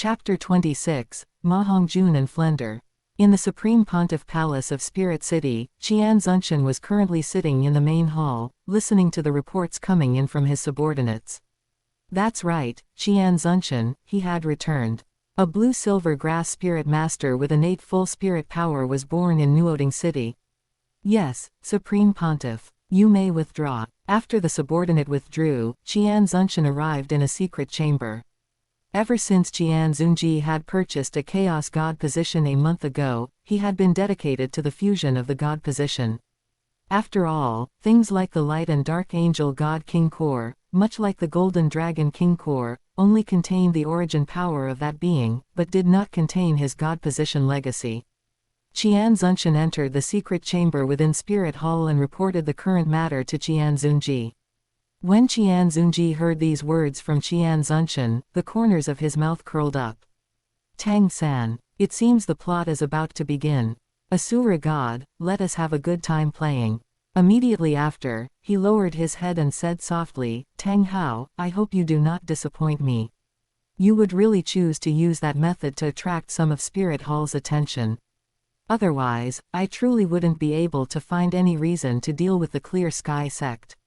Chapter 26, Ma Hongjun and Flender. In the Supreme Pontiff Palace of Spirit City, Qian Xunji was currently sitting in the main hall, listening to the reports coming in from his subordinates. That's right, Qian Xunji, he had returned. A blue-silver grass spirit master with innate full spirit power was born in Nuoding City. Yes, Supreme Pontiff. You may withdraw. After the subordinate withdrew, Qian Xunji arrived in a secret chamber. Ever since Qian Xunji had purchased a Chaos God position a month ago, he had been dedicated to the fusion of the God position. After all, things like the Light and Dark Angel God King Core, much like the Golden Dragon King Core, only contained the origin power of that being, but did not contain his God position legacy. Qian Xunji entered the secret chamber within Spirit Hall and reported the current matter to Qian Xunji. When Qian Xunji heard these words from Qian Xunji, the corners of his mouth curled up. Tang-san, it seems the plot is about to begin. Asura God, let us have a good time playing. Immediately after, he lowered his head and said softly, Tang Hao, I hope you do not disappoint me. You would really choose to use that method to attract some of Spirit Hall's attention. Otherwise, I truly wouldn't be able to find any reason to deal with the Clear Sky sect.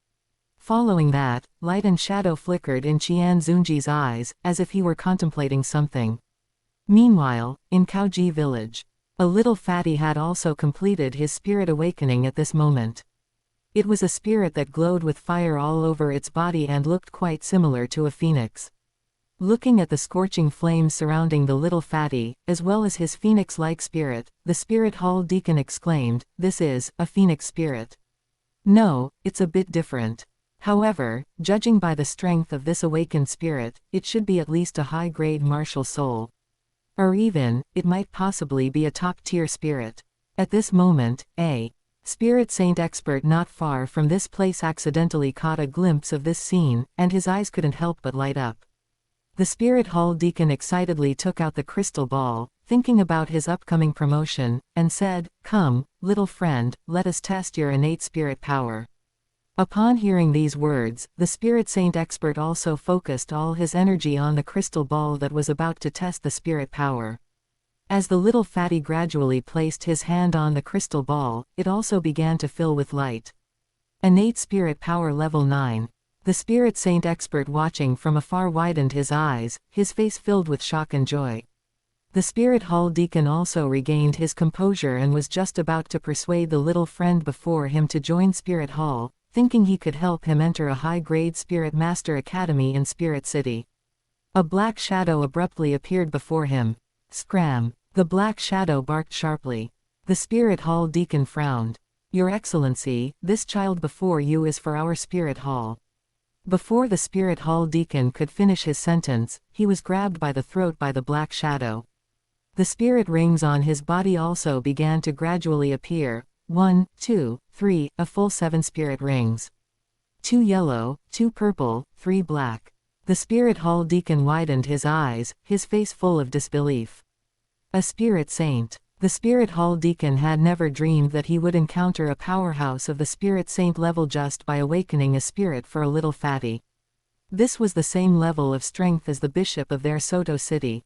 Following that, light and shadow flickered in Qian Xunji's eyes, as if he were contemplating something. Meanwhile, in Kaoji village, a little fatty had also completed his spirit awakening at this moment. It was a spirit that glowed with fire all over its body and looked quite similar to a phoenix. Looking at the scorching flames surrounding the little fatty, as well as his phoenix-like spirit, the Spirit Hall deacon exclaimed, "This is a phoenix spirit. No, it's a bit different. However, judging by the strength of this awakened spirit, it should be at least a high-grade martial soul. Or even, it might possibly be a top-tier spirit." At this moment, a spirit saint expert not far from this place accidentally caught a glimpse of this scene, and his eyes couldn't help but light up. The Spirit Hall deacon excitedly took out the crystal ball, thinking about his upcoming promotion, and said, "Come, little friend, let us test your innate spirit power." Upon hearing these words, the spirit saint expert also focused all his energy on the crystal ball that was about to test the spirit power. As the little fatty gradually placed his hand on the crystal ball, it also began to fill with light. Innate spirit power level 9. The spirit saint expert watching from afar widened his eyes, his face filled with shock and joy. The Spirit Hall deacon also regained his composure and was just about to persuade the little friend before him to join Spirit Hall, thinking he could help him enter a high-grade Spirit Master Academy in Spirit City. A black shadow abruptly appeared before him. Scram! The black shadow barked sharply. The Spirit Hall deacon frowned. "Your Excellency, this child before you is for our Spirit Hall." Before the Spirit Hall deacon could finish his sentence, he was grabbed by the throat by the black shadow. The spirit rings on his body also began to gradually appear. 1, 2, 3, a full 7 spirit rings. 2 yellow, 2 purple, 3 black. The Spirit Hall deacon widened his eyes, his face full of disbelief. A spirit saint. The Spirit Hall deacon had never dreamed that he would encounter a powerhouse of the spirit saint level just by awakening a spirit for a little fatty. This was the same level of strength as the bishop of their Soto City.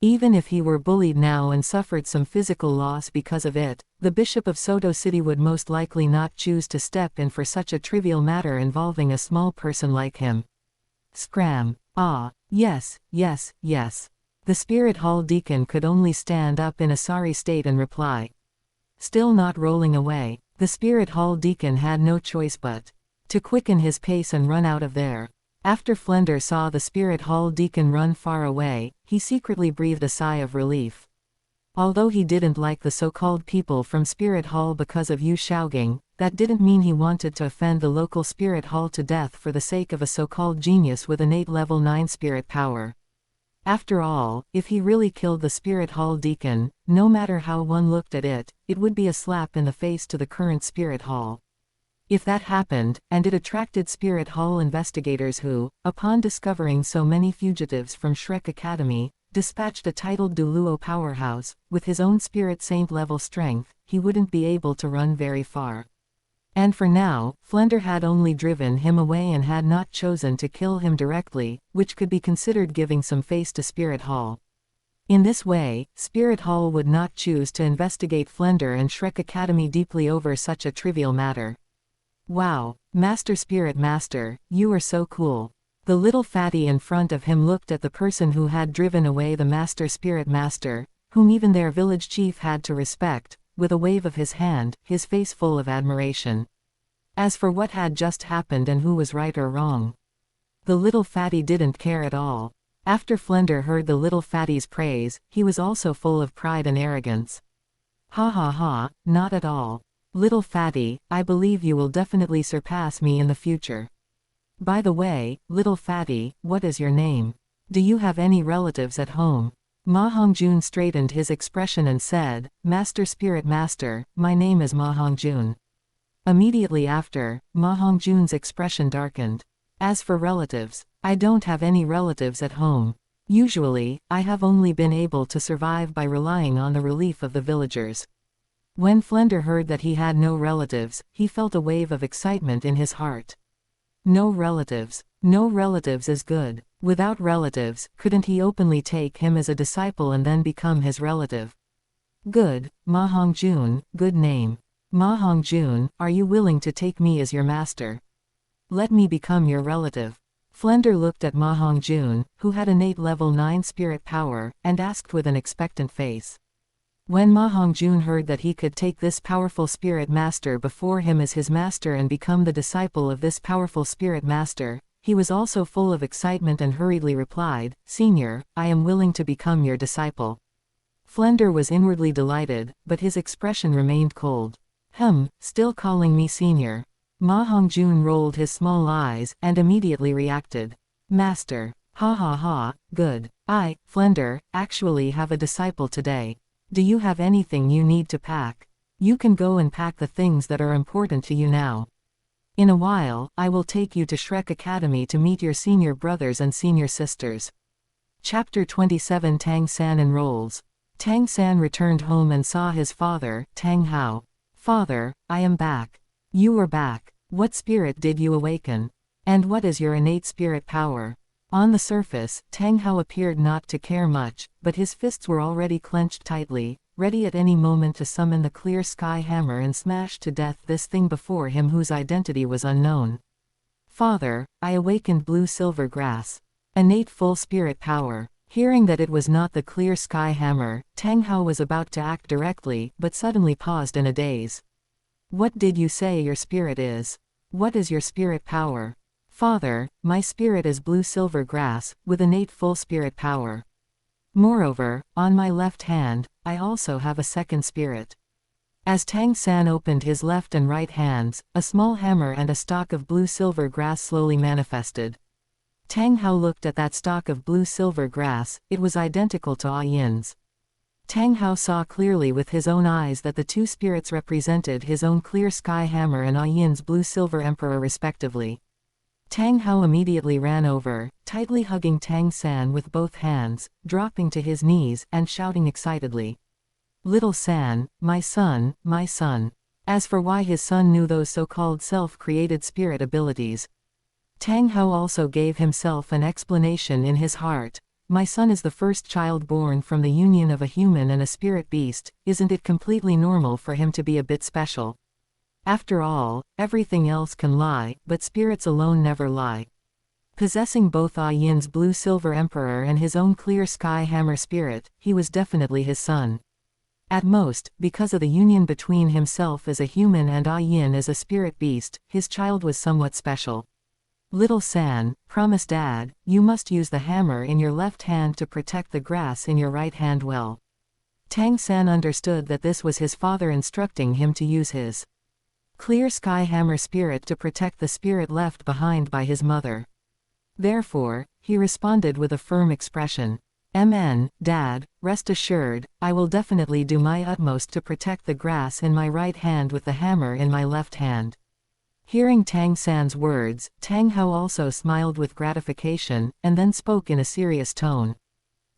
Even if he were bullied now and suffered some physical loss because of it, the bishop of Soto City would most likely not choose to step in for such a trivial matter involving a small person like him. Scram. Ah, yes, yes, yes. The Spirit Hall deacon could only stand up in a sorry state and reply. Still not rolling away, the Spirit Hall deacon had no choice but to quicken his pace and run out of there. After Flender saw the Spirit Hall deacon run far away, he secretly breathed a sigh of relief. Although he didn't like the so-called people from Spirit Hall because of Yu Shaogang, that didn't mean he wanted to offend the local Spirit Hall to death for the sake of a so-called genius with innate level 9 spirit power. After all, if he really killed the Spirit Hall deacon, no matter how one looked at it, it would be a slap in the face to the current Spirit Hall. If that happened, and it attracted Spirit Hall investigators who, upon discovering so many fugitives from Shrek Academy, dispatched a titled Duluo powerhouse, with his own Spirit Saint level strength, he wouldn't be able to run very far. And for now, Flender had only driven him away and had not chosen to kill him directly, which could be considered giving some face to Spirit Hall. In this way, Spirit Hall would not choose to investigate Flender and Shrek Academy deeply over such a trivial matter. Wow, Master Spirit Master, you are so cool. The little fatty in front of him looked at the person who had driven away the Master Spirit Master, whom even their village chief had to respect, with a wave of his hand, his face full of admiration. As for what had just happened and who was right or wrong, the little fatty didn't care at all. After Flender heard the little fatty's praise, he was also full of pride and arrogance. Ha ha ha, not at all. Little fatty, I believe you will definitely surpass me in the future. By the way, little fatty, what is your name? Do you have any relatives at home? Ma Hongjun straightened his expression and said, Master Spirit Master, my name is Ma Hongjun. Immediately after, Ma Hongjun's expression darkened. As for relatives, I don't have any relatives at home. Usually, I have only been able to survive by relying on the relief of the villagers. When Flender heard that he had no relatives, he felt a wave of excitement in his heart. No relatives. No relatives is good. Without relatives, couldn't he openly take him as a disciple and then become his relative? Good, Ma Hongjun, good name. Ma Hongjun, are you willing to take me as your master? Let me become your relative. Flender looked at Ma Hongjun, who had innate level 9 spirit power, and asked with an expectant face. When Ma Hongjun heard that he could take this powerful spirit master before him as his master and become the disciple of this powerful spirit master, he was also full of excitement and hurriedly replied, Senior, I am willing to become your disciple. Flender was inwardly delighted, but his expression remained cold. Still calling me senior? Ma Hongjun rolled his small eyes, and immediately reacted. Master. Ha ha ha, good. I, Flender, actually have a disciple today. Do you have anything you need to pack? You can go and pack the things that are important to you now. In a while, I will take you to Shrek Academy to meet your senior brothers and senior sisters. Chapter 27 Tang San enrolls. Tang San returned home and saw his father, Tang Hao. Father, I am back. You are back. What spirit did you awaken? And what is your innate spirit power? On the surface, Tang Hao appeared not to care much, but his fists were already clenched tightly, ready at any moment to summon the clear sky hammer and smash to death this thing before him whose identity was unknown. Father, I awakened blue silver grass. Innate full spirit power. Hearing that it was not the clear sky hammer, Tang Hao was about to act directly, but suddenly paused in a daze. What did you say your spirit is? What is your spirit power? Father, my spirit is blue silver grass, with innate full spirit power. Moreover, on my left hand, I also have a second spirit. As Tang San opened his left and right hands, a small hammer and a stalk of blue silver grass slowly manifested. Tang Hao looked at that stalk of blue silver grass, it was identical to Ah Yin's. Tang Hao saw clearly with his own eyes that the two spirits represented his own clear sky hammer and Ah Yin's blue silver emperor respectively. Tang Hao immediately ran over, tightly hugging Tang San with both hands, dropping to his knees, and shouting excitedly. Little San, my son, my son. As for why his son knew those so-called self-created spirit abilities, Tang Hao also gave himself an explanation in his heart. My son is the first child born from the union of a human and a spirit beast, isn't it completely normal for him to be a bit special? After all, everything else can lie, but spirits alone never lie. Possessing both Ah Yin's blue silver emperor and his own clear sky hammer spirit, he was definitely his son. At most, because of the union between himself as a human and Ah Yin as a spirit beast, his child was somewhat special. Little San, promise Dad, you must use the hammer in your left hand to protect the grass in your right hand well. Tang San understood that this was his father instructing him to use his clear sky hammer spirit to protect the spirit left behind by his mother. Therefore, he responded with a firm expression. Dad, rest assured, I will definitely do my utmost to protect the grass in my right hand with the hammer in my left hand. Hearing Tang San's words, Tang Hao also smiled with gratification, and then spoke in a serious tone.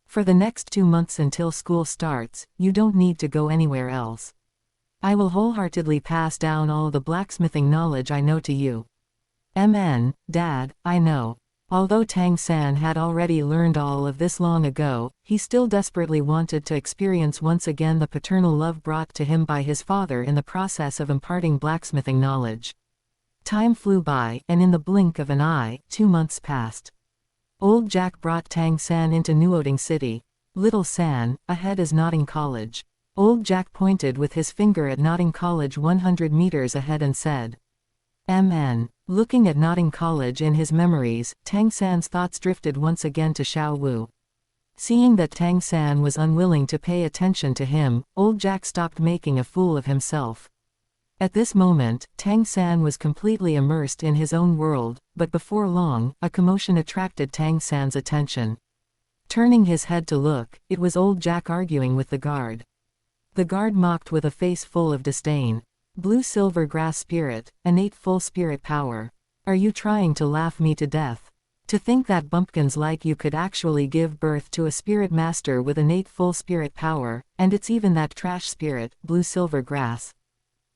For the next 2 months until school starts, you don't need to go anywhere else. I will wholeheartedly pass down all the blacksmithing knowledge I know to you. Dad, I know. Although Tang San had already learned all of this long ago, he still desperately wanted to experience once again the paternal love brought to him by his father in the process of imparting blacksmithing knowledge. Time flew by, and in the blink of an eye, 2 months passed. Old Jack brought Tang San into Nuoding City. Little San, ahead is Notting College. Old Jack pointed with his finger at Notting College 100 meters ahead and said, "MN." Looking at Notting College in his memories, Tang San's thoughts drifted once again to Xiao Wu. Seeing that Tang San was unwilling to pay attention to him, Old Jack stopped making a fool of himself. At this moment, Tang San was completely immersed in his own world, but before long, a commotion attracted Tang San's attention. Turning his head to look, it was Old Jack arguing with the guard. The guard mocked with a face full of disdain. "Blue silver grass spirit, innate full spirit power. Are you trying to laugh me to death? To think that bumpkins like you could actually give birth to a spirit master with innate full spirit power, and it's even that trash spirit, blue silver grass."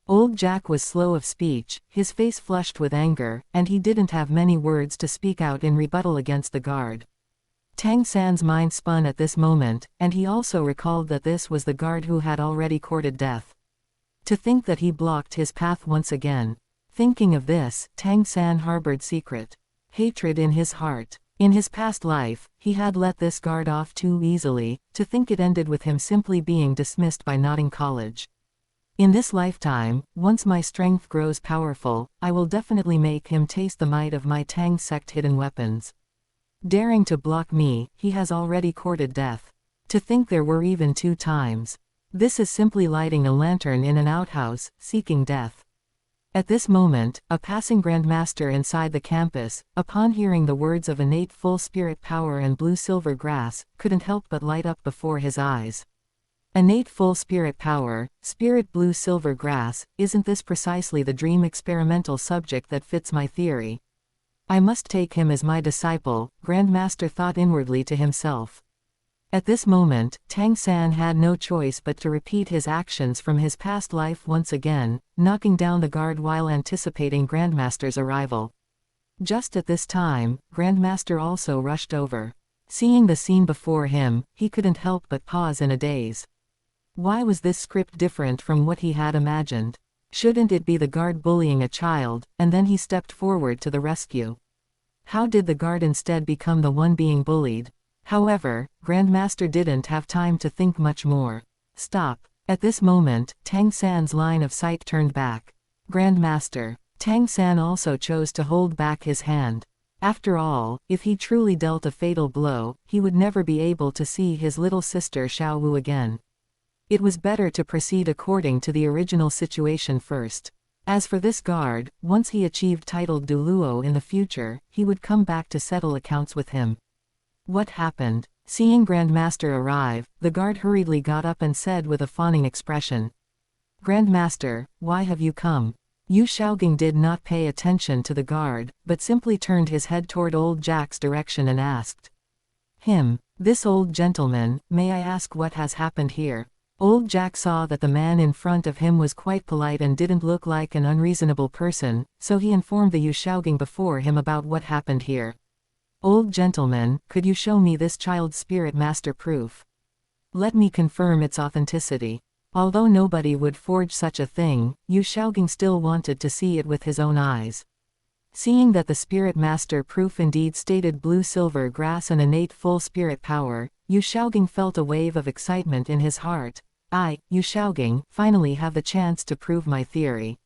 Old Jack was slow of speech, his face flushed with anger, and he didn't have many words to speak out in rebuttal against the guard. Tang San's mind spun at this moment, and he also recalled that this was the guard who had already courted death. To think that he blocked his path once again. Thinking of this, Tang San harbored secret hatred in his heart. In his past life, he had let this guard off too easily. To think it ended with him simply being dismissed by Notting College. In this lifetime, once my strength grows powerful, I will definitely make him taste the might of my Tang sect hidden weapons. Daring to block me, he has already courted death. To think there were even 2 times. This is simply lighting a lantern in an outhouse, seeking death. At this moment, a passing grandmaster inside the campus, upon hearing the words of innate full spirit power and blue silver grass, couldn't help but light up before his eyes. Innate full spirit power, spirit blue silver grass, isn't this precisely the dream experimental subject that fits my theory? I must take him as my disciple, Grandmaster thought inwardly to himself. At this moment, Tang San had no choice but to repeat his actions from his past life once again, knocking down the guard while anticipating Grandmaster's arrival. Just at this time, Grandmaster also rushed over. Seeing the scene before him, he couldn't help but pause in a daze. Why was this script different from what he had imagined? Shouldn't it be the guard bullying a child, and then he stepped forward to the rescue? How did the guard instead become the one being bullied? However, Grandmaster didn't have time to think much more. Stop. At this moment, Tang San's line of sight turned back. Grandmaster. Tang San also chose to hold back his hand. After all, if he truly dealt a fatal blow, he would never be able to see his little sister Xiao Wu again. It was better to proceed according to the original situation first. As for this guard, once he achieved titled Duluo in the future, he would come back to settle accounts with him. What happened? Seeing Grandmaster arrive, the guard hurriedly got up and said with a fawning expression, "Grandmaster, why have you come?" Yu Shaogang did not pay attention to the guard, but simply turned his head toward Old Jack's direction and asked him, "This old gentleman, may I ask what has happened here?" Old Jack saw that the man in front of him was quite polite and didn't look like an unreasonable person, so he informed the Yu Shaogang before him about what happened here. "Old gentleman, could you show me this child's spirit master proof? Let me confirm its authenticity." Although nobody would forge such a thing, Yu Shaogang still wanted to see it with his own eyes. Seeing that the spirit master proof indeed stated blue silver grass and innate full spirit power, Yu Shaogang felt a wave of excitement in his heart. I, Yu Shaogang, finally have the chance to prove my theory.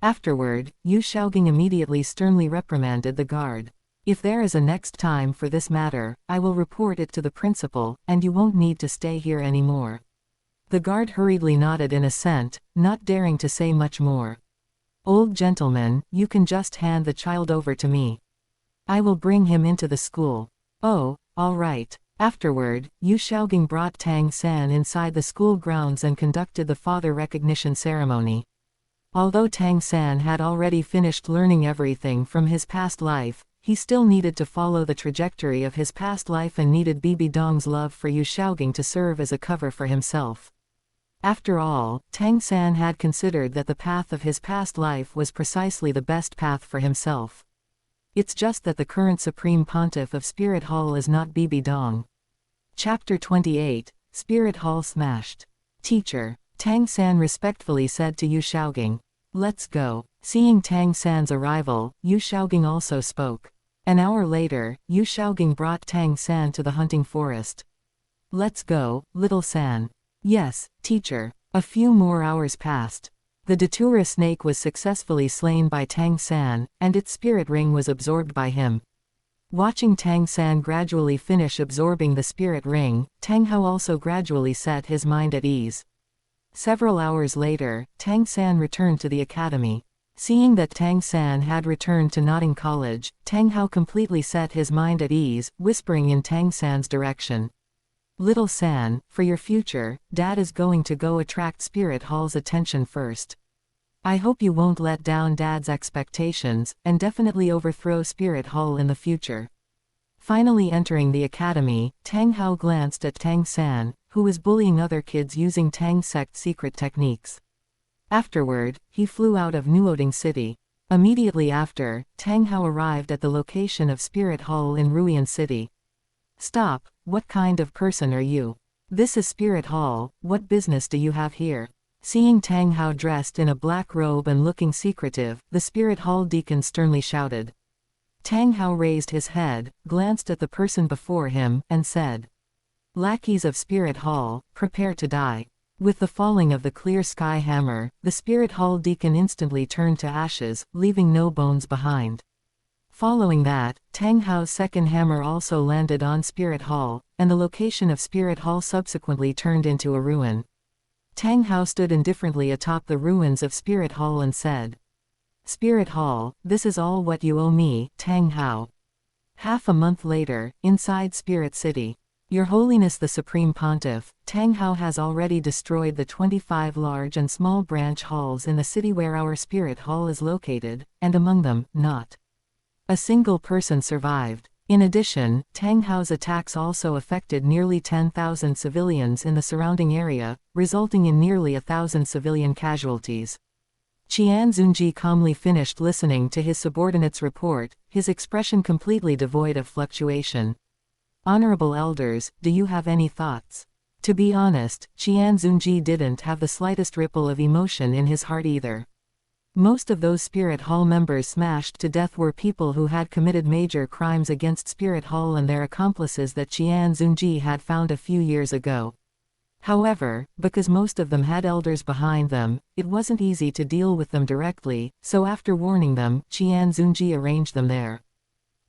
Afterward, Yu Shaogang immediately sternly reprimanded the guard. "If there is a next time for this matter, I will report it to the principal, and you won't need to stay here anymore." The guard hurriedly nodded in assent, not daring to say much more. "Old gentleman, you can just hand the child over to me. I will bring him into the school." "Oh, all right." Afterward, Yu Shaogang brought Tang San inside the school grounds and conducted the father recognition ceremony. Although Tang San had already finished learning everything from his past life, he still needed to follow the trajectory of his past life and needed Bibi Dong's love for Yu Shaogang to serve as a cover for himself. After all, Tang San had considered that the path of his past life was precisely the best path for himself. It's just that the current Supreme Pontiff of Spirit Hall is not Bibi Dong. Chapter 28, Spirit Hall Smashed. Teacher, Tang San respectfully said to Yu Shaogang. Let's go. Seeing Tang San's arrival, Yu Shaogang also spoke. An hour later, Yu Shaogang brought Tang San to the hunting forest. Let's go, little San. Yes, teacher. A few more hours passed. The Datura snake was successfully slain by Tang San, and its spirit ring was absorbed by him. Watching Tang San gradually finish absorbing the spirit ring, Tang Hao also gradually set his mind at ease. Several hours later, Tang San returned to the academy. Seeing that Tang San had returned to Notting College, Tang Hao completely set his mind at ease, whispering in Tang San's direction. Little San, for your future, Dad is going to go attract Spirit Hall's attention first. I hope you won't let down Dad's expectations, and definitely overthrow Spirit Hall in the future. Finally entering the academy, Tang Hao glanced at Tang San, who was bullying other kids using Tang sect secret techniques. Afterward, he flew out of Nuoding City. Immediately after, Tang Hao arrived at the location of Spirit Hall in Ruyan City. Stop, what kind of person are you? This is Spirit Hall, what business do you have here? Seeing Tang Hao dressed in a black robe and looking secretive, the Spirit Hall deacon sternly shouted. Tang Hao raised his head, glanced at the person before him, and said, Lackeys of Spirit Hall, prepare to die. With the falling of the clear sky hammer, the Spirit Hall deacon instantly turned to ashes, leaving no bones behind. Following that, Tang Hao's second hammer also landed on Spirit Hall, and the location of Spirit Hall subsequently turned into a ruin. Tang Hao stood indifferently atop the ruins of Spirit Hall and said, Spirit Hall, this is all what you owe me, Tang Hao. Half a month later, inside Spirit City. Your Holiness the Supreme Pontiff, Tang Hao has already destroyed the 25 large and small branch halls in the city where our Spirit Hall is located, and among them, not a single person survived. In addition, Tang Hao's attacks also affected nearly 10,000 civilians in the surrounding area, resulting in nearly 1,000 civilian casualties. Qian Xunji calmly finished listening to his subordinate's report, his expression completely devoid of fluctuation. Honorable elders, do you have any thoughts? To be honest, Qian Xunji didn't have the slightest ripple of emotion in his heart either. Most of those Spirit Hall members smashed to death were people who had committed major crimes against Spirit Hall and their accomplices that Qian Xunji had found a few years ago. However, because most of them had elders behind them, it wasn't easy to deal with them directly, so after warning them, Qian Xunji arranged them there.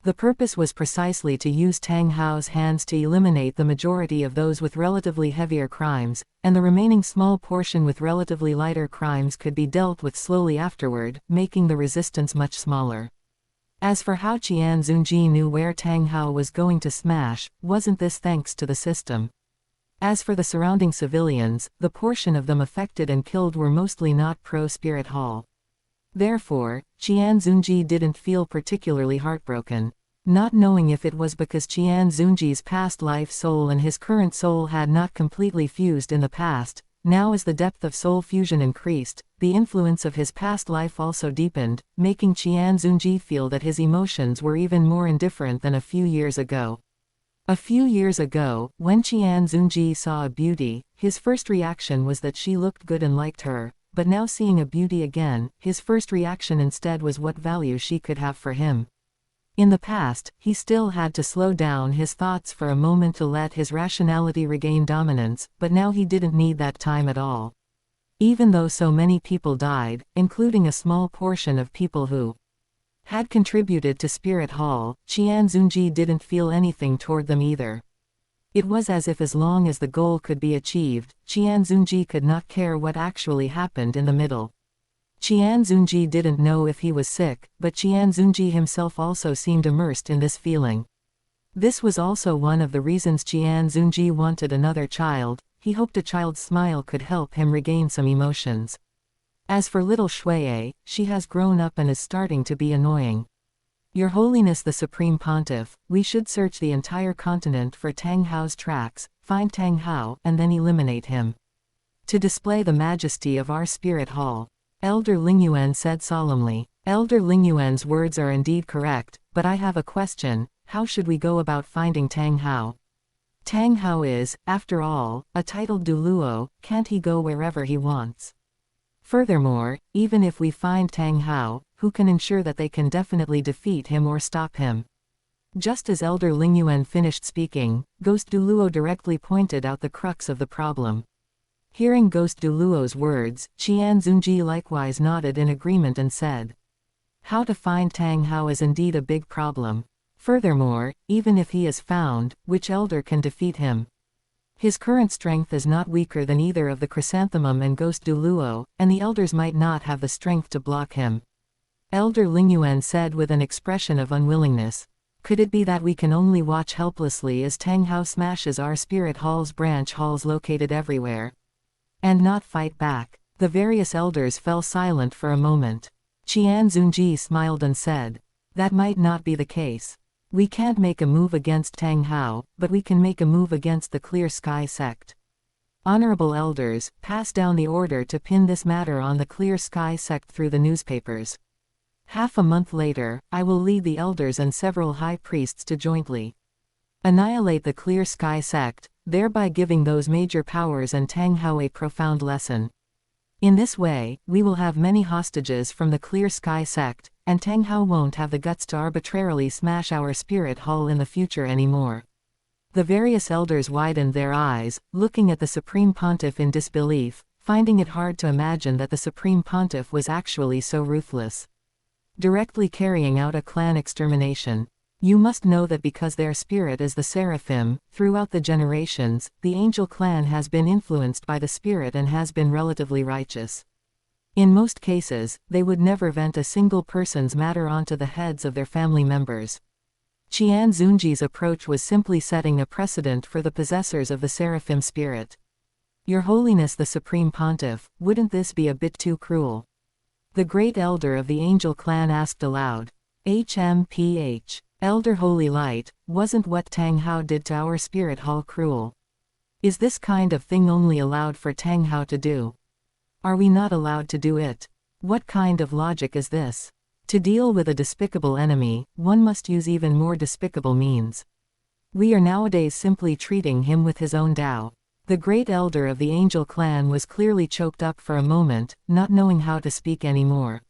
The purpose was precisely to use Tang Hao's hands to eliminate the majority of those with relatively heavier crimes, and the remaining small portion with relatively lighter crimes could be dealt with slowly afterward, making the resistance much smaller. As for how Qian Xunji knew where Tang Hao was going to smash, wasn't this thanks to the system? As for the surrounding civilians, the portion of them affected and killed were mostly not pro-Spirit Hall. Therefore, Qian Xunji didn't feel particularly heartbroken. Not knowing if it was because Qian Xunji's past life soul and his current soul had not completely fused in the past, now as the depth of soul fusion increased, the influence of his past life also deepened, making Qian Xunji feel that his emotions were even more indifferent than a few years ago. A few years ago, when Qian Xunji saw a beauty, his first reaction was that she looked good and liked her. But now seeing a beauty again, his first reaction instead was what value she could have for him. In the past, he still had to slow down his thoughts for a moment to let his rationality regain dominance, but now he didn't need that time at all. Even though so many people died, including a small portion of people who had contributed to Spirit Hall, Qian Xunji didn't feel anything toward them either. It was as if as long as the goal could be achieved, Qian Xunji could not care what actually happened in the middle. Qian Xunji didn't know if he was sick, but Qian Xunji himself also seemed immersed in this feeling. This was also one of the reasons Qian Xunji wanted another child. He hoped a child's smile could help him regain some emotions. As for little Shuiye, she has grown up and is starting to be annoying. Your Holiness the Supreme Pontiff, we should search the entire continent for Tang Hao's tracks, find Tang Hao, and then eliminate him. To display the majesty of our Spirit Hall. Elder Lingyuan said solemnly. Elder Lingyuan's words are indeed correct, but I have a question, how should we go about finding Tang Hao? Tang Hao is, after all, a titled Duluo, can't he go wherever he wants? Furthermore, even if we find Tang Hao, who can ensure that they can definitely defeat him or stop him? Just as Elder Lingyuan finished speaking, Ghost Duluo directly pointed out the crux of the problem. Hearing Ghost Duluo's words, Qian Xunji likewise nodded in agreement and said, how to find Tang Hao is indeed a big problem. Furthermore, even if he is found, which elder can defeat him? His current strength is not weaker than either of the Chrysanthemum and Ghost Duluo, and the elders might not have the strength to block him. Elder Lingyuan said with an expression of unwillingness. Could it be that we can only watch helplessly as Tang Hao smashes our spirit hall's branch halls located everywhere? And not fight back? The various elders fell silent for a moment. Qian Xunji smiled and said, that might not be the case. We can't make a move against Tang Hao, but we can make a move against the Clear Sky sect. Honorable elders, pass down the order to pin this matter on the Clear Sky sect through the newspapers. Half a month later, I will lead the elders and several high priests to jointly annihilate the Clear Sky sect, thereby giving those major powers and Tang Hao a profound lesson. In this way, we will have many hostages from the Clear Sky sect, and Tang Hao won't have the guts to arbitrarily smash our spirit hall in the future anymore. The various elders widened their eyes, looking at the Supreme Pontiff in disbelief, finding it hard to imagine that the Supreme Pontiff was actually so ruthless, directly carrying out a clan extermination. You must know that because their spirit is the Seraphim, throughout the generations, the angel clan has been influenced by the spirit and has been relatively righteous. In most cases, they would never vent a single person's matter onto the heads of their family members. Qian Xunji's approach was simply setting a precedent for the possessors of the Seraphim spirit. Your Holiness the Supreme Pontiff, wouldn't this be a bit too cruel? The great elder of the angel clan asked aloud. HMPH. Elder Holy Light, wasn't what Tang Hao did to our spirit hall cruel? Is this kind of thing only allowed for Tang Hao to do? Are we not allowed to do it? What kind of logic is this? To deal with a despicable enemy, one must use even more despicable means. We are nowadays simply treating him with his own Tao. The great elder of the angel clan was clearly choked up for a moment, not knowing how to speak anymore.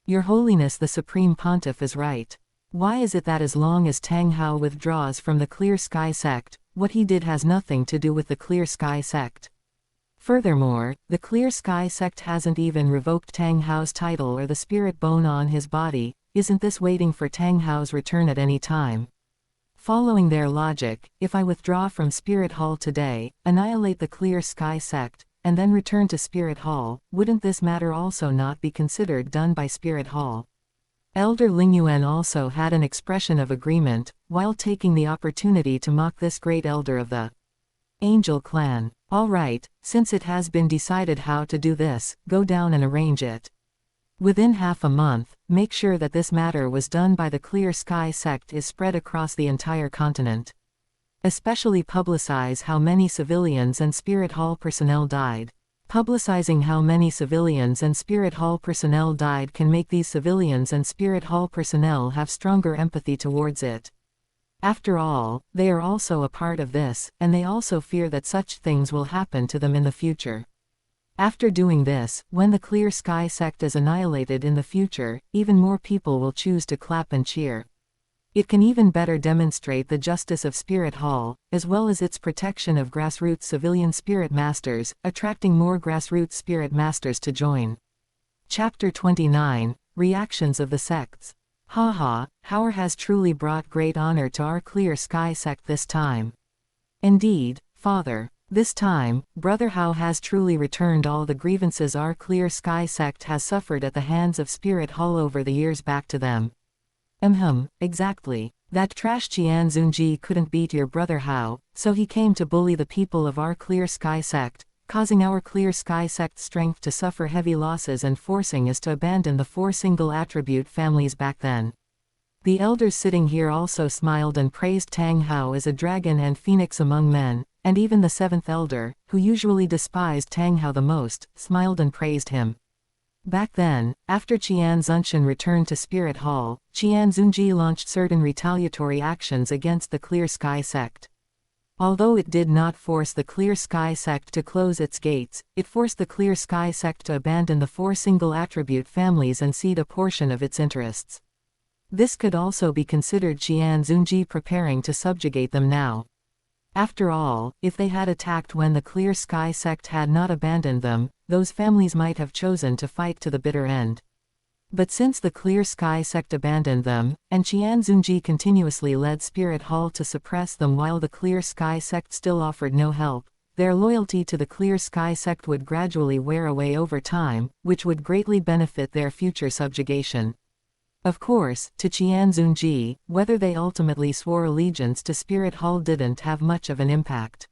Your Holiness the Supreme Pontiff is right. Why is it that as long as Tang Hao withdraws from the Clear Sky sect, what he did has nothing to do with the Clear Sky sect? Furthermore, the Clear Sky sect hasn't even revoked Tang Hao's title or the spirit bone on his body. Isn't this waiting for Tang Hao's return at any time? Following their logic, if I withdraw from Spirit Hall today, annihilate the Clear Sky sect, and then return to Spirit Hall, wouldn't this matter also not be considered done by Spirit Hall? Elder Lingyuan also had an expression of agreement, while taking the opportunity to mock this great elder of the angel clan. All right, since it has been decided how to do this, go down and arrange it. Within half a month, make sure that this matter was done by the Clear Sky sect is spread across the entire continent. Especially publicize how many civilians and Spirit Hall personnel died. Publicizing how many civilians and Spirit Hall personnel died can make these civilians and Spirit Hall personnel have stronger empathy towards it. After all, they are also a part of this, and they also fear that such things will happen to them in the future. After doing this, when the Clear Sky sect is annihilated in the future, even more people will choose to clap and cheer. It can even better demonstrate the justice of Spirit Hall, as well as its protection of grassroots civilian spirit masters, attracting more grassroots spirit masters to join. Chapter 29, Reactions of the Sects. Haha, Hauer has truly brought great honor to our Clear Sky sect this time. Indeed, Father. This time, Brother Hao has truly returned all the grievances our Clear Sky sect has suffered at the hands of Spirit Hall over the years back to them. Exactly. That trash Qian Xunji couldn't beat your brother Hao, so he came to bully the people of our Clear Sky sect, causing our Clear Sky sect's strength to suffer heavy losses and forcing us to abandon the 4 single attribute families back then. The elders sitting here also smiled and praised Tang Hao as a dragon and phoenix among men, and even the 7th elder, who usually despised Tang Hao the most, smiled and praised him. Back then, after Qian Xunshan returned to Spirit Hall, Qian Xunji launched certain retaliatory actions against the Clear Sky sect. Although it did not force the Clear Sky sect to close its gates, it forced the Clear Sky sect to abandon the 4 single attribute families and cede a portion of its interests. This could also be considered Qian Xunji preparing to subjugate them now. After all, if they had attacked when the Clear Sky sect had not abandoned them, those families might have chosen to fight to the bitter end. But since the Clear Sky sect abandoned them, and Qian Xunji continuously led Spirit Hall to suppress them while the Clear Sky sect still offered no help, their loyalty to the Clear Sky sect would gradually wear away over time, which would greatly benefit their future subjugation. Of course, to Qian Xunji, whether they ultimately swore allegiance to Spirit Hall didn't have much of an impact.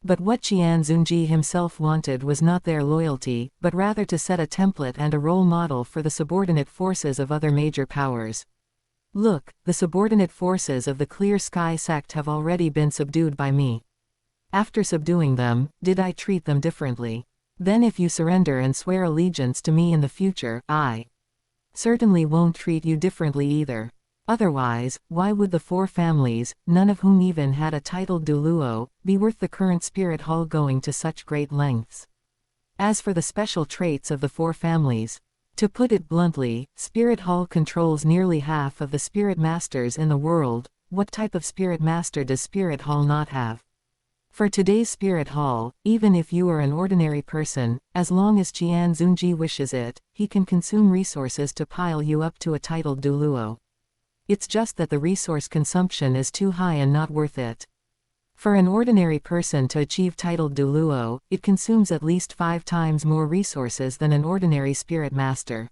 But what Qian Xunji himself wanted was not their loyalty, but rather to set a template and a role model for the subordinate forces of other major powers. Look, the subordinate forces of the Clear Sky sect have already been subdued by me. After subduing them, did I treat them differently? Then if you surrender and swear allegiance to me in the future, I certainly won't treat you differently either. Otherwise, why would the 4 families, none of whom even had a titled Duluo, be worth the current Spirit Hall going to such great lengths? As for the special traits of the 4 families, to put it bluntly, Spirit Hall controls nearly half of the Spirit Masters in the world. What type of Spirit Master does Spirit Hall not have? For today's Spirit Hall, even if you are an ordinary person, as long as Qian Xunji wishes it, he can consume resources to pile you up to a titled Duluo. It's just that the resource consumption is too high and not worth it. For an ordinary person to achieve titled Duluo, it consumes at least 5 times more resources than an ordinary Spirit Master.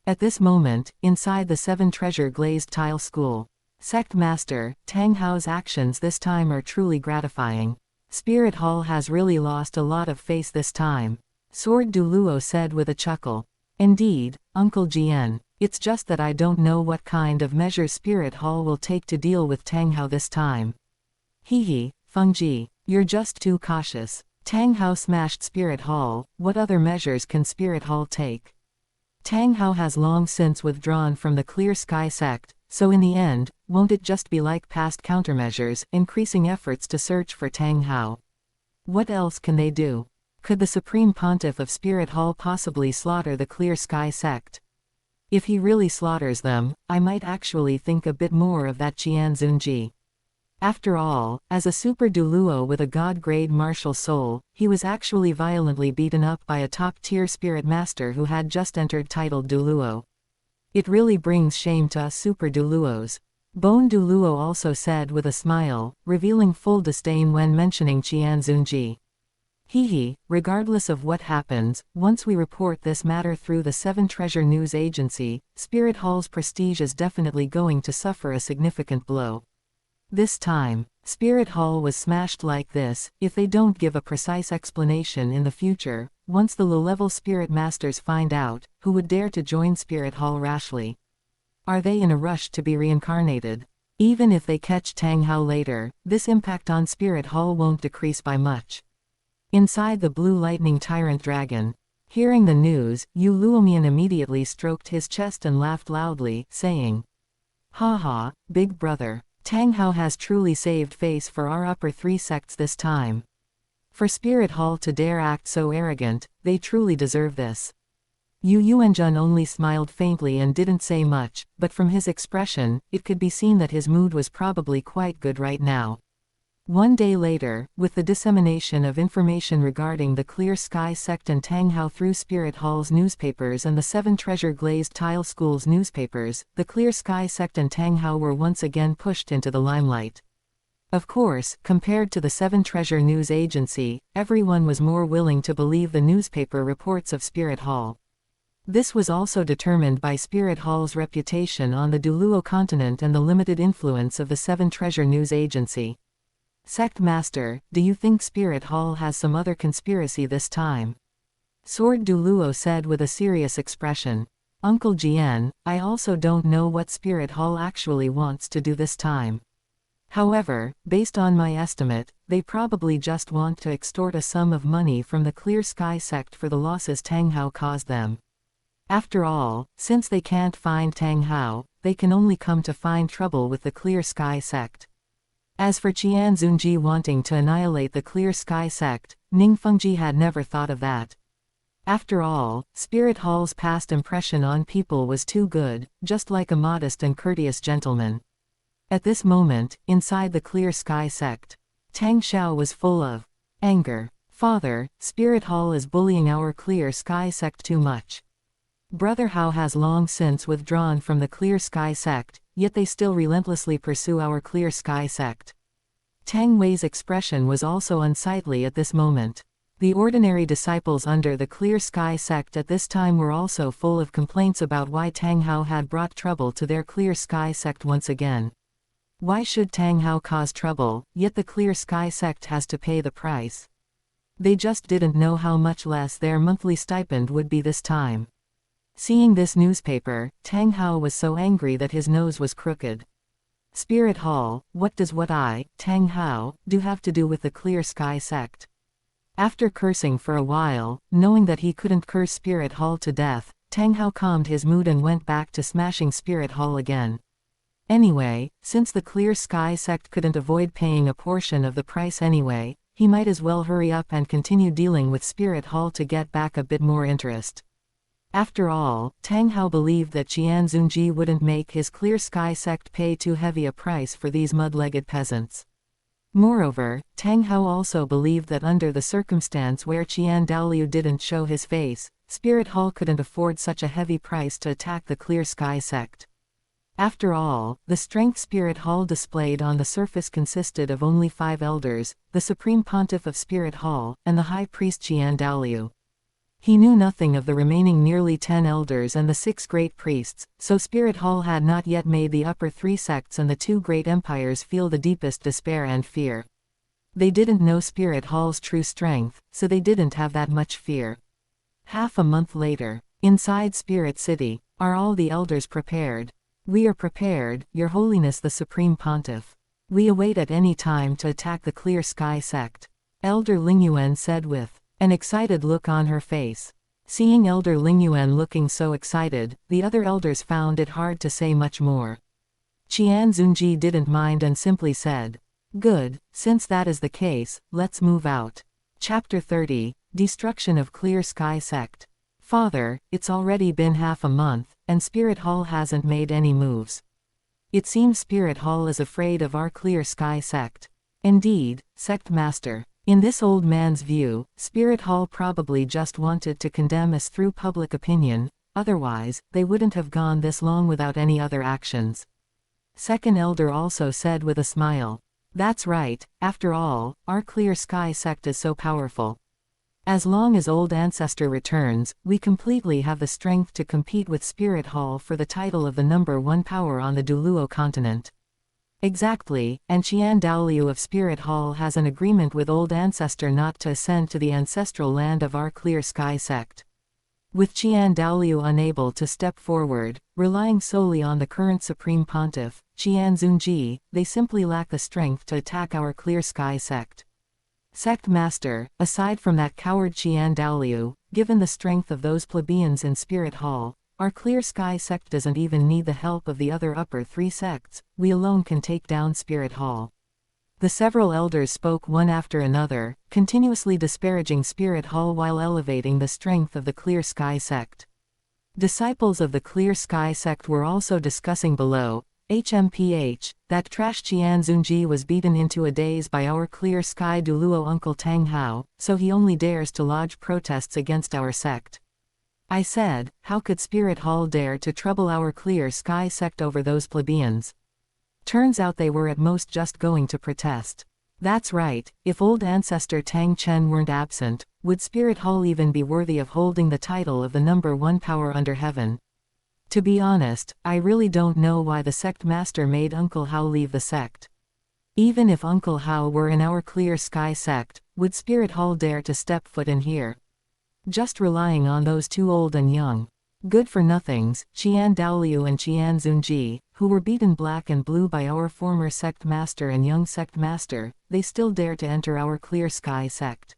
At this moment, inside the 7 Treasure Glazed Tile School, Sect Master Tang Hao's actions this time are truly gratifying. Spirit Hall has really lost a lot of face this time, Sword Duluo said with a chuckle. Indeed, Uncle Jian, it's just that I don't know what kind of measures Spirit Hall will take to deal with Tang Hao this time. Hehe, Fengji, you're just too cautious. Tang Hao smashed Spirit Hall, what other measures can Spirit Hall take? Tang Hao has long since withdrawn from the Clear Sky sect, so in the end, won't it just be like past countermeasures, increasing efforts to search for Tang Hao? What else can they do? Could the Supreme Pontiff of Spirit Hall possibly slaughter the Clear Sky sect? If he really slaughters them, I might actually think a bit more of that Qian Xunji. After all, as a super Duluo with a god-grade martial soul, he was actually violently beaten up by a top-tier Spirit Master who had just entered titled Duluo. It really brings shame to us super Duluos. Bone Duluo also said with a smile, revealing full disdain when mentioning Qian Xunji. Hehe, regardless of what happens, once we report this matter through the 7 Treasure News Agency, Spirit Hall's prestige is definitely going to suffer a significant blow. This time, Spirit Hall was smashed like this. If they don't give a precise explanation in the future, once the low-level Spirit Masters find out, who would dare to join Spirit Hall rashly? Are they in a rush to be reincarnated? Even if they catch Tang Hao later, this impact on Spirit Hall won't decrease by much. Inside the Blue Lightning Tyrant Dragon, hearing the news, Yu Luomian immediately stroked his chest and laughed loudly, saying, "Ha ha, big brother. Tang Hao has truly saved face for our upper 3 sects this time. For Spirit Hall to dare act so arrogant, they truly deserve this." Yu Yuanjun only smiled faintly and didn't say much, but from his expression, it could be seen that his mood was probably quite good right now. One day later, with the dissemination of information regarding the Clear Sky sect and Tang Hao through Spirit Hall's newspapers and the 7 Treasure Glazed Tile School's newspapers, the Clear Sky sect and Tang Hao were once again pushed into the limelight. Of course, compared to the 7 Treasure News Agency, everyone was more willing to believe the newspaper reports of Spirit Hall. This was also determined by Spirit Hall's reputation on the Duluo continent and the limited influence of the 7 Treasure News Agency. Sect Master, do you think Spirit Hall has some other conspiracy this time? Sword Duluo said with a serious expression. Uncle Jian, I also don't know what Spirit Hall actually wants to do this time. However, based on my estimate, they probably just want to extort a sum of money from the Clear Sky sect for the losses Tang Hao caused them. After all, since they can't find Tang Hao, they can only come to find trouble with the Clear Sky sect. As for Qian Xunji wanting to annihilate the Clear Sky sect, Ning Fengji had never thought of that. After all, Spirit Hall's past impression on people was too good, just like a modest and courteous gentleman. At this moment, inside the Clear Sky sect, Tang Xiao was full of anger. Father, Spirit Hall is bullying our Clear Sky sect too much. Brother Hao has long since withdrawn from the Clear Sky sect, yet they still relentlessly pursue our Clear Sky sect. Tang Wei's expression was also unsightly at this moment. The ordinary disciples under the Clear Sky sect at this time were also full of complaints about why Tang Hao had brought trouble to their Clear Sky sect once again. Why should Tang Hao cause trouble, yet the Clear Sky sect has to pay the price? They just didn't know how much less their monthly stipend would be this time. Seeing this newspaper, Tang Hao was so angry that his nose was crooked. Spirit Hall, what does what I, Tang Hao, do have to do with the Clear Sky sect? After cursing for a while, knowing that he couldn't curse Spirit Hall to death, Tang Hao calmed his mood and went back to smashing Spirit Hall again. Anyway, since the Clear Sky sect couldn't avoid paying a portion of the price anyway, he might as well hurry up and continue dealing with Spirit Hall to get back a bit more interest. After all, Tang Hao believed that Qian Xunji wouldn't make his Clear Sky sect pay too heavy a price for these mud-legged peasants. Moreover, Tang Hao also believed that under the circumstance where Qian Daoliu didn't show his face, Spirit Hall couldn't afford such a heavy price to attack the Clear Sky sect. After all, the strength Spirit Hall displayed on the surface consisted of only 5 elders, the Supreme Pontiff of Spirit Hall, and the High Priest Qian Daoliu. He knew nothing of the remaining nearly 10 elders and the 6 great priests, so Spirit Hall had not yet made the upper 3 sects and the 2 great empires feel the deepest despair and fear. They didn't know Spirit Hall's true strength, so they didn't have that much fear. Half a month later, inside Spirit City, are all the elders prepared? We are prepared, Your Holiness the Supreme Pontiff. We await at any time to attack the Clear Sky sect. Elder Lingyuan said with an excited look on her face. Seeing Elder Lingyuan looking so excited, the other elders found it hard to say much more. Qian Xunji didn't mind and simply said, "Good, since that is the case, let's move out." Chapter 30, Destruction of Clear Sky Sect. Father, it's already been half a month, and Spirit Hall hasn't made any moves. It seems Spirit Hall is afraid of our Clear Sky sect. Indeed, Sect Master. In this old man's view, Spirit Hall probably just wanted to condemn us through public opinion, otherwise, they wouldn't have gone this long without any other actions. Second Elder also said with a smile. That's right, after all, our Clear Sky sect is so powerful. As long as Old Ancestor returns, we completely have the strength to compete with Spirit Hall for the title of the #1 power on the Duluo continent. Exactly, and Qian Daoliu of Spirit Hall has an agreement with Old Ancestor not to ascend to the ancestral land of our Clear Sky sect. With Qian Daoliu unable to step forward, relying solely on the current Supreme Pontiff, Qian Xunji, they simply lack the strength to attack our Clear Sky sect. Sect Master, aside from that coward Qian Daoliu, given the strength of those plebeians in Spirit Hall, our Clear Sky sect doesn't even need the help of the other upper 3 sects, we alone can take down Spirit Hall. The several elders spoke one after another, continuously disparaging Spirit Hall while elevating the strength of the Clear Sky sect. Disciples of the Clear Sky sect were also discussing below, HMPH, that trash Qian Xunji was beaten into a daze by our Clear Sky Duluo uncle Tang Hao, so he only dares to lodge protests against our sect. I said, how could Spirit Hall dare to trouble our Clear Sky sect over those plebeians? Turns out they were at most just going to protest. That's right, if Old Ancestor Tang Chen weren't absent, would Spirit Hall even be worthy of holding the title of the #1 power under heaven? To be honest, I really don't know why the sect master made Uncle Hao leave the sect. Even if Uncle Hao were in our Clear Sky sect, would Spirit Hall dare to step foot in here? Just relying on those 2 old and young good-for-nothings, Qian Daoliu and Qian Xunji, who were beaten black and blue by our former sect master and young sect master, they still dare to enter our Clear Sky sect.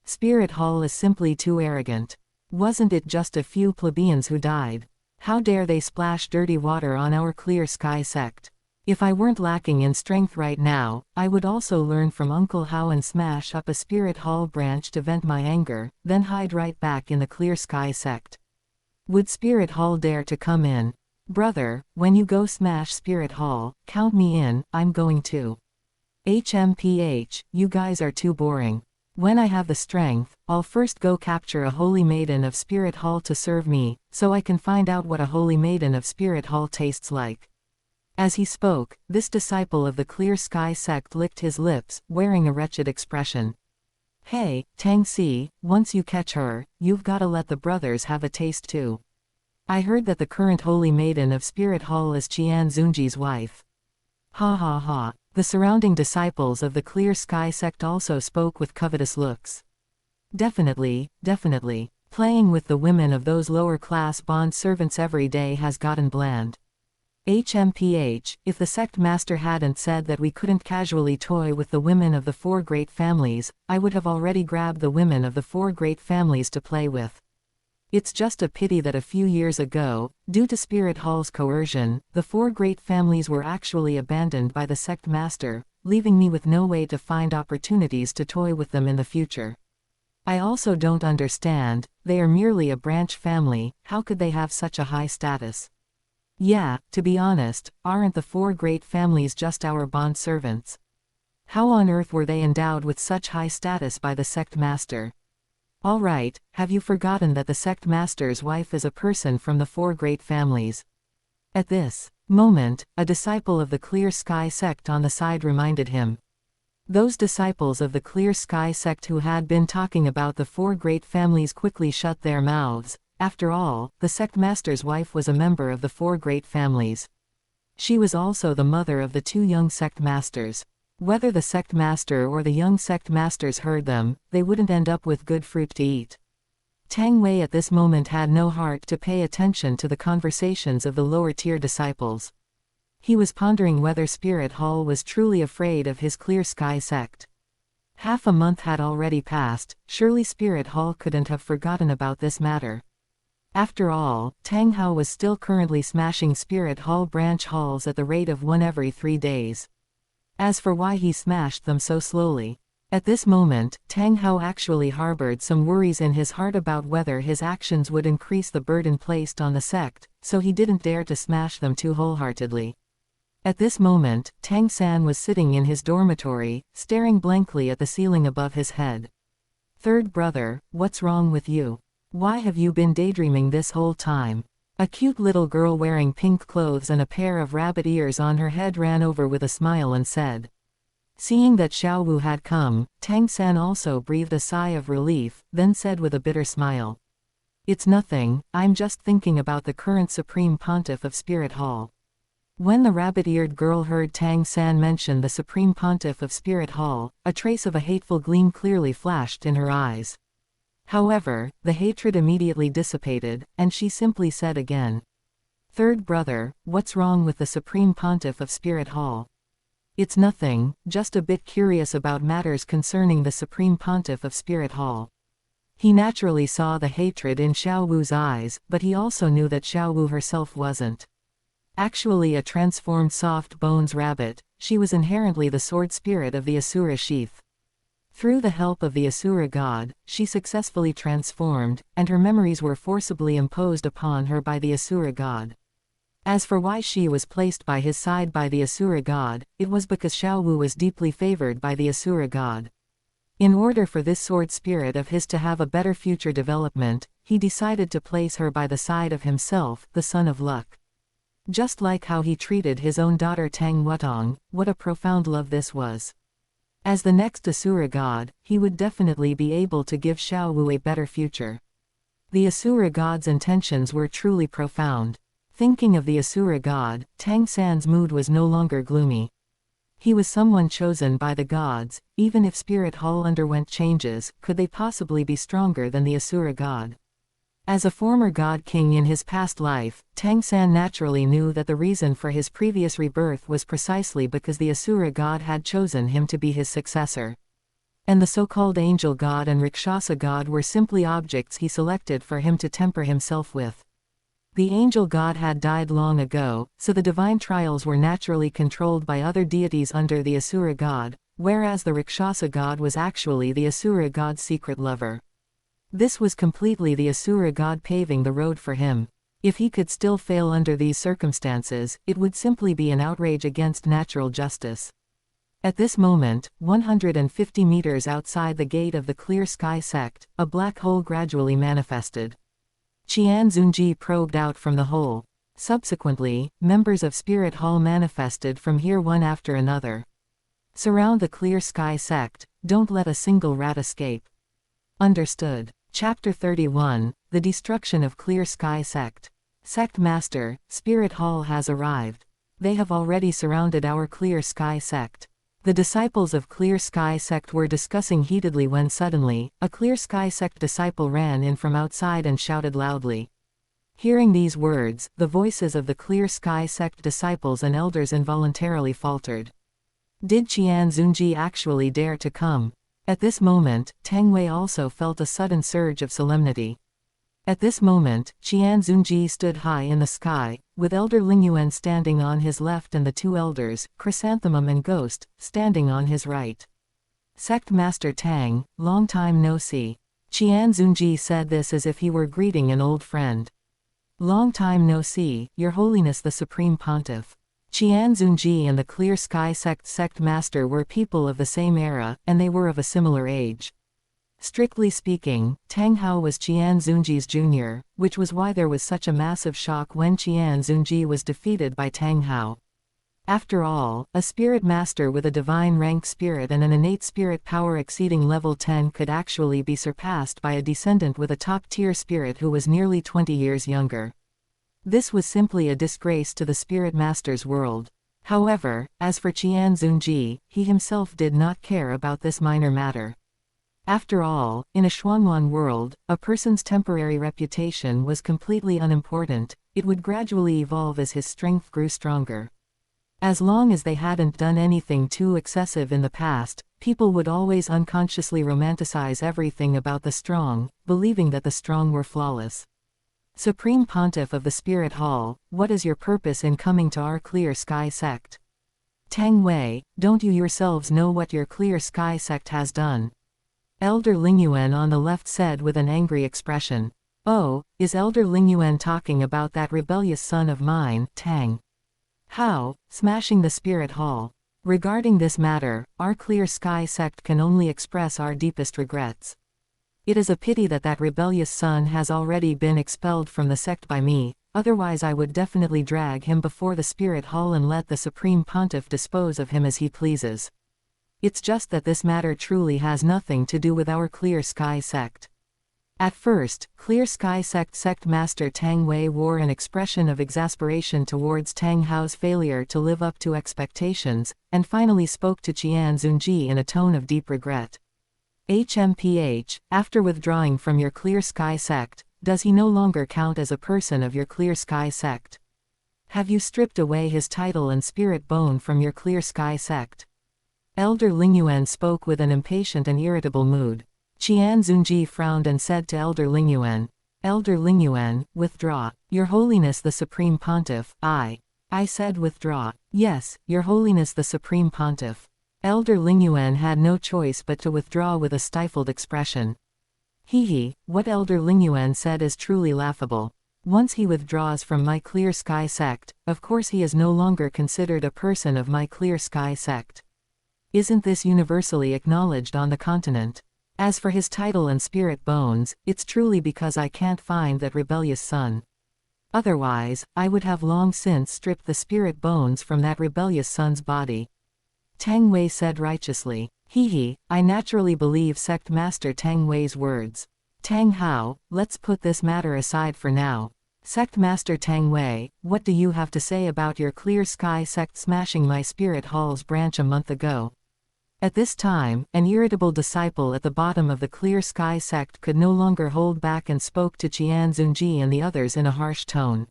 Spirit Hall is simply too arrogant. Wasn't it just a few plebeians who died? How dare they splash dirty water on our clear sky sect? If I weren't lacking in strength right now, I would also learn from Uncle how and smash up a spirit hall branch to vent my anger, then hide right back in the clear sky sect. Would spirit hall dare to come in? Brother, when you go smash spirit hall, count me in, I'm going to. HMPH, you guys are too boring. When I have the strength, I'll first go capture a holy maiden of spirit hall to serve me, so I can find out what a holy maiden of spirit hall tastes like. As he spoke, this disciple of the clear sky sect licked his lips, wearing a wretched expression. Hey, Tang Si, once you catch her, you've gotta let the brothers have a taste too. I heard that the current holy maiden of spirit hall is Qian Xunji's wife. Ha ha ha. The surrounding disciples of the clear sky sect also spoke with covetous looks. Definitely, definitely. Playing with the women of those lower class bond servants every day has gotten bland. HMPH, if the sect master hadn't said that we couldn't casually toy with the women of the 4 great families, I would have already grabbed the women of the 4 great families to play with. It's just a pity that a few years ago, due to Spirit Hall's coercion, the 4 great families were actually abandoned by the sect master, leaving me with no way to find opportunities to toy with them in the future. I also don't understand, they are merely a branch family, how could they have such a high status? Yeah, to be honest, aren't the 4 great families just our bond servants? How on earth were they endowed with such high status by the sect master? Alright, have you forgotten that the sect master's wife is a person from the 4 great families? At this moment, a disciple of the Clear Sky sect on the side reminded him. Those disciples of the Clear Sky sect who had been talking about the 4 great families quickly shut their mouths. After all, the sect master's wife was a member of the 4 great families. She was also the mother of the 2 young sect masters. Whether the sect master or the young sect masters heard them, they wouldn't end up with good fruit to eat. Tang Wei at this moment had no heart to pay attention to the conversations of the lower-tier disciples. He was pondering whether Spirit Hall was truly afraid of his Clear Sky sect. Half a month had already passed, surely Spirit Hall couldn't have forgotten about this matter. After all, Tang Hao was still currently smashing Spirit Hall branch halls at the rate of 1 every 3 days. As for why he smashed them so slowly, at this moment, Tang Hao actually harbored some worries in his heart about whether his actions would increase the burden placed on the sect, so he didn't dare to smash them too wholeheartedly. At this moment, Tang San was sitting in his dormitory, staring blankly at the ceiling above his head. Third brother, what's wrong with you? Why have you been daydreaming this whole time? A cute little girl wearing pink clothes and a pair of rabbit ears on her head ran over with a smile and said. Seeing that Xiao Wu had come, Tang San also breathed a sigh of relief, then said with a bitter smile. It's nothing, I'm just thinking about the current Supreme Pontiff of Spirit Hall. When the rabbit-eared girl heard Tang San mention the Supreme Pontiff of Spirit Hall, a trace of a hateful gleam clearly flashed in her eyes. However, the hatred immediately dissipated, and she simply said again. Third brother, what's wrong with the Supreme Pontiff of Spirit Hall? It's nothing, just a bit curious about matters concerning the Supreme Pontiff of Spirit Hall. He naturally saw the hatred in Xiao Wu's eyes, but he also knew that Xiao Wu herself wasn't actually a transformed soft bones rabbit, she was inherently the sword spirit of the Asura sheath. Through the help of the Asura god, she successfully transformed, and her memories were forcibly imposed upon her by the Asura god. As for why she was placed by his side by the Asura god, it was because Xiao Wu was deeply favored by the Asura god. In order for this sword spirit of his to have a better future development, he decided to place her by the side of himself, the son of luck. Just like how he treated his own daughter Tang Wutong, what a profound love this was. As the next Asura god, he would definitely be able to give Xiao Wu a better future. The Asura god's intentions were truly profound. Thinking of the Asura god, Tang San's mood was no longer gloomy. He was someone chosen by the gods. Even if Spirit Hall underwent changes, could they possibly be stronger than the Asura god? As a former god king in his past life, Tang San naturally knew that the reason for his previous rebirth was precisely because the Asura god had chosen him to be his successor. And the so-called angel god and Rakshasa god were simply objects he selected for him to temper himself with. The angel god had died long ago, so the divine trials were naturally controlled by other deities under the Asura god, whereas the Rakshasa god was actually the Asura god's secret lover. This was completely the Asura god paving the road for him. If he could still fail under these circumstances, it would simply be an outrage against natural justice. At this moment, 150 meters outside the gate of the Clear Sky sect, a black hole gradually manifested. Qian Xunji probed out from the hole. Subsequently, members of Spirit Hall manifested from here one after another. Surround the Clear Sky sect, don't let a single rat escape. Understood. Chapter 31, The Destruction of Clear Sky Sect. Sect Master, Spirit Hall has arrived. They have already surrounded our Clear Sky sect. The disciples of Clear Sky sect were discussing heatedly when suddenly, a Clear Sky sect disciple ran in from outside and shouted loudly. Hearing these words, the voices of the Clear Sky sect disciples and elders involuntarily faltered. Did Qian Xunji actually dare to come? At this moment, Tang Wei also felt a sudden surge of solemnity. At this moment, Qian Xunji stood high in the sky, with Elder Lingyuan standing on his left and the two elders, Chrysanthemum and Ghost, standing on his right. Sect Master Tang, long time no see. Qian Xunji said this as if he were greeting an old friend. Long time no see, Your Holiness the Supreme Pontiff. Qian Xunji and the Clear Sky sect master were people of the same era, and they were of a similar age. Strictly speaking, Tang Hao was Qian Xunji's junior, which was why there was such a massive shock when Qian Xunji was defeated by Tang Hao. After all, a spirit master with a divine rank spirit and an innate spirit power exceeding level 10 could actually be surpassed by a descendant with a top-tier spirit who was nearly 20 years younger. This was simply a disgrace to the spirit master's world. However, as for Qian Xunji, he himself did not care about this minor matter. After all, in a Xuanwan world, a person's temporary reputation was completely unimportant, it would gradually evolve as his strength grew stronger. As long as they hadn't done anything too excessive in the past, people would always unconsciously romanticize everything about the strong, believing that the strong were flawless. Supreme Pontiff of the Spirit Hall, what is your purpose in coming to our Clear Sky sect? Tang Wei, don't you yourselves know what your Clear Sky sect has done? Elder Lingyuan on the left said with an angry expression. Oh, is Elder Lingyuan talking about that rebellious son of mine, Tang Hao, smashing the Spirit Hall? Regarding this matter, our Clear Sky sect can only express our deepest regrets. It is a pity that that rebellious son has already been expelled from the sect by me, otherwise I would definitely drag him before the Spirit Hall and let the Supreme Pontiff dispose of him as he pleases. It's just that this matter truly has nothing to do with our Clear Sky sect. At first, Clear Sky sect master Tang Wei wore an expression of exasperation towards Tang Hao's failure to live up to expectations, and finally spoke to Qian Xunji in a tone of deep regret. HMPH, after withdrawing from your Clear Sky sect, does he no longer count as a person of your Clear Sky sect? Have you stripped away his title and spirit bone from your Clear Sky sect? Elder Lingyuan spoke with an impatient and irritable mood. Qian Xunji frowned and said to Elder Lingyuan, Elder Lingyuan, withdraw. Your Holiness the Supreme Pontiff, I said withdraw. Yes, Your Holiness the Supreme Pontiff. Elder Lingyuan had no choice but to withdraw with a stifled expression. What Elder Lingyuan said is truly laughable. Once he withdraws from my Clear Sky sect, of course he is no longer considered a person of my Clear Sky sect. Isn't this universally acknowledged on the continent? As for his title and spirit bones, it's truly because I can't find that rebellious son. Otherwise, I would have long since stripped the spirit bones from that rebellious son's body. Tang Wei said righteously. I naturally believe Sect Master Tang Wei's words. Tang Hao, let's put this matter aside for now. Sect Master Tang Wei, what do you have to say about your Clear Sky sect smashing my Spirit Hall's branch a month ago? At this time, an irritable disciple at the bottom of the Clear Sky sect could no longer hold back and spoke to Qian Xunji and the others in a harsh tone.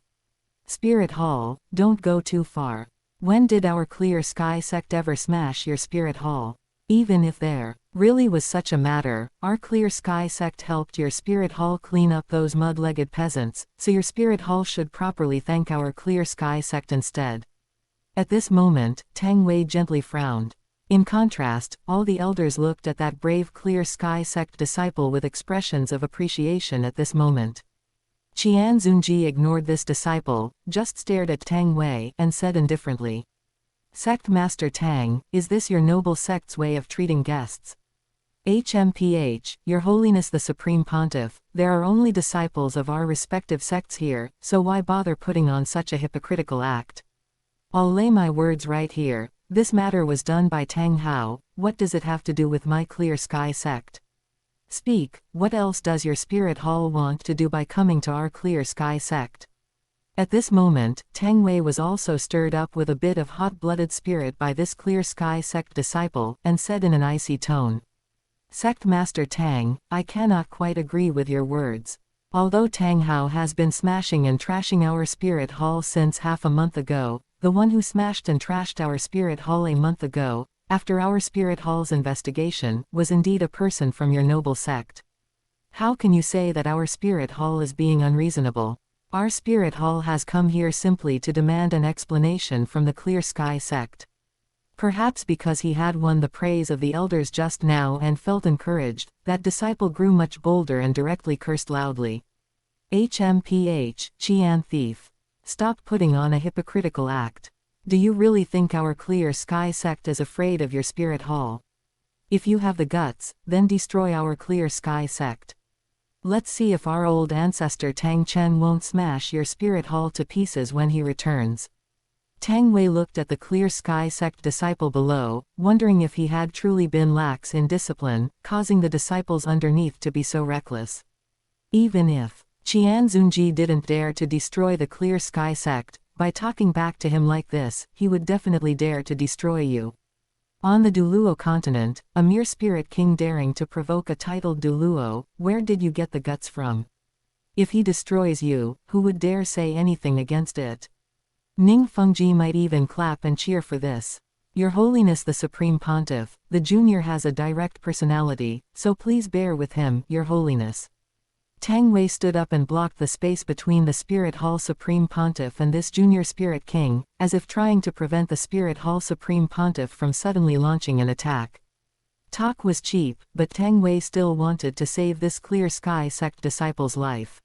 Spirit Hall, don't go too far. When did our Clear Sky sect ever smash your Spirit Hall? Even if there really was such a matter, our Clear Sky sect helped your spirit hall clean up those mud-legged peasants, so your spirit hall should properly thank our Clear Sky sect instead. At this moment, Tang Wei gently frowned. In contrast, all the elders looked at that brave Clear Sky sect disciple with expressions of appreciation at this moment. Qian Xunji ignored this disciple, just stared at Tang Wei, and said indifferently, "Sect Master Tang, is this your noble sect's way of treating guests?" "HMPH, Your Holiness the Supreme Pontiff, there are only disciples of our respective sects here, so why bother putting on such a hypocritical act? I'll lay my words right here, this matter was done by Tang Hao, what does it have to do with my Clear Sky sect? Speak, what else does your spirit hall want to do by coming to our Clear Sky sect?" At this moment, Tang Wei was also stirred up with a bit of hot-blooded spirit by this Clear Sky sect disciple, and said in an icy tone, "Sect Master Tang, I cannot quite agree with your words. Although Tang Hao has been smashing and trashing our spirit hall since half a month ago, the one who smashed and trashed our spirit hall a month ago, after our spirit hall's investigation, was indeed a person from your noble sect. How can you say that our spirit hall is being unreasonable? Our spirit hall has come here simply to demand an explanation from the Clear Sky sect." Perhaps because he had won the praise of the elders just now and felt encouraged, that disciple grew much bolder and directly cursed loudly. "HMPH, Qian thief. Stop putting on a hypocritical act. Do you really think our Clear Sky sect is afraid of your spirit hall? If you have the guts, then destroy our Clear Sky sect. Let's see if our old ancestor Tang Chen won't smash your spirit hall to pieces when he returns." Tang Wei looked at the Clear Sky sect disciple below, wondering if he had truly been lax in discipline, causing the disciples underneath to be so reckless. Even if Qian Xunji didn't dare to destroy the Clear Sky sect, by talking back to him like this, he would definitely dare to destroy you. On the Duluo continent, a mere spirit king daring to provoke a titled Duluo, where did you get the guts from? If he destroys you, who would dare say anything against it? Ning Fengji might even clap and cheer for this. Your Holiness the Supreme Pontiff, the junior has a direct personality, so please bear with him, Your Holiness. Tang Wei stood up and blocked the space between the Spirit Hall Supreme Pontiff and this junior Spirit King, as if trying to prevent the Spirit Hall Supreme Pontiff from suddenly launching an attack. Talk was cheap, but Tang Wei still wanted to save this Clear Sky sect disciple's life.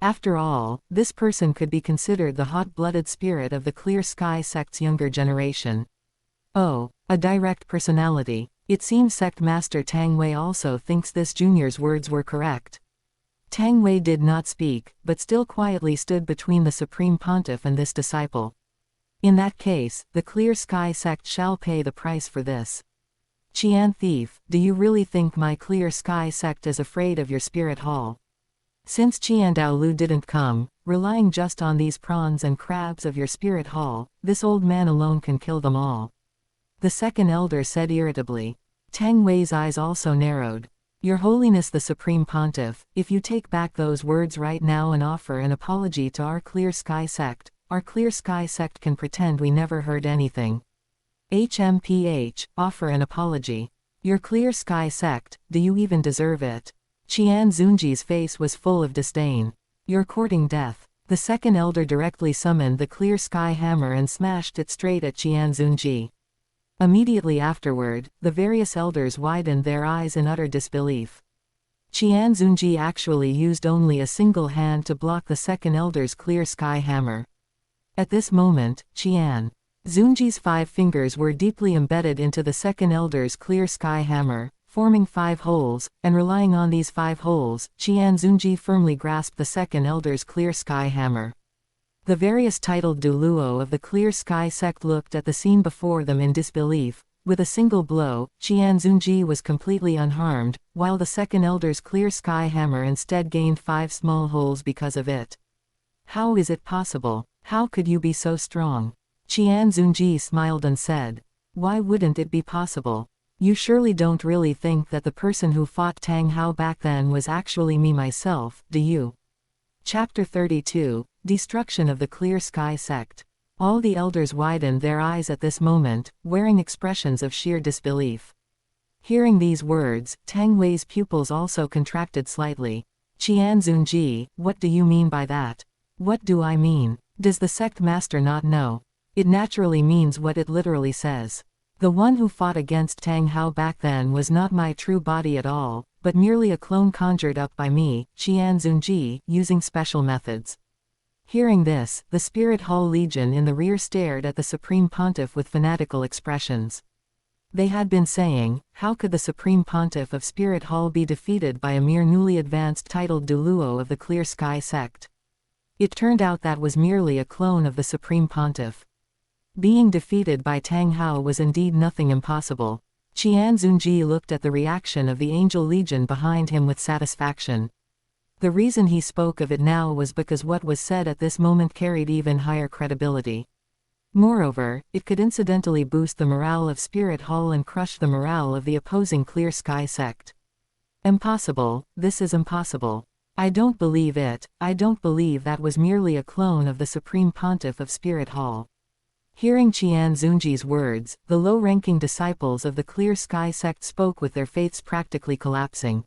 After all, this person could be considered the hot-blooded spirit of the Clear Sky sect's younger generation. Oh, a direct personality. It seems Sect Master Tang Wei also thinks this junior's words were correct. Tang Wei did not speak, but still quietly stood between the Supreme Pontiff and this disciple. In that case, the Clear Sky sect shall pay the price for this. Qian thief, do you really think my Clear Sky sect is afraid of your spirit hall? Since Qian Daolu didn't come, relying just on these prawns and crabs of your spirit hall, this old man alone can kill them all. The second elder said irritably. Tang Wei's eyes also narrowed. Your Holiness the Supreme Pontiff, if you take back those words right now and offer an apology to our Clear Sky sect, our Clear Sky sect can pretend we never heard anything. HMPH, offer an apology. Your Clear Sky sect, do you even deserve it? Qian Xunji's face was full of disdain. You're courting death. The second elder directly summoned the Clear Sky hammer and smashed it straight at Qian Xunji. Immediately afterward, the various elders widened their eyes in utter disbelief. Qian Xunji actually used only a single hand to block the second elder's Clear Sky hammer. At this moment, Qian Xunji's 5 fingers were deeply embedded into the second elder's Clear Sky hammer, forming 5 holes, and relying on these 5 holes, Qian Xunji firmly grasped the second elder's Clear Sky hammer. The various titled Duluo of the Clear Sky sect looked at the scene before them in disbelief. With a single blow, Qian Xunji was completely unharmed, while the second elder's Clear Sky hammer instead gained 5 small holes because of it. How is it possible? How could you be so strong? Qian Xunji smiled and said. Why wouldn't it be possible? You surely don't really think that the person who fought Tang Hao back then was actually me myself, do you? Chapter 32, Destruction of the Clear Sky Sect. All the elders widened their eyes at this moment, wearing expressions of sheer disbelief. Hearing these words, Tang Wei's pupils also contracted slightly. Qian Xunji, what do you mean by that? What do I mean? Does the sect master not know? It naturally means what it literally says. The one who fought against Tang Hao back then was not my true body at all, but merely a clone conjured up by me, Qian Xunji, using special methods. Hearing this, the Spirit Hall Legion in the rear stared at the Supreme Pontiff with fanatical expressions. They had been saying, how could the Supreme Pontiff of Spirit Hall be defeated by a mere newly advanced titled Duluo of the Clear Sky sect? It turned out that was merely a clone of the Supreme Pontiff. Being defeated by Tang Hao was indeed nothing impossible. Qian Xunji looked at the reaction of the Angel Legion behind him with satisfaction. The reason he spoke of it now was because what was said at this moment carried even higher credibility. Moreover, it could incidentally boost the morale of Spirit Hall and crush the morale of the opposing Clear Sky sect. Impossible, this is impossible. I don't believe it, I don't believe that was merely a clone of the Supreme Pontiff of Spirit Hall. Hearing Qian Xunji's words, the low-ranking disciples of the Clear Sky sect spoke with their faiths practically collapsing.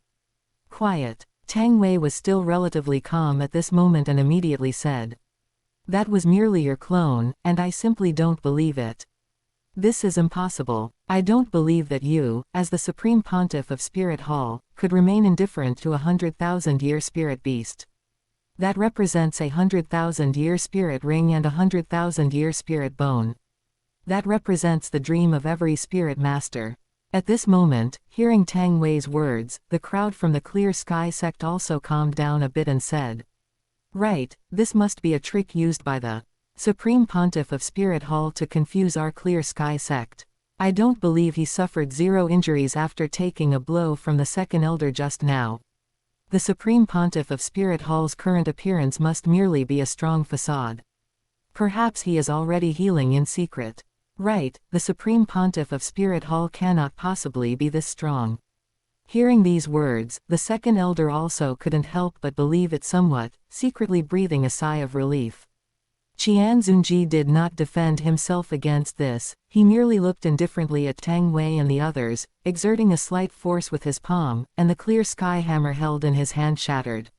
Quiet. Tang Wei was still relatively calm at this moment and immediately said, "That was merely your clone, and I simply don't believe it. This is impossible. I don't believe that you, as the Supreme Pontiff of Spirit Hall, could remain indifferent to a 100,000-year spirit beast. That represents a 100,000-year spirit ring and a 100,000-year spirit bone. That represents the dream of every spirit master." At this moment, hearing Tang Wei's words, the crowd from the Clear Sky sect also calmed down a bit and said, "Right, this must be a trick used by the Supreme Pontiff of Spirit Hall to confuse our Clear Sky sect. I don't believe he suffered 0 injuries after taking a blow from the second elder just now. The Supreme Pontiff of Spirit Hall's current appearance must merely be a strong facade. Perhaps he is already healing in secret. Right, the Supreme Pontiff of Spirit Hall cannot possibly be this strong." Hearing these words, the second elder also couldn't help but believe it somewhat, secretly breathing a sigh of relief. Qian Xunji did not defend himself against this, he merely looked indifferently at Tang Wei and the others, exerting a slight force with his palm, and the clear sky hammer held in his hand shattered.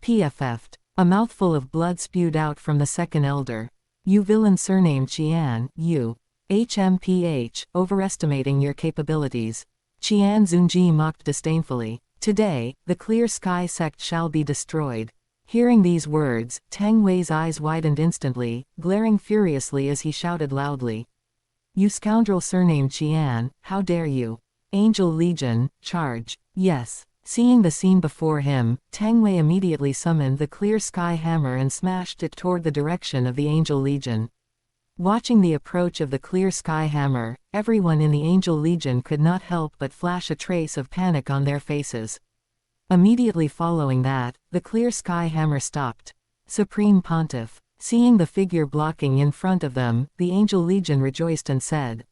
PFF'd. A mouthful of blood spewed out from the second elder. "You villain surnamed Qian, you. HMPH, overestimating your capabilities." Qian Xunji mocked disdainfully. "Today, the Clear Sky sect shall be destroyed." Hearing these words, Tang Wei's eyes widened instantly, glaring furiously as he shouted loudly, "You scoundrel surnamed Qian, how dare you? Angel Legion, charge!" Yes. Seeing the scene before him, Tang Wei immediately summoned the Clear Sky Hammer and smashed it toward the direction of the Angel Legion. Watching the approach of the Clear Sky Hammer, everyone in the Angel Legion could not help but flash a trace of panic on their faces. Immediately following that, the Clear Sky Hammer stopped. Supreme Pontiff. Seeing the figure blocking in front of them, the Angel Legion rejoiced and said,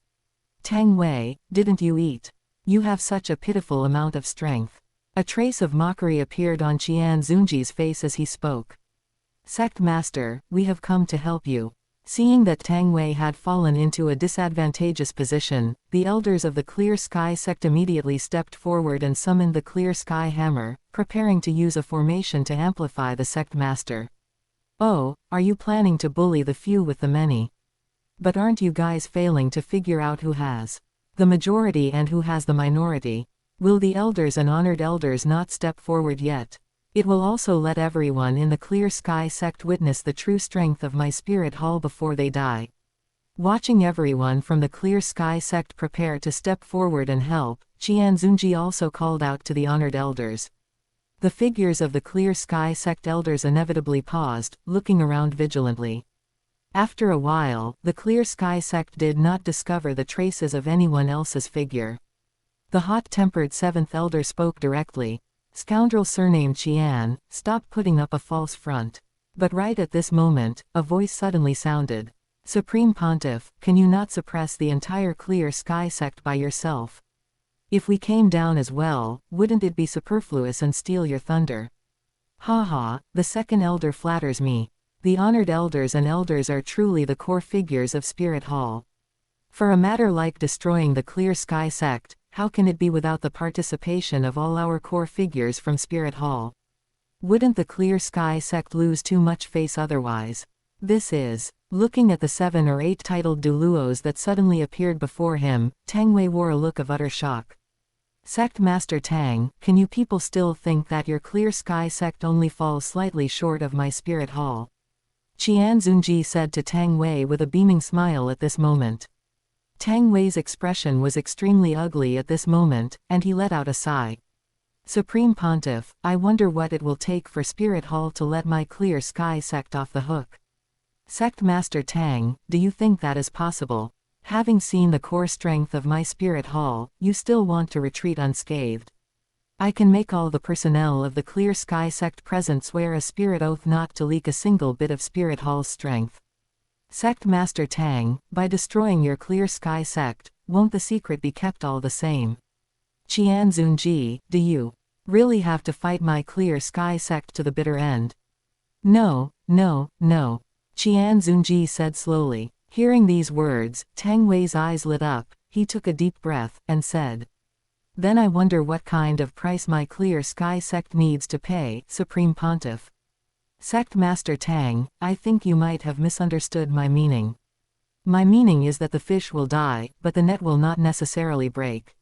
"Tang Wei, didn't you eat? You have such a pitiful amount of strength." A trace of mockery appeared on Qian Xunji's face as he spoke. "Sect Master, we have come to help you." Seeing that Tang Wei had fallen into a disadvantageous position, the elders of the Clear Sky sect immediately stepped forward and summoned the Clear Sky Hammer, preparing to use a formation to amplify the sect master. "Oh, are you planning to bully the few with the many? But aren't you guys failing to figure out who has the majority and who has the minority? Will the elders and honored elders not step forward yet? It will also let everyone in the Clear Sky sect witness the true strength of my spirit hall before they die." Watching everyone from the Clear Sky sect prepare to step forward and help, Qian Xunji also called out to the honored elders. The figures of the Clear Sky sect elders inevitably paused, looking around vigilantly. After a while, the Clear Sky sect did not discover the traces of anyone else's figure. The hot-tempered seventh elder spoke directly. "Scoundrel surnamed Qian, stop putting up a false front." But right at this moment, a voice suddenly sounded. "Supreme Pontiff, can you not suppress the entire Clear Sky sect by yourself? If we came down as well, wouldn't it be superfluous and steal your thunder?" "Ha ha, the second elder flatters me. The honored elders and elders are truly the core figures of Spirit Hall. For a matter like destroying the Clear Sky sect, how can it be without the participation of all our core figures from Spirit Hall? Wouldn't the Clear Sky sect lose too much face otherwise? This is. Looking at the 7 or 8 titled Duluos that suddenly appeared before him, Tang Wei wore a look of utter shock. Sect Master Tang, can you people still think that your Clear Sky sect only falls slightly short of my Spirit Hall? Qian Xunji said to Tang Wei with a beaming smile at this moment. Tang Wei's expression was extremely ugly at this moment, and he let out a sigh. Supreme Pontiff, I wonder what it will take for Spirit Hall to let my Clear Sky sect off the hook. Sect Master Tang, do you think that is possible? Having seen the core strength of my Spirit Hall, you still want to retreat unscathed? I can make all the personnel of the Clear Sky sect present swear a spirit oath not to leak a single bit of Spirit Hall's strength. Sect Master Tang, by destroying your Clear Sky sect, won't the secret be kept all the same? Qian Xunji, do you really have to fight my Clear Sky sect to the bitter end? No, no, no. Qian Xunji said slowly. Hearing these words, Tang Wei's eyes lit up, he took a deep breath, and said. Then I wonder what kind of price my Clear Sky sect needs to pay, Supreme Pontiff. Sect Master Tang, I think you might have misunderstood my meaning. My meaning is that the fish will die, but the net will not necessarily break.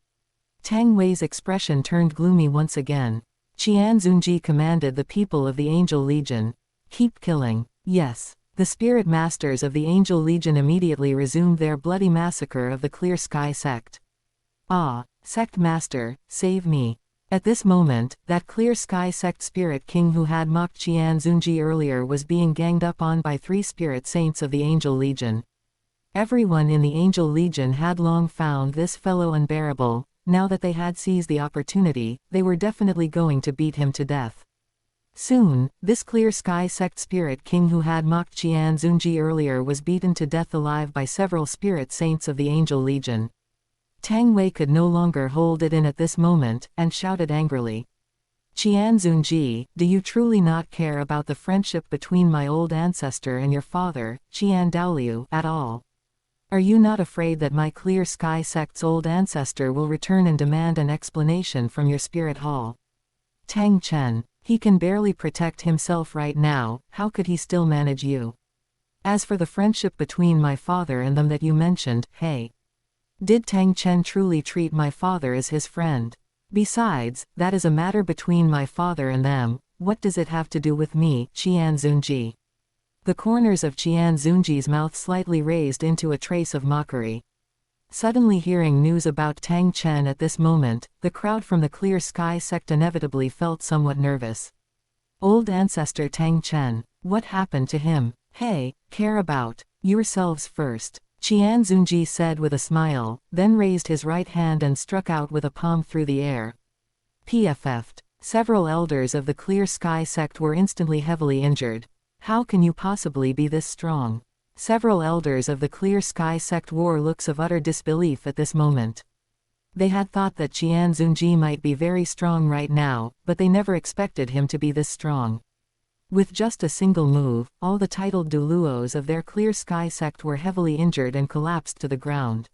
Tang Wei's expression turned gloomy once again. Qian Xunji commanded the people of the Angel Legion. Keep killing. Yes. The spirit masters of the Angel Legion immediately resumed their bloody massacre of the Clear Sky sect. Ah, Sect Master, save me. At this moment, that Clear Sky sect spirit king who had mocked Qian Xunji earlier was being ganged up on by 3 spirit saints of the Angel Legion. Everyone in the Angel Legion had long found this fellow unbearable. Now that they had seized the opportunity, they were definitely going to beat him to death. Soon, this Clear Sky sect spirit king who had mocked Qian Xunji earlier was beaten to death alive by several spirit saints of the Angel Legion. Tang Wei could no longer hold it in at this moment, and shouted angrily. Qian Xunji, do you truly not care about the friendship between my old ancestor and your father, Qian Daoliu, at all? Are you not afraid that my Clear Sky sect's old ancestor will return and demand an explanation from your Spirit Hall? Tang Chen. He can barely protect himself right now, how could he still manage you? As for the friendship between my father and them that you mentioned, hey. Did Tang Chen truly treat my father as his friend? Besides, that is a matter between my father and them, what does it have to do with me, Qian Xunji? The corners of Qian Xunji's mouth slightly raised into a trace of mockery. Suddenly hearing news about Tang Chen at this moment, the crowd from the Clear Sky sect inevitably felt somewhat nervous. Old ancestor Tang Chen, what happened to him? Hey, care about yourselves first. Qian Xunji said with a smile, then raised his right hand and struck out with a palm through the air. PFF'd. Several elders of the Clear Sky sect were instantly heavily injured. How can you possibly be this strong? Several elders of the Clear Sky sect wore looks of utter disbelief at this moment. They had thought that Qian Xunji might be very strong right now, but they never expected him to be this strong. With just a single move, all the titled Duluos of their Clear Sky sect were heavily injured and collapsed to the ground.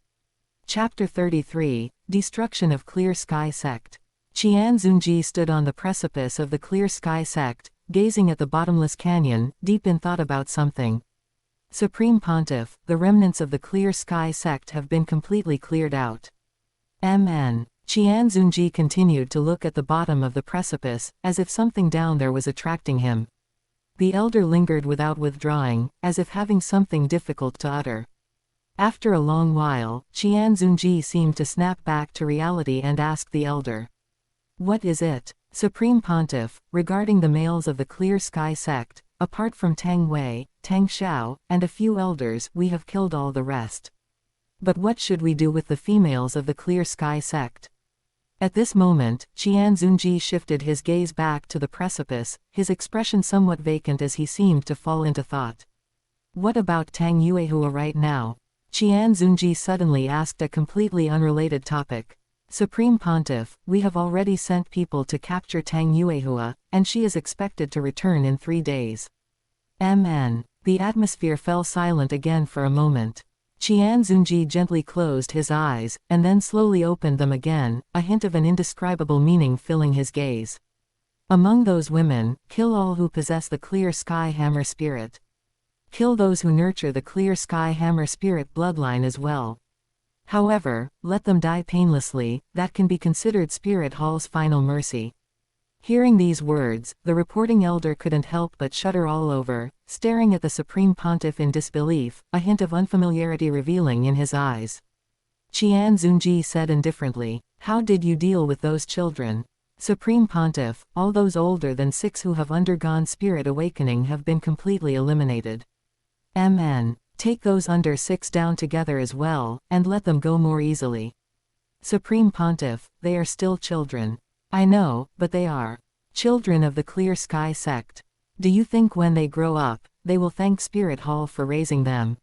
Chapter 33, Destruction of Clear Sky Sect. Qian Xunji stood on the precipice of the Clear Sky sect, gazing at the bottomless canyon, deep in thought about something. Supreme Pontiff, the remnants of the Clear Sky sect have been completely cleared out. Qian Xunji continued to look at the bottom of the precipice, as if something down there was attracting him. The elder lingered without withdrawing, as if having something difficult to utter. After a long while, Qian Xunji seemed to snap back to reality and asked the elder. What is it? Supreme Pontiff, regarding the males of the Clear Sky sect, apart from Tang Wei, Tang Xiao, and a few elders, we have killed all the rest. But what should we do with the females of the Clear Sky sect? At this moment, Qian Xunji shifted his gaze back to the precipice, his expression somewhat vacant as he seemed to fall into thought. What about Tang Yuehua right now? Qian Xunji suddenly asked a completely unrelated topic. Supreme Pontiff, we have already sent people to capture Tang Yuehua, and she is expected to return in 3 days. The atmosphere fell silent again for a moment. Qian Xunji gently closed his eyes, and then slowly opened them again, a hint of an indescribable meaning filling his gaze. Among those women, kill all who possess the clear sky hammer spirit. Kill those who nurture the clear sky hammer spirit bloodline as well. However, let them die painlessly, that can be considered Spirit Hall's final mercy. Hearing these words, the reporting elder couldn't help but shudder all over, staring at the Supreme Pontiff in disbelief, a hint of unfamiliarity revealing in his eyes. Qian Xunji said indifferently, "How did you deal with those children?" Supreme Pontiff, all those older than 6 who have undergone spirit awakening have been completely eliminated. MN. Take those under 6 down together as well, and let them go more easily. Supreme Pontiff, they are still children. I know, but they are children of the Clear Sky sect. Do you think when they grow up, they will thank Spirit Hall for raising them?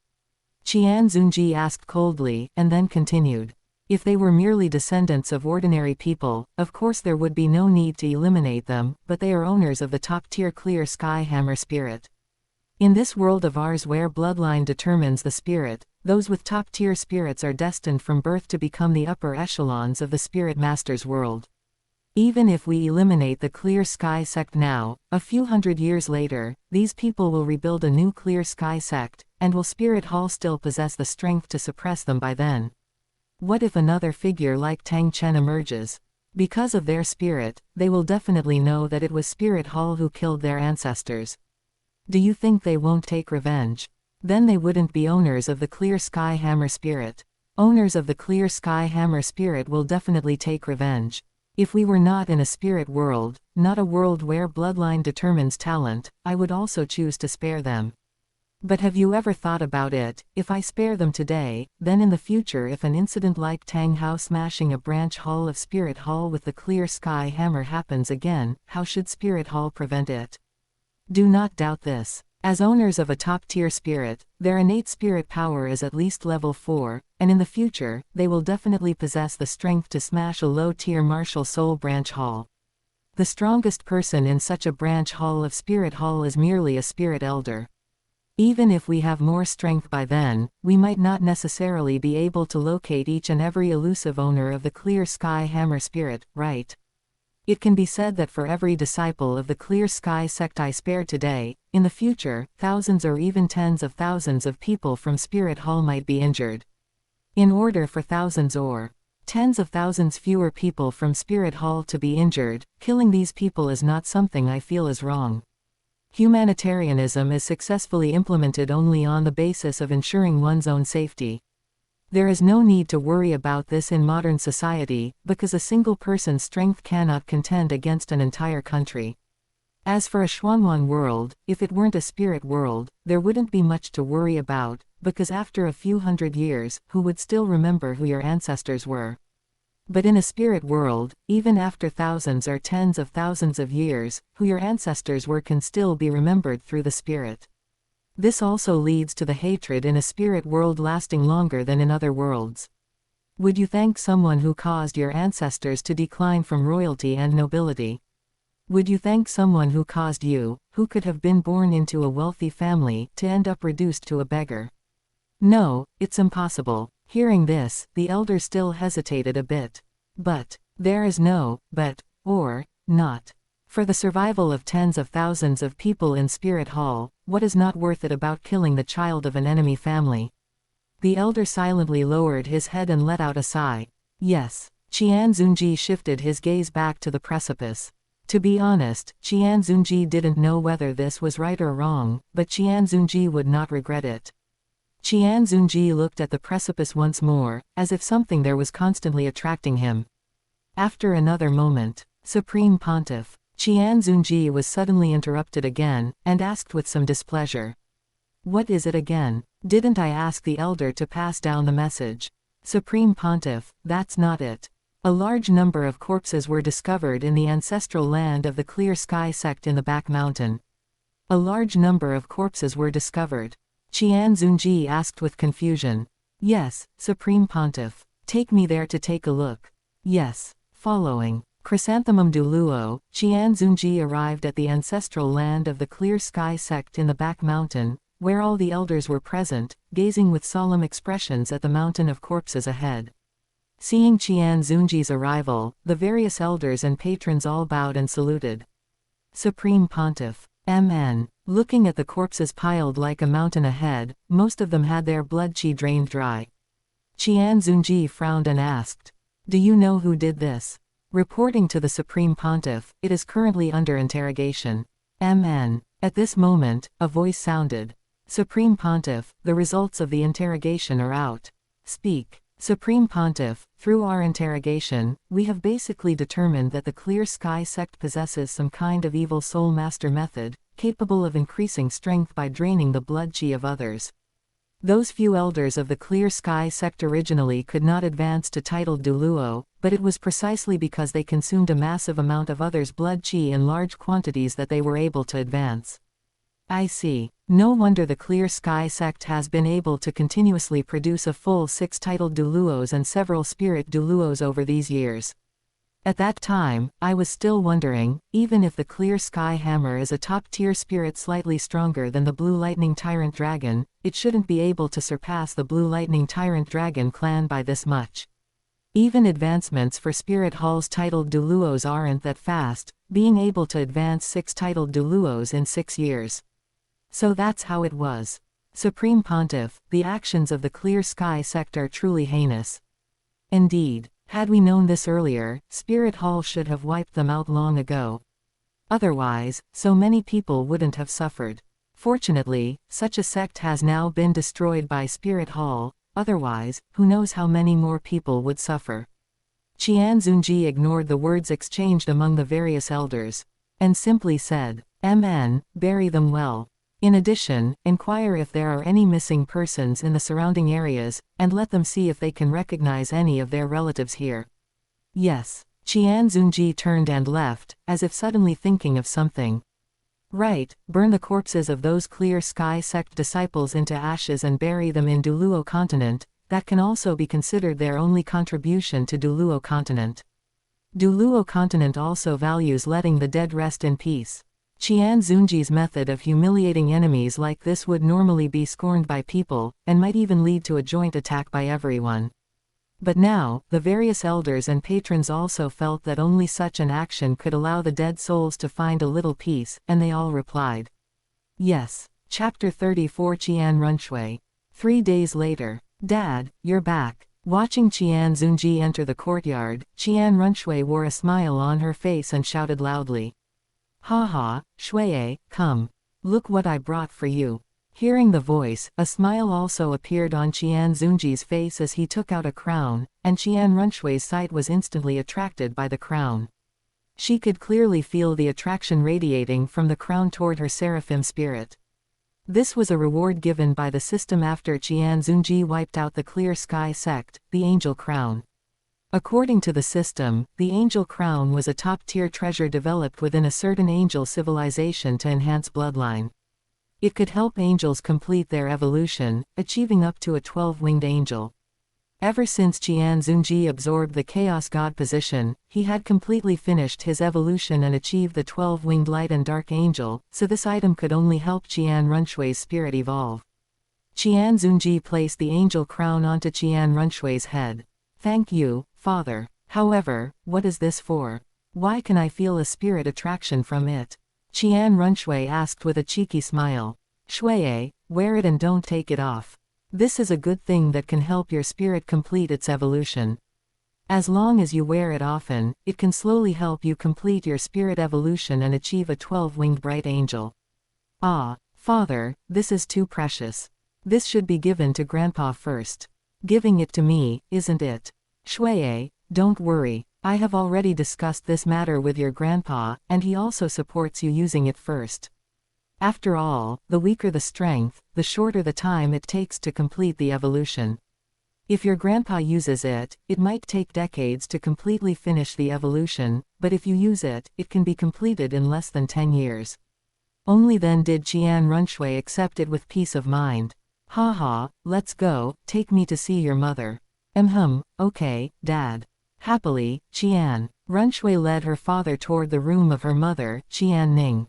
Qian Xunji asked coldly, and then continued. If they were merely descendants of ordinary people, of course there would be no need to eliminate them, but they are owners of the top-tier Clear Sky Hammer spirit. In this world of ours where bloodline determines the spirit, those with top-tier spirits are destined from birth to become the upper echelons of the Spirit Master's world. Even if we eliminate the Clear Sky sect now, a few hundred years later, these people will rebuild a new Clear Sky sect, and will Spirit Hall still possess the strength to suppress them by then? What if another figure like Tang Chen emerges? Because of their spirit, they will definitely know that it was Spirit Hall who killed their ancestors. Do you think they won't take revenge? Then they wouldn't be owners of the Clear Sky Hammer spirit. Owners of the Clear Sky Hammer spirit will definitely take revenge. If we were not in a spirit world, not a world where bloodline determines talent, I would also choose to spare them. But have you ever thought about it? If I spare them today, then in the future if an incident like Tang Hao smashing a branch hall of Spirit Hall with the Clear Sky Hammer happens again, how should Spirit Hall prevent it? Do not doubt this. As owners of a top-tier spirit, their innate spirit power is at least level 4, and in the future, they will definitely possess the strength to smash a low-tier martial soul branch hall. The strongest person in such a branch hall of Spirit Hall is merely a spirit elder. Even if we have more strength by then, we might not necessarily be able to locate each and every elusive owner of the Clear Sky Hammer spirit, right? It can be said that for every disciple of the Clear Sky sect I spare today, in the future, thousands or even tens of thousands of people from Spirit Hall might be injured. In order for thousands or tens of thousands fewer people from Spirit Hall to be injured, killing these people is not something I feel is wrong. Humanitarianism is successfully implemented only on the basis of ensuring one's own safety. There is no need to worry about this in modern society, because a single person's strength cannot contend against an entire country. As for a Xuanwan world, if it weren't a spirit world, there wouldn't be much to worry about, because after a few hundred years, who would still remember who your ancestors were? But in a spirit world, even after thousands or tens of thousands of years, who your ancestors were can still be remembered through the spirit. This also leads to the hatred in a spirit world lasting longer than in other worlds. Would you thank someone who caused your ancestors to decline from royalty and nobility? Would you thank someone who caused you, who could have been born into a wealthy family, to end up reduced to a beggar? No, it's impossible. Hearing this, the elder still hesitated a bit. But there is no but, or not. For the survival of tens of thousands of people in Spirit Hall, what is not worth it about killing the child of an enemy family? The elder silently lowered his head and let out a sigh. Yes. Qian Xunji shifted his gaze back to the precipice. To be honest, Qian Xunji didn't know whether this was right or wrong, but Qian Xunji would not regret it. Qian Xunji looked at the precipice once more, as if something there was constantly attracting him. After another moment, Supreme Pontiff, Qian Xunji was suddenly interrupted again, and asked with some displeasure. What is it again? Didn't I ask the elder to pass down the message? Supreme Pontiff, that's not it. A large number of corpses were discovered in the ancestral land of the Clear Sky sect in the back mountain. A large number of corpses were discovered. Qian Xunji asked with confusion. Yes, Supreme Pontiff. Take me there to take a look. Yes. Following Chrysanthemum du Luo, Qian Xunji arrived at the ancestral land of the Clear Sky sect in the back mountain, where all the elders were present, gazing with solemn expressions at the mountain of corpses ahead. Seeing Qian Xunji's arrival, the various elders and patrons all bowed and saluted. Supreme Pontiff. MN. Looking at the corpses piled like a mountain ahead, most of them had their blood qi drained dry. Qian Xunji frowned and asked, "Do you know who did this?" Reporting to the Supreme Pontiff, "It is currently under interrogation." MN. At this moment, a voice sounded. "Supreme Pontiff, the results of the interrogation are out. Speak." Supreme Pontiff, through our interrogation, we have basically determined that the Clear Sky sect possesses some kind of evil soul master method, capable of increasing strength by draining the blood qi of others. Those few elders of the Clear Sky sect originally could not advance to titled Duluo, but it was precisely because they consumed a massive amount of others' blood qi in large quantities that they were able to advance. I see. No wonder the Clear Sky sect has been able to continuously produce a full 6 titled Duluos and several spirit Duluos over these years. At that time, I was still wondering, even if the Clear Sky Hammer is a top-tier spirit slightly stronger than the Blue Lightning Tyrant Dragon, it shouldn't be able to surpass the Blue Lightning Tyrant Dragon clan by this much. Even advancements for Spirit Hall's titled Duluos aren't that fast, being able to advance 6 titled Duluos in 6 years. So that's how it was. Supreme Pontiff, the actions of the Clear Sky sect are truly heinous. Indeed. Had we known this earlier, Spirit Hall should have wiped them out long ago. Otherwise, so many people wouldn't have suffered. Fortunately, such a sect has now been destroyed by Spirit Hall, otherwise, who knows how many more people would suffer. Qian Xunji ignored the words exchanged among the various elders, and simply said, "MN, bury them well. In addition, inquire if there are any missing persons in the surrounding areas, and let them see if they can recognize any of their relatives here." Yes. Qian Xunji turned and left, as if suddenly thinking of something. Right, burn the corpses of those Clear Sky sect disciples into ashes and bury them in Duluo continent, that can also be considered their only contribution to Duluo continent. Duluo continent also values letting the dead rest in peace. Qian Xunji's method of humiliating enemies like this would normally be scorned by people, and might even lead to a joint attack by everyone. But now, the various elders and patrons also felt that only such an action could allow the dead souls to find a little peace, and they all replied, "Yes." Chapter 34 Qian Runshui. 3 days later. "Dad, you're back." Watching Qian Xunji enter the courtyard, Qian Runshui wore a smile on her face and shouted loudly, "Ha, Shuiye, come. Look what I brought for you." Hearing the voice, a smile also appeared on Qian Xunji's face as he took out a crown, and Qian Runshui's sight was instantly attracted by the crown. She could clearly feel the attraction radiating from the crown toward her seraphim spirit. This was a reward given by the system after Qian Xunji wiped out the Clear Sky sect, the Angel Crown. According to the system, the Angel Crown was a top-tier treasure developed within a certain angel civilization to enhance bloodline. It could help angels complete their evolution, achieving up to a 12-winged angel. Ever since Qian Xunji absorbed the Chaos God position, he had completely finished his evolution and achieved the 12-winged Light and Dark Angel, so this item could only help Qian Runshui's spirit evolve. Qian Xunji placed the Angel Crown onto Qian Runshui's head. "Thank you, Father. However, what is this for? Why can I feel a spirit attraction from it?" Qian Runshui asked with a cheeky smile. "Shuiye, wear it and don't take it off. This is a good thing that can help your spirit complete its evolution. As long as you wear it often, it can slowly help you complete your spirit evolution and achieve a 12-winged bright angel." "Ah, Father, this is too precious. This should be given to Grandpa first. Giving it to me, isn't it?" "Shuiye, don't worry. I have already discussed this matter with your grandpa, and he also supports you using it first. After all, the weaker the strength, the shorter the time it takes to complete the evolution. If your grandpa uses it, it might take decades to completely finish the evolution, but if you use it, it can be completed in less than 10 years. Only then did Qian Runshui accept it with peace of mind. "Haha, let's go, take me to see your mother." Okay, Dad." Happily, Qian Runshui led her father toward the room of her mother, Qian Ning.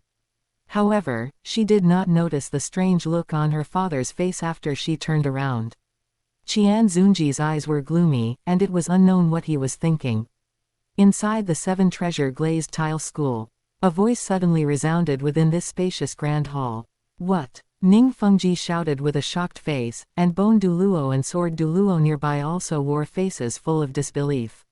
However, she did not notice the strange look on her father's face after she turned around. Qian Xunji's eyes were gloomy, and it was unknown what he was thinking. Inside the seven treasure glazed tile school, a voice suddenly resounded within this spacious grand hall. What? Ning Fengji shouted with a shocked face, and Bone Duluo and Sword Duluo nearby also wore faces full of disbelief.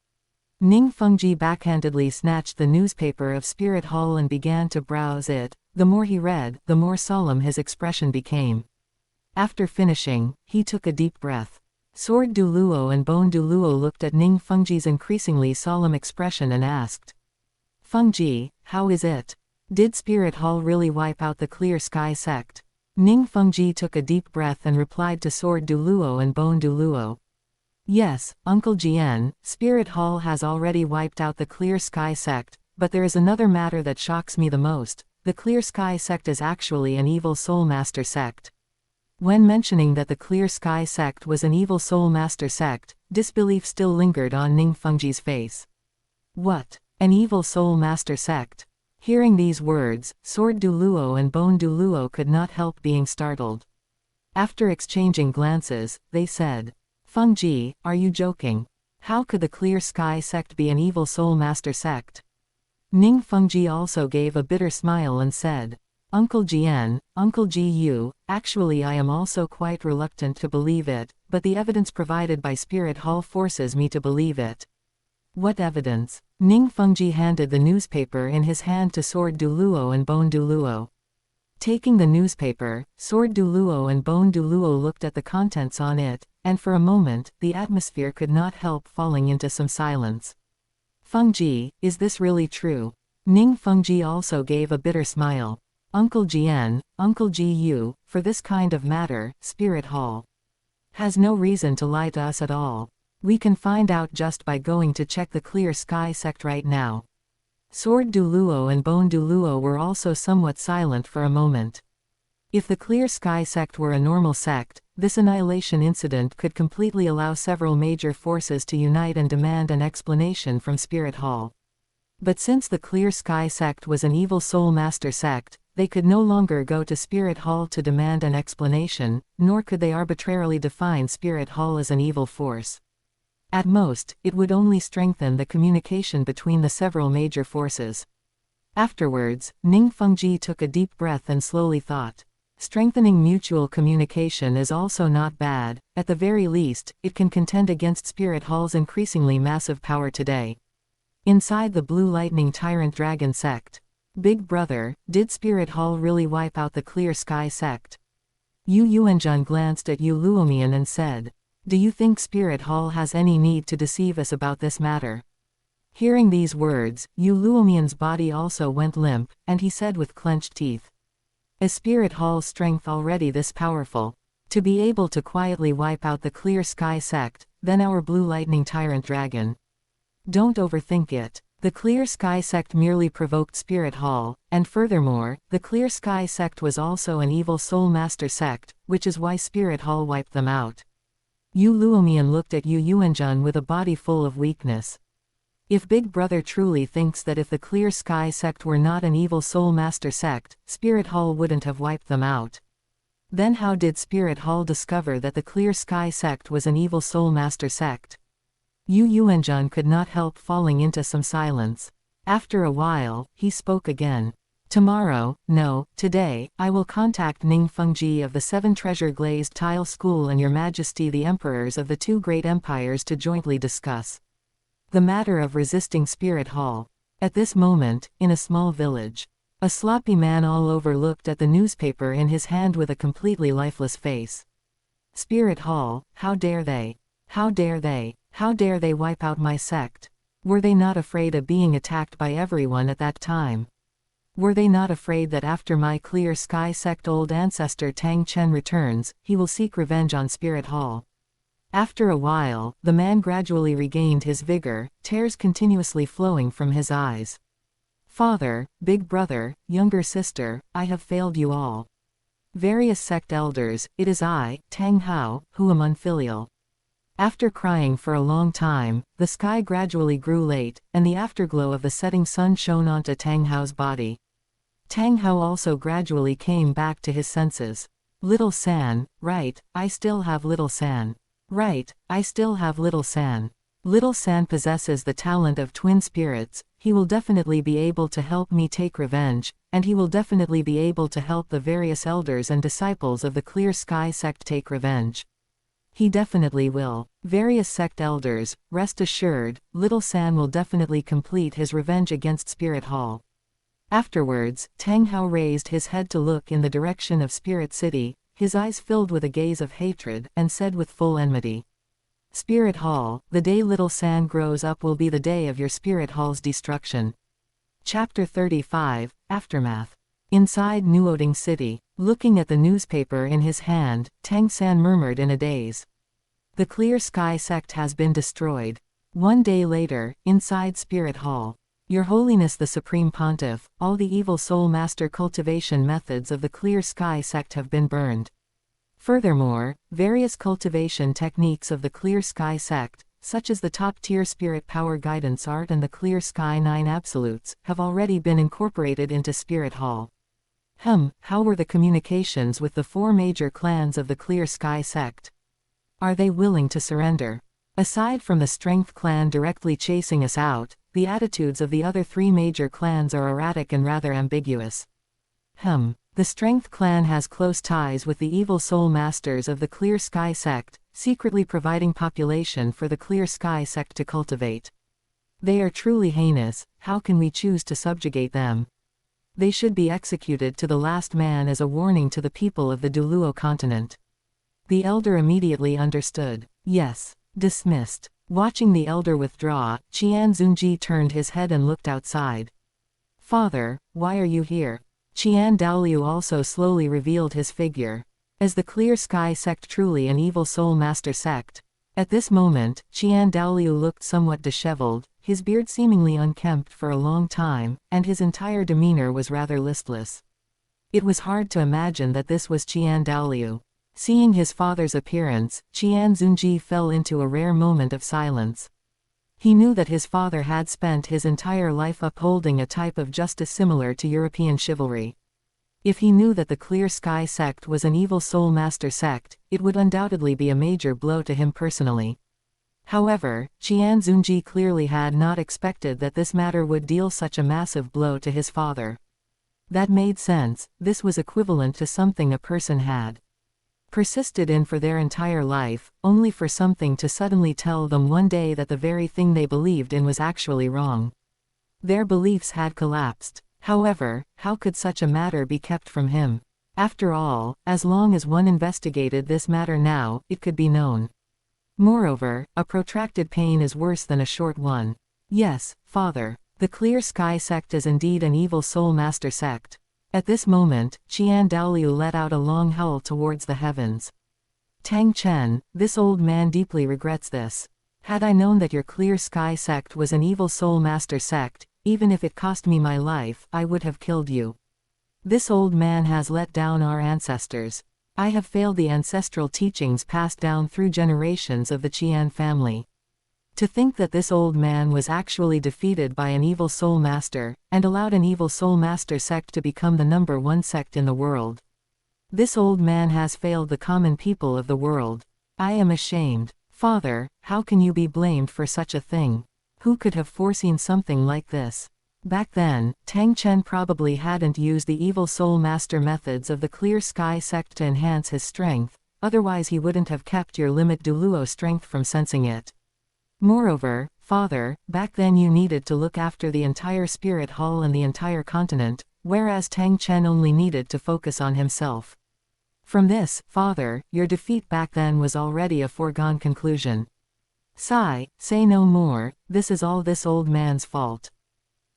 Ning Fengji backhandedly snatched the newspaper of Spirit Hall and began to browse it. The more he read, the more solemn his expression became. After finishing, he took a deep breath. Sword Duluo and Bone Duluo looked at Ning Fengji's increasingly solemn expression and asked, "Fengji, how is it? Did Spirit Hall really wipe out the Clear Sky sect?" Ning Fengji took a deep breath and replied to Sword Duluo and Bone Duluo. "Yes, Uncle Jian, Spirit Hall has already wiped out the Clear Sky sect, but there is another matter that shocks me the most. The Clear Sky sect is actually an evil soul master sect." When mentioning that the Clear Sky sect was an evil soul master sect, disbelief still lingered on Ning Fengji's face. What? An evil soul master sect? Hearing these words, Sword Duluo and Bone Duluo could not help being startled. After exchanging glances, they said, "Fengji, are you joking? How could the Clear Sky sect be an evil soul master sect?" Ning Fengji also gave a bitter smile and said, "Uncle Jian, Uncle Ji Yu, actually I am also quite reluctant to believe it, but the evidence provided by Spirit Hall forces me to believe it." "What evidence?" Ning Fengji handed the newspaper in his hand to Sword Duluo and Bone Duluo. Taking the newspaper, Sword Duluo and Bone Duluo looked at the contents on it, and for a moment, the atmosphere could not help falling into some silence. "Fengji, is this really true?" Ning Fengji also gave a bitter smile. "Uncle Jian, Uncle Ji Yu, for this kind of matter, Spirit Hall has no reason to lie to us at all. We can find out just by going to check the Clear Sky sect right now." Sword Duluo and Bone Duluo were also somewhat silent for a moment. If the Clear Sky sect were a normal sect, this annihilation incident could completely allow several major forces to unite and demand an explanation from Spirit Hall. But since the Clear Sky sect was an evil soul master sect, they could no longer go to Spirit Hall to demand an explanation, nor could they arbitrarily define Spirit Hall as an evil force. At most, it would only strengthen the communication between the several major forces. Afterwards, Ning Fengji took a deep breath and slowly thought. Strengthening mutual communication is also not bad. At the very least, it can contend against Spirit Hall's increasingly massive power today. Inside the Blue Lightning Tyrant Dragon sect. "Big brother, did Spirit Hall really wipe out the Clear Sky sect?" Yu Yuanjun glanced at Yu Luomian and said, "Do you think Spirit Hall has any need to deceive us about this matter?" Hearing these words, Yu Luomian's body also went limp, and he said with clenched teeth, "Is Spirit Hall's strength already this powerful? To be able to quietly wipe out the Clear Sky sect, then our Blue Lightning Tyrant Dragon? Don't overthink it. The Clear Sky sect merely provoked Spirit Hall, and furthermore, the Clear Sky sect was also an evil soul master sect, which is why Spirit Hall wiped them out." Yu Luomian looked at Yu Yuanjun with a body full of weakness. If Big Brother truly thinks that if the Clear Sky sect were not an evil soul master sect, Spirit Hall wouldn't have wiped them out. Then how did Spirit Hall discover that the Clear Sky sect was an evil soul master sect? Yu Yuanjun could not help falling into some silence. After a while, he spoke again. "Tomorrow, no, today, I will contact Ning Fengji of the Seven Treasure Glazed Tile School and Your Majesty the Emperors of the two great empires to jointly discuss the matter of resisting Spirit Hall." At this moment, in a small village, a sloppy man all over looked at the newspaper in his hand with a completely lifeless face. "Spirit Hall, how dare they? How dare they? How dare they wipe out my sect? Were they not afraid of being attacked by everyone at that time? Were they not afraid that after my Clear Sky sect old ancestor Tang Chen returns, he will seek revenge on Spirit Hall?" After a while, the man gradually regained his vigor, tears continuously flowing from his eyes. "Father, big brother, younger sister, I have failed you all. Various sect elders, it is I, Tang Hao, who am unfilial." After crying for a long time, the sky gradually grew late, and the afterglow of the setting sun shone onto Tang Hao's body. Tang Hao also gradually came back to his senses. Little San, right, I still have Little San. Right, I still have Little San. Little San possesses the talent of twin spirits, he will definitely be able to help me take revenge, and he will definitely be able to help the various elders and disciples of the Clear Sky sect take revenge. He definitely will. Various sect elders, rest assured, Little San will definitely complete his revenge against Spirit Hall. Afterwards, Tang Hao raised his head to look in the direction of Spirit City, his eyes filled with a gaze of hatred, and said with full enmity. Spirit Hall, the day Little San grows up will be the day of your Spirit Hall's destruction. Chapter 35, Aftermath. Inside Nuoding City, looking at the newspaper in his hand, Tang San murmured in a daze. The Clear Sky sect has been destroyed. One day later, inside Spirit Hall. Your Holiness the Supreme Pontiff, all the evil soul master cultivation methods of the Clear Sky sect have been burned. Furthermore, various cultivation techniques of the Clear Sky sect, such as the top-tier spirit power guidance art and the Clear Sky 9 absolutes, have already been incorporated into Spirit Hall. How were the communications with the 4 major clans of the Clear Sky sect? Are they willing to surrender? Aside from the Strength clan directly chasing us out, the attitudes of the other 3 major clans are erratic and rather ambiguous. The Strength clan has close ties with the evil soul masters of the Clear Sky sect, secretly providing population for the Clear Sky sect to cultivate. They are truly heinous, how can we choose to subjugate them? They should be executed to the last man as a warning to the people of the Duluo continent. The elder immediately understood. Yes. Dismissed. Watching the elder withdraw, Qian Xunji turned his head and looked outside. Father, why are you here? Qian Daoliu also slowly revealed his figure. Is the Clear Sky sect truly an evil soul master sect? At this moment, Qian Daoliu looked somewhat disheveled, his beard seemingly unkempt for a long time, and his entire demeanor was rather listless. It was hard to imagine that this was Qian Daoliu. Seeing his father's appearance, Qian Xunji fell into a rare moment of silence. He knew that his father had spent his entire life upholding a type of justice similar to European chivalry. If he knew that the Clear Sky sect was an evil soul master sect, it would undoubtedly be a major blow to him personally. However, Qian Xunji clearly had not expected that this matter would deal such a massive blow to his father. That made sense, this was equivalent to something a person had persisted in for their entire life, only for something to suddenly tell them one day that the very thing they believed in was actually wrong. Their beliefs had collapsed. However, how could such a matter be kept from him? After all, as long as one investigated this matter now, it could be known. Moreover, a protracted pain is worse than a short one. Yes, Father. The Clear Sky sect is indeed an evil soul master sect. At this moment, Qian Daoliu let out a long howl towards the heavens. Tang Chen, this old man deeply regrets this. Had I known that your Clear Sky sect was an evil soul master sect, even if it cost me my life, I would have killed you. This old man has let down our ancestors. I have failed the ancestral teachings passed down through generations of the Qian family. To think that this old man was actually defeated by an evil soul master, and allowed an evil soul master sect to become the #1 sect in the world. This old man has failed the common people of the world. I am ashamed. Father, how can you be blamed for such a thing? Who could have foreseen something like this? Back then, Tang Chen probably hadn't used the evil soul master methods of the Clear Sky sect to enhance his strength, otherwise he wouldn't have kept your limit Duluo strength from sensing it. Moreover, Father, back then you needed to look after the entire Spirit Hall and the entire continent, whereas Tang Chen only needed to focus on himself. From this, Father, your defeat back then was already a foregone conclusion. Sigh, say no more, this is all this old man's fault.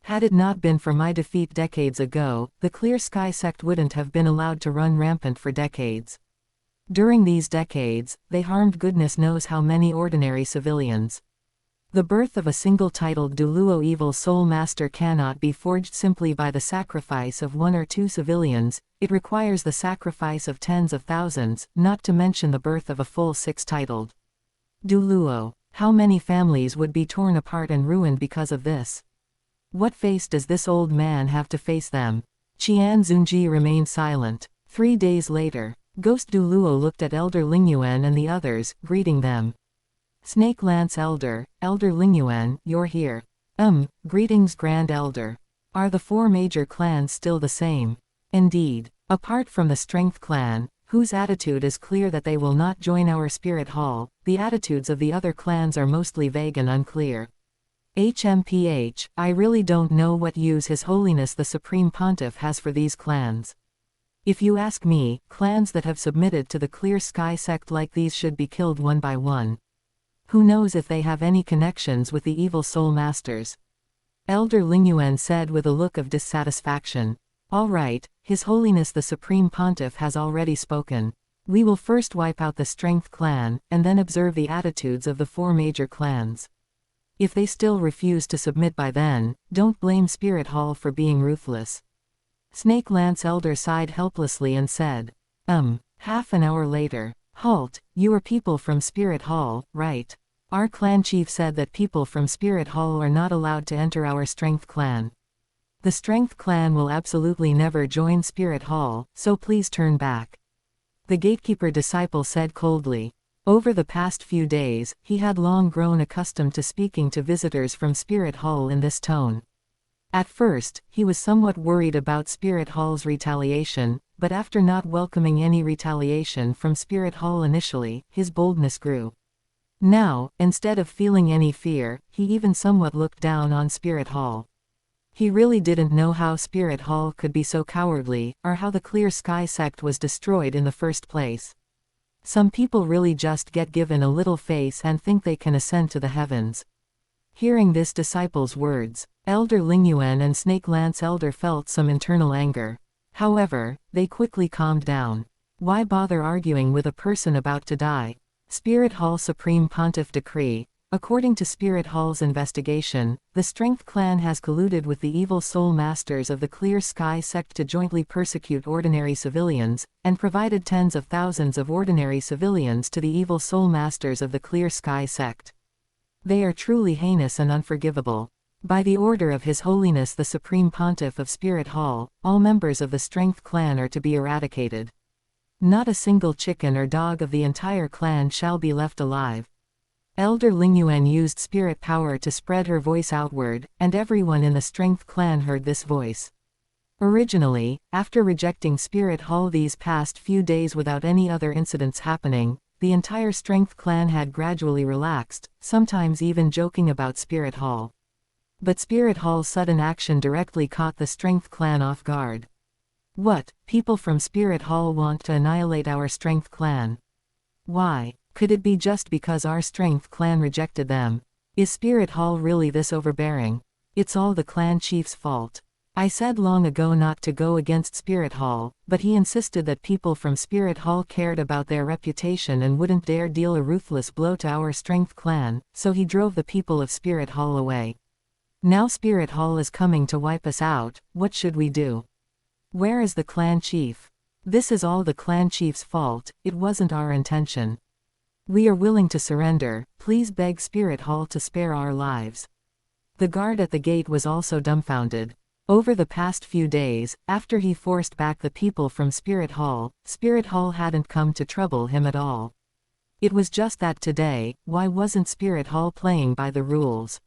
Had it not been for my defeat decades ago, the Clear Sky sect wouldn't have been allowed to run rampant for decades. During these decades, they harmed goodness knows how many ordinary civilians. The birth of a single titled Duluo evil soul master cannot be forged simply by the sacrifice of 1 or 2 civilians, it requires the sacrifice of tens of thousands, not to mention the birth of a full 6 titled Duluo. How many families would be torn apart and ruined because of this? What face does this old man have to face them? Qian Xunji remained silent. 3 days later, Ghost Du Luo looked at Elder Lingyuan and the others, greeting them. Snake Lance Elder Lingyuan, you're here. Greetings Grand Elder. Are the 4 major clans still the same? Indeed. Apart from the Strength Clan, whose attitude is clear that they will not join our Spirit Hall, the attitudes of the other clans are mostly vague and unclear. HMPH, I really don't know what use His Holiness the Supreme Pontiff has for these clans. If you ask me, clans that have submitted to the Clear Sky sect like these should be killed one by one. Who knows if they have any connections with the evil soul masters? Elder Lingyuan said with a look of dissatisfaction. All right, His Holiness the Supreme Pontiff has already spoken. We will first wipe out the Strength Clan, and then observe the attitudes of the 4 major clans. If they still refuse to submit by then, don't blame Spirit Hall for being ruthless. Snake Lance Elder sighed helplessly and said. Half an hour later. Halt, you are people from Spirit Hall, right? Our clan chief said that people from Spirit Hall are not allowed to enter our Strength Clan. The Strength Clan will absolutely never join Spirit Hall, so please turn back. The gatekeeper disciple said coldly. Over the past few days, he had long grown accustomed to speaking to visitors from Spirit Hall in this tone. At first, he was somewhat worried about Spirit Hall's retaliation, but after not welcoming any retaliation from Spirit Hall initially, his boldness grew. Now, instead of feeling any fear, he even somewhat looked down on Spirit Hall. He really didn't know how Spirit Hall could be so cowardly, or how the Clear Sky sect was destroyed in the first place. Some people really just get given a little face and think they can ascend to the heavens. Hearing this disciple's words, Elder Lingyuan and Snake Lance Elder felt some internal anger. However, they quickly calmed down. Why bother arguing with a person about to die? Spirit Hall Supreme Pontiff Decree. According to Spirit Hall's investigation, the Strength Clan has colluded with the evil soul masters of the Clear Sky sect to jointly persecute ordinary civilians, and provided tens of thousands of ordinary civilians to the evil soul masters of the Clear Sky sect. They are truly heinous and unforgivable. By the order of His Holiness the Supreme Pontiff of Spirit Hall, all members of the Strength Clan are to be eradicated. Not a single chicken or dog of the entire clan shall be left alive. Elder Lingyuan used spirit power to spread her voice outward, and everyone in the Strength Clan heard this voice. Originally, after rejecting Spirit Hall these past few days without any other incidents happening, the entire Strength Clan had gradually relaxed, sometimes even joking about Spirit Hall. But Spirit Hall's sudden action directly caught the Strength Clan off guard. What, people from Spirit Hall want to annihilate our Strength Clan? Why? Could it be just because our Strength Clan rejected them? Is Spirit Hall really this overbearing? It's all the clan chief's fault. I said long ago not to go against Spirit Hall, but he insisted that people from Spirit Hall cared about their reputation and wouldn't dare deal a ruthless blow to our Strength Clan, so he drove the people of Spirit Hall away. Now Spirit Hall is coming to wipe us out. What should we do? Where is the clan chief? This is all the clan chief's fault, it wasn't our intention. We are willing to surrender, please beg Spirit Hall to spare our lives. The guard at the gate was also dumbfounded. Over the past few days, after he forced back the people from Spirit Hall hadn't come to trouble him at all. It was just that today, why wasn't Spirit Hall playing by the rules?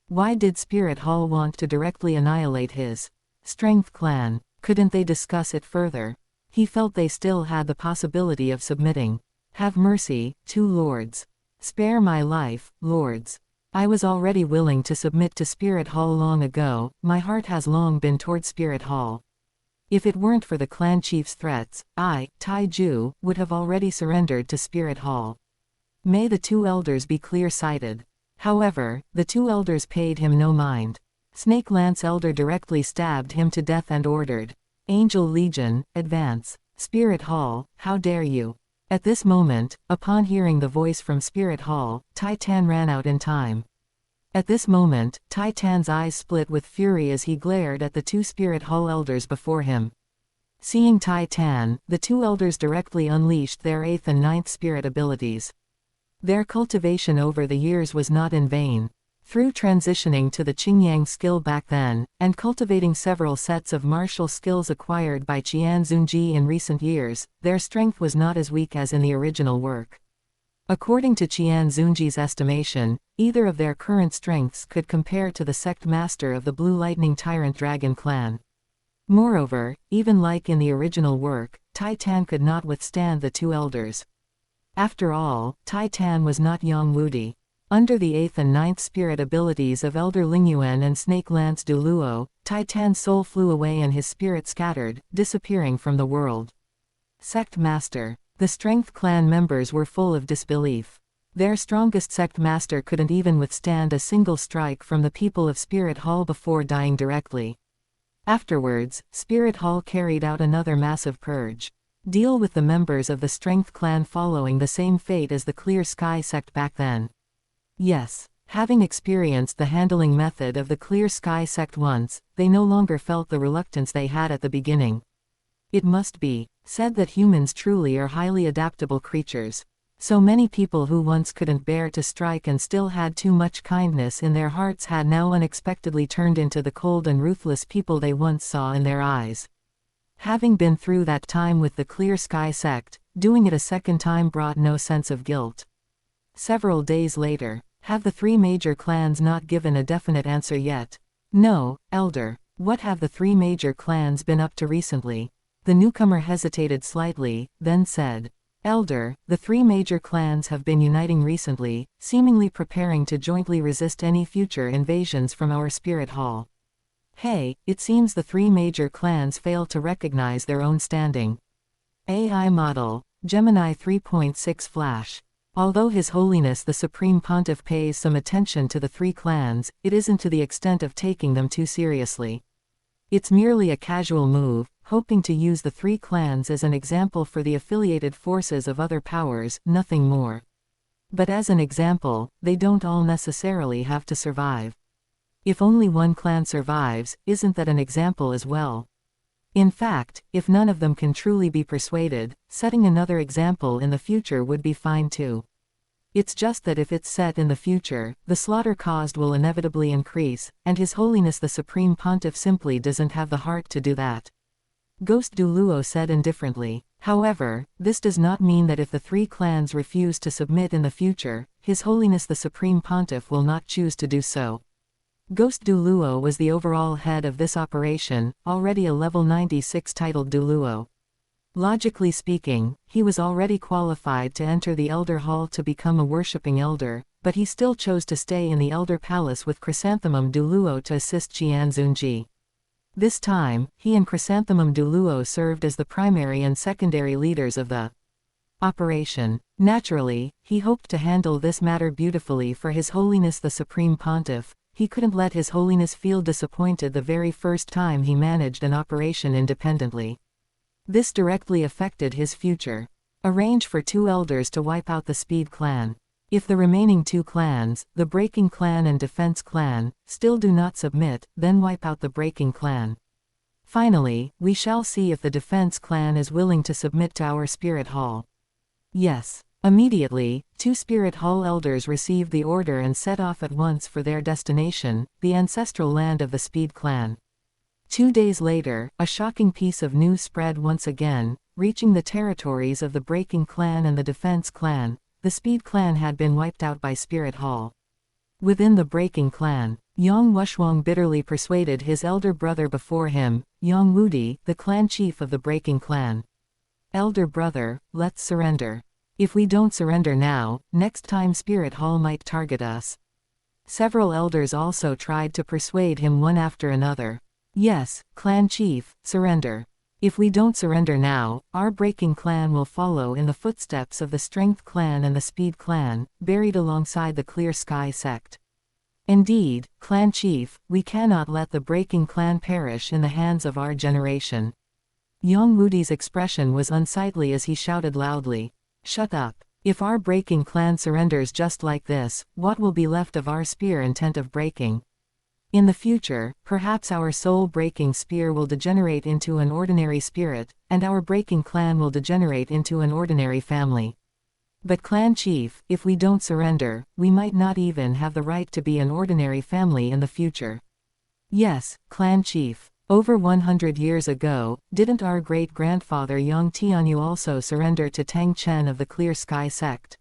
Why did Spirit Hall want to directly annihilate his Strength Clan? Couldn't they discuss it further? He felt they still had the possibility of submitting. Have mercy, two lords. Spare my life, lords. I was already willing to submit to Spirit Hall long ago, my heart has long been toward Spirit Hall. If it weren't for the clan chief's threats, I, Tai Ju, would have already surrendered to Spirit Hall. May the 2 elders be clear-sighted. However, the 2 elders paid him no mind. Snake Lance Elder directly stabbed him to death and ordered, Angel Legion, advance. Spirit Hall, how dare you? At this moment, upon hearing the voice from Spirit Hall, Tai Tan ran out in time. At this moment, Tai Tan's eyes split with fury as he glared at the 2 Spirit Hall elders before him. Seeing Tai Tan, the 2 elders directly unleashed their 8th and 9th spirit abilities. Their cultivation over the years was not in vain. Through transitioning to the Qingyang skill back then, and cultivating several sets of martial skills acquired by Qian Xunji in recent years, their strength was not as weak as in the original work. According to Qian Xunji's estimation, either of their current strengths could compare to the sect master of the Blue Lightning Tyrant Dragon clan. Moreover, even like in the original work, Tai Tan could not withstand the two elders. After all, Tai Tan was not Yang Wudi. Under the 8th and 9th spirit abilities of Elder Lingyuan and Snake Lance Duluo, Tai Tan's soul flew away and his spirit scattered, disappearing from the world. Sect Master. The Strength clan members were full of disbelief. Their strongest sect master couldn't even withstand a single strike from the people of Spirit Hall before dying directly. Afterwards, Spirit Hall carried out another massive purge. Deal with the members of the Strength clan following the same fate as the Clear Sky sect back then. Yes, having experienced the handling method of the Clear Sky sect once, they no longer felt the reluctance they had at the beginning. It must be said that humans truly are highly adaptable creatures. So many people who once couldn't bear to strike and still had too much kindness in their hearts had now unexpectedly turned into the cold and ruthless people they once saw in their eyes. Having been through that time with the Clear Sky sect, doing it a second time brought no sense of guilt. Several days later, have the three major clans not given a definite answer yet? No, Elder. What have the three major clans been up to recently? The newcomer hesitated slightly, then said, Elder, the three major clans have been uniting recently, seemingly preparing to jointly resist any future invasions from our Spirit Hall. Hey, it seems the three major clans fail to recognize their own standing. AI Model, Gemini 3.6 Flash. Although His Holiness the Supreme Pontiff pays some attention to the three clans, it isn't to the extent of taking them too seriously. It's merely a casual move, hoping to use the three clans as an example for the affiliated forces of other powers, nothing more. But as an example, they don't all necessarily have to survive. If only one clan survives, isn't that an example as well? In fact, if none of them can truly be persuaded, setting another example in the future would be fine too. It's just that if it's set in the future, the slaughter caused will inevitably increase, and His Holiness the Supreme Pontiff simply doesn't have the heart to do that. Ghost Duluo said indifferently. However, this does not mean that if the three clans refuse to submit in the future, His Holiness the Supreme Pontiff will not choose to do so. Ghost Duluo was the overall head of this operation, already a level 96 titled Duluo. Logically speaking, he was already qualified to enter the Elder Hall to become a worshipping elder, but he still chose to stay in the Elder Palace with Chrysanthemum Duluo to assist Qian Xunji. This time, he and Chrysanthemum Duluo served as the primary and secondary leaders of the operation. Naturally, he hoped to handle this matter beautifully for His Holiness the Supreme Pontiff. He couldn't let His Holiness feel disappointed the very first time he managed an operation independently. This directly affected his future. Arrange for two elders to wipe out the Speed clan. If the remaining two clans, the Breaking clan and Defense clan, still do not submit, then wipe out the Breaking clan. Finally, we shall see if the Defense clan is willing to submit to our Spirit Hall. Yes. Immediately, two Spirit Hall elders received the order and set off at once for their destination, the ancestral land of the Speed clan. 2 days later, a shocking piece of news spread once again, reaching the territories of the Breaking clan and the Defense clan. The Speed clan had been wiped out by Spirit Hall. Within the Breaking clan, Yang Wushuang bitterly persuaded his elder brother before him, Yang Wudi, the clan chief of the Breaking clan. Elder brother, let's surrender. If we don't surrender now, next time Spirit Hall might target us. Several elders also tried to persuade him one after another. Yes, clan chief, surrender. If we don't surrender now, our Breaking clan will follow in the footsteps of the Strength clan and the Speed clan, buried alongside the Clear Sky sect. Indeed, clan chief, we cannot let the Breaking clan perish in the hands of our generation. Yang Wudi's expression was unsightly as he shouted loudly, "Shut up. If our Breaking clan surrenders just like this, what will be left of our spear intent of breaking? In the future, perhaps our soul-breaking spear will degenerate into an ordinary spirit, and our Breaking clan will degenerate into an ordinary family. But clan chief, if we don't surrender, we might not even have the right to be an ordinary family in the future. Yes, clan chief. Over 100 years ago, didn't our great-grandfather Yang Tianyu also surrender to Tang Chen of the Clear Sky sect?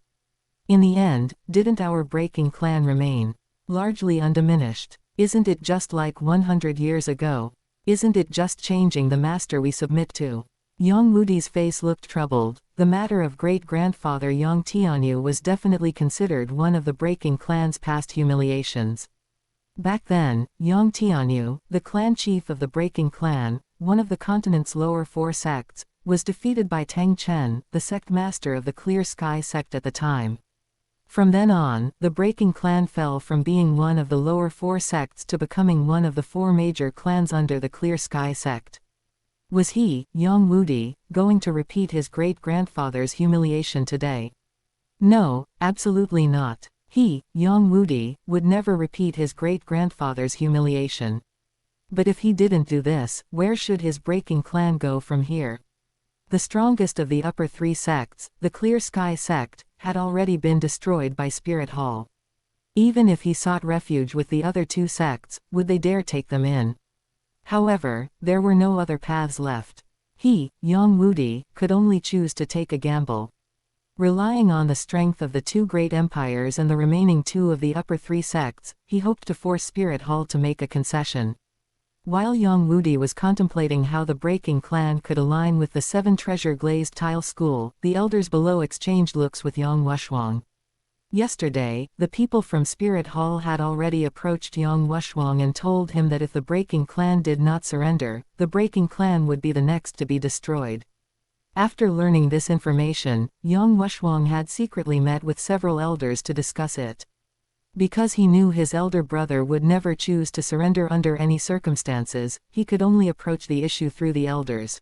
In the end, didn't our breaking clan remain largely undiminished? Isn't it just like 100 years ago? Isn't it just changing the master we submit to? Yang Wudi's face looked troubled. The matter of great-grandfather Yang Tianyu was definitely considered one of the breaking clan's past humiliations. Back then, Yang Tianyu, the clan chief of the breaking clan, one of the continent's lower four sects, was defeated by Tang Chen, the sect master of the Clear Sky sect at the time. From then on, the breaking clan fell from being one of the lower four sects to becoming one of the four major clans under the Clear Sky sect. Was he, Yang Wudi, going to repeat his great-grandfather's humiliation today? No, absolutely not. He, Yang Wudi, would never repeat his great-grandfather's humiliation. But if he didn't do this, where should his breaking clan go from here? The strongest of the upper three sects, the Clear Sky sect, had already been destroyed by Spirit Hall. Even if he sought refuge with the other two sects, would they dare take them in? However, there were no other paths left. He, Yang Wudi, could only choose to take a gamble. Relying on the strength of the two great empires and the remaining two of the upper three sects, he hoped to force Spirit Hall to make a concession. While Yang Wudi was contemplating how the breaking clan could align with the seven treasure glazed tile school, the elders below exchanged looks with Yang Wushwang. Yesterday, the people from Spirit Hall had already approached Yang Wushwang and told him that if the breaking clan did not surrender, the breaking clan would be the next to be destroyed. After learning this information, Yang Wushwang had secretly met with several elders to discuss it. Because he knew his elder brother would never choose to surrender under any circumstances, he could only approach the issue through the elders.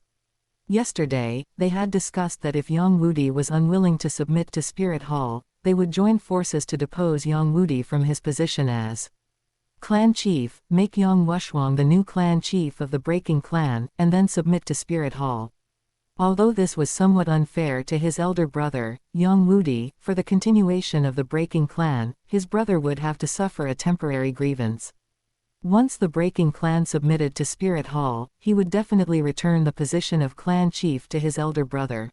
Yesterday, they had discussed that if Yang Wudi was unwilling to submit to Spirit Hall, they would join forces to depose Yang Wudi from his position as clan chief, make Yang Wushwang the new clan chief of the breaking clan, and then submit to Spirit Hall. Although this was somewhat unfair to his elder brother, Yang Wudi, for the continuation of the breaking clan, his brother would have to suffer a temporary grievance. Once the breaking clan submitted to Spirit Hall, he would definitely return the position of clan chief to his elder brother.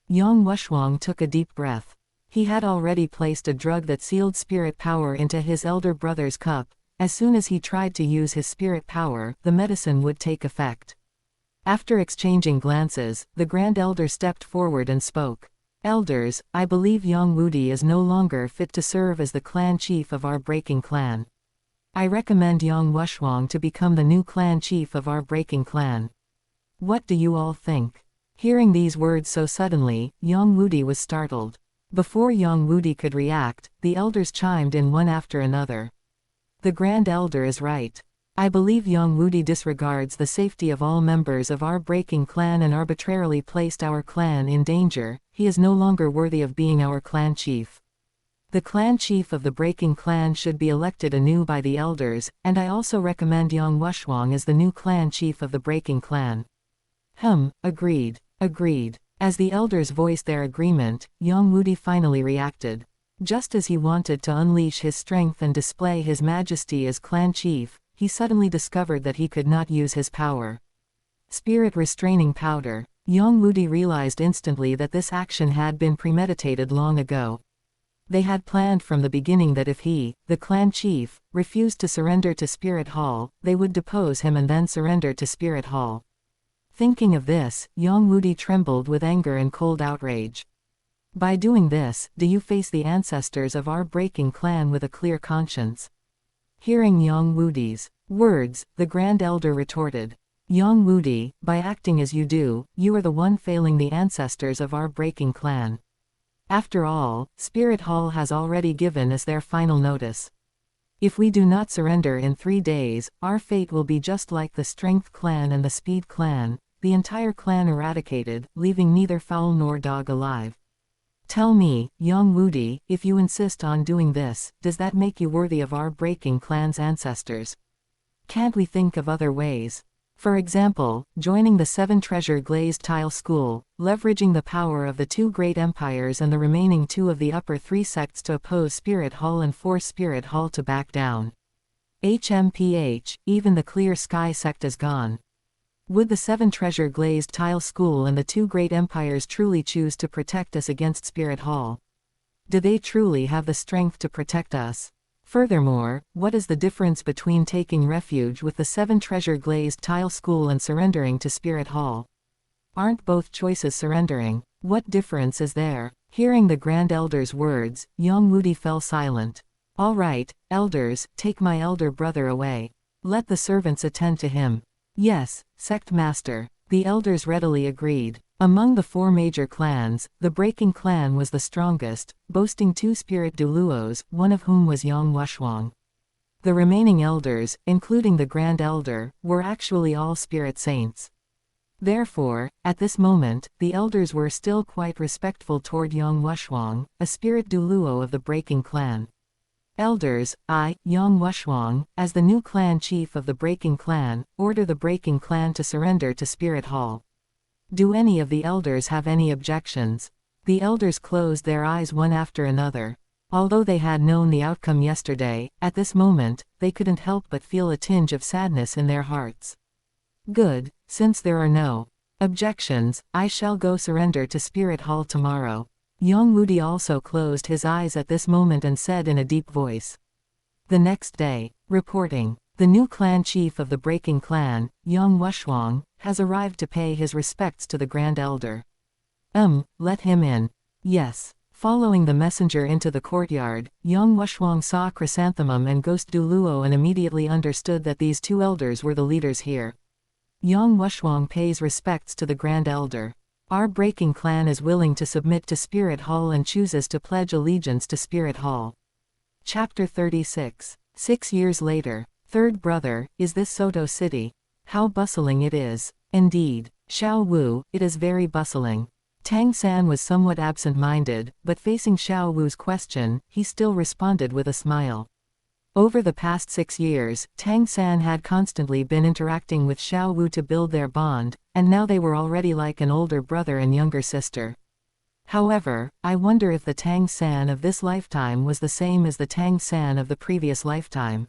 Yang Wushwang took a deep breath. He had already placed a drug that sealed spirit power into his elder brother's cup. As soon as he tried to use his spirit power, the medicine would take effect. After exchanging glances, the Grand Elder stepped forward and spoke. Elders, I believe Yang Wudi is no longer fit to serve as the clan chief of our breaking clan. I recommend Yang Wushwang to become the new clan chief of our breaking clan. What do you all think? Hearing these words so suddenly, Yang Wudi was startled. Before Yang Wudi could react, the elders chimed in one after another. The Grand Elder is right. I believe Yang Wudi disregards the safety of all members of our breaking clan and arbitrarily placed our clan in danger. He is no longer worthy of being our clan chief. The clan chief of the breaking clan should be elected anew by the elders, and I also recommend Yang Wushwang as the new clan chief of the breaking clan. Agreed. Agreed. As the elders voiced their agreement, Yang Wudi finally reacted. Just as he wanted to unleash his strength and display his majesty as clan chief, he suddenly discovered that he could not use his power. Spirit restraining powder. Yang Wudi realized instantly that this action had been premeditated long ago. They had planned from the beginning that if he, the clan chief, refused to surrender to Spirit Hall, they would depose him and then surrender to Spirit Hall. Thinking of this, Yang Wudi trembled with anger and cold outrage. By doing this, do you face the ancestors of our breaking clan with a clear conscience? Hearing Yang Wudi's words, the Grand Elder retorted. Yang Wudi, by acting as you do, you are the one failing the ancestors of our breaking clan. After all, Spirit Hall has already given us their final notice. If we do not surrender in 3 days, our fate will be just like the Strength Clan and the Speed Clan, the entire clan eradicated, leaving neither fowl nor dog alive. Tell me, Yang Wudi, if you insist on doing this, does that make you worthy of our breaking clan's ancestors? Can't we think of other ways? For example, joining the 7-treasure glazed tile school, leveraging the power of the 2 great empires and the remaining 2 of the upper 3 sects to oppose Spirit Hall and force Spirit Hall to back down. HMPH, even the Clear Sky sect is gone. Would the 7-treasure glazed tile school and the 2 great empires truly choose to protect us against Spirit Hall? Do they truly have the strength to protect us? Furthermore, what is the difference between taking refuge with the 7-treasure glazed tile school and surrendering to Spirit Hall? Aren't both choices surrendering? What difference is there? Hearing the Grand Elder's words, young Wudi fell silent. All right, elders, take my elder brother away. Let the servants attend to him. Yes, sect master. The elders readily agreed. Among the 4 major clans, the Breaking Clan was the strongest, boasting 2 spirit Duluos, one of whom was Yang Wushwang. The remaining elders, including the Grand Elder, were actually all spirit saints. Therefore, at this moment, the elders were still quite respectful toward Yang Wushwang, a spirit Duluo of the Breaking Clan. Elders, I, Yang Wushwang, as the new clan chief of the Breaking Clan, order the Breaking Clan to surrender to Spirit Hall. Do any of the elders have any objections? The elders closed their eyes one after another. Although they had known the outcome yesterday, at this moment, they couldn't help but feel a tinge of sadness in their hearts. Good, since there are no objections, I shall go surrender to Spirit Hall tomorrow. Young Wudi also closed his eyes at this moment and said in a deep voice. The next day, reporting. The new clan chief of the Breaking Clan, Yang Wushwang, has arrived to pay his respects to the Grand Elder. Let him in. Yes. Following the messenger into the courtyard, Yang Wushwang saw Chrysanthemum and Ghost Duluo and immediately understood that these 2 elders were the leaders here. Yang Wushwang pays respects to the Grand Elder. Our Breaking Clan is willing to submit to Spirit Hall and chooses to pledge allegiance to Spirit Hall. Chapter 36. 6 years later. Third brother, is this Soto City? How bustling it is. Indeed. Xiao Wu, it is very bustling. Tang San was somewhat absent-minded, but facing Xiao Wu's question, he still responded with a smile. Over the past 6 years, Tang San had constantly been interacting with Xiao Wu to build their bond, and now they were already like an older brother and younger sister. However, I wonder if the Tang San of this lifetime was the same as the Tang San of the previous lifetime.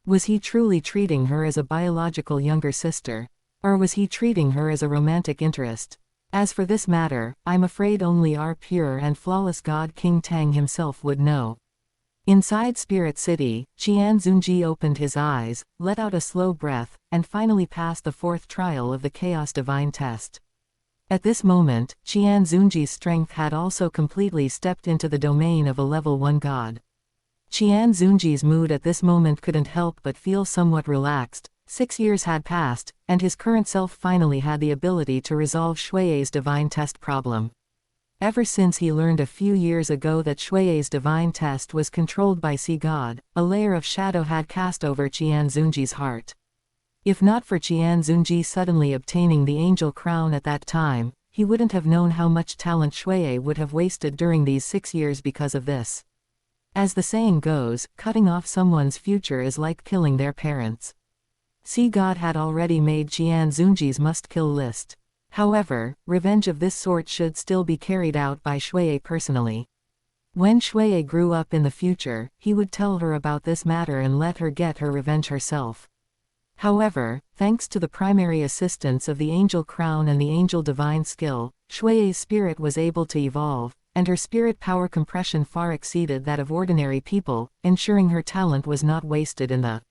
Was he truly treating her as a biological younger sister? Or was he treating her as a romantic interest? As for this matter, I'm afraid only our pure and flawless God King Tang himself would know. Inside Spirit City, Qian Xunji opened his eyes, let out a slow breath, and finally passed the 4th trial of the Chaos Divine test. At this moment, Qian Xunji's strength had also completely stepped into the domain of a level 1 god. Qian Xunji's mood at this moment couldn't help but feel somewhat relaxed. 6 years had passed, and his current self finally had the ability to resolve Xue's divine test problem. Ever since he learned a few years ago that Xue's divine test was controlled by Sea God, a layer of shadow had cast over Qian Xunji's heart. If not for Qian Xunji suddenly obtaining the angel crown at that time, he wouldn't have known how much talent Xue would have wasted during these 6 years because of this. As the saying goes, cutting off someone's future is like killing their parents. Sea God had already made Qian Xunji's must-kill list. However, revenge of this sort should still be carried out by Xue personally. When Xue grew up in the future, he would tell her about this matter and let her get her revenge herself. However, thanks to the primary assistance of the Angel Crown and the Angel Divine Skill, Xue's spirit was able to evolve, and her spirit power compression far exceeded that of ordinary people, ensuring her talent was not wasted in the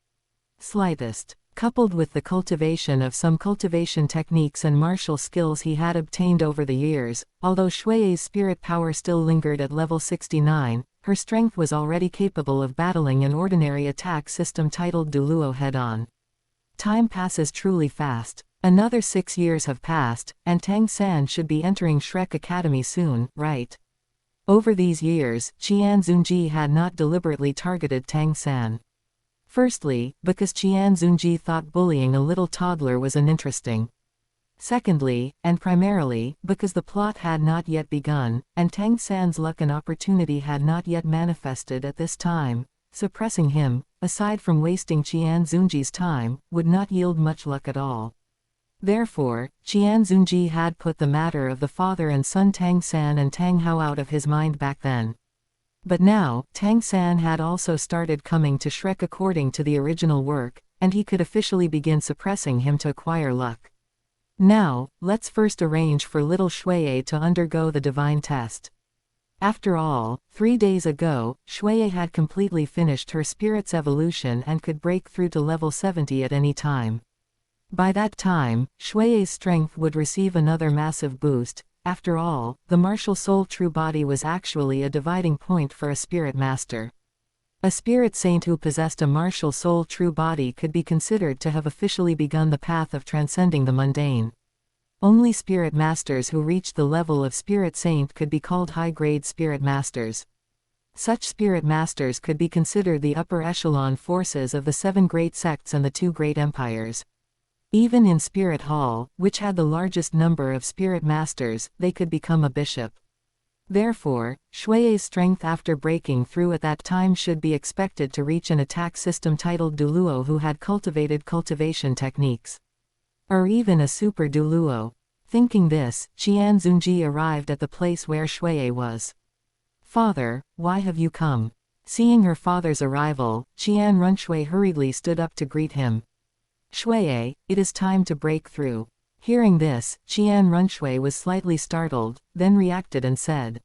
slightest. Coupled with the cultivation of some cultivation techniques and martial skills he had obtained over the years, although Xue's spirit power still lingered at level 69, her strength was already capable of battling an ordinary attack system titled Duluo head-on. Time passes truly fast. Another 6 years have passed, and Tang San should be entering Shrek Academy soon, right? Over these years, Qian Xunji had not deliberately targeted Tang San. Firstly, because Qian Xunji thought bullying a little toddler was uninteresting. Secondly, and primarily, because the plot had not yet begun, and Tang San's luck and opportunity had not yet manifested at this time. Suppressing him, aside from wasting Qian Xunji's time, would not yield much luck at all. Therefore, Qian Xunji had put the matter of the father and son Tang San and Tang Hao out of his mind back then. But now, Tang San had also started coming to Shrek according to the original work, and he could officially begin suppressing him to acquire luck. Now, let's first arrange for little Shuiye to undergo the divine test. After all, 3 days ago, Shuiye had completely finished her spirit's evolution and could break through to level 70 at any time. By that time, Shuiye's strength would receive another massive boost. After all, the martial soul true body was actually a dividing point for a spirit master. A spirit saint who possessed a martial soul true body could be considered to have officially begun the path of transcending the mundane. Only spirit masters who reached the level of spirit saint could be called high-grade spirit masters. Such spirit masters could be considered the upper echelon forces of the 7 great sects and the 2 great empires. Even in Spirit Hall, which had the largest number of spirit masters, they could become a bishop. Therefore, Shuiye's strength after breaking through at that time should be expected to reach an attack system titled Duluo who had cultivated cultivation techniques. Or even a super Duluo. Thinking this, Qian Xunji arrived at the place where Shuiye was. "Father, why have you come?" Seeing her father's arrival, Qian Runshui hurriedly stood up to greet him. "Shuiye, it is time to break through." Hearing this, Qian Runshui was slightly startled, then reacted and said,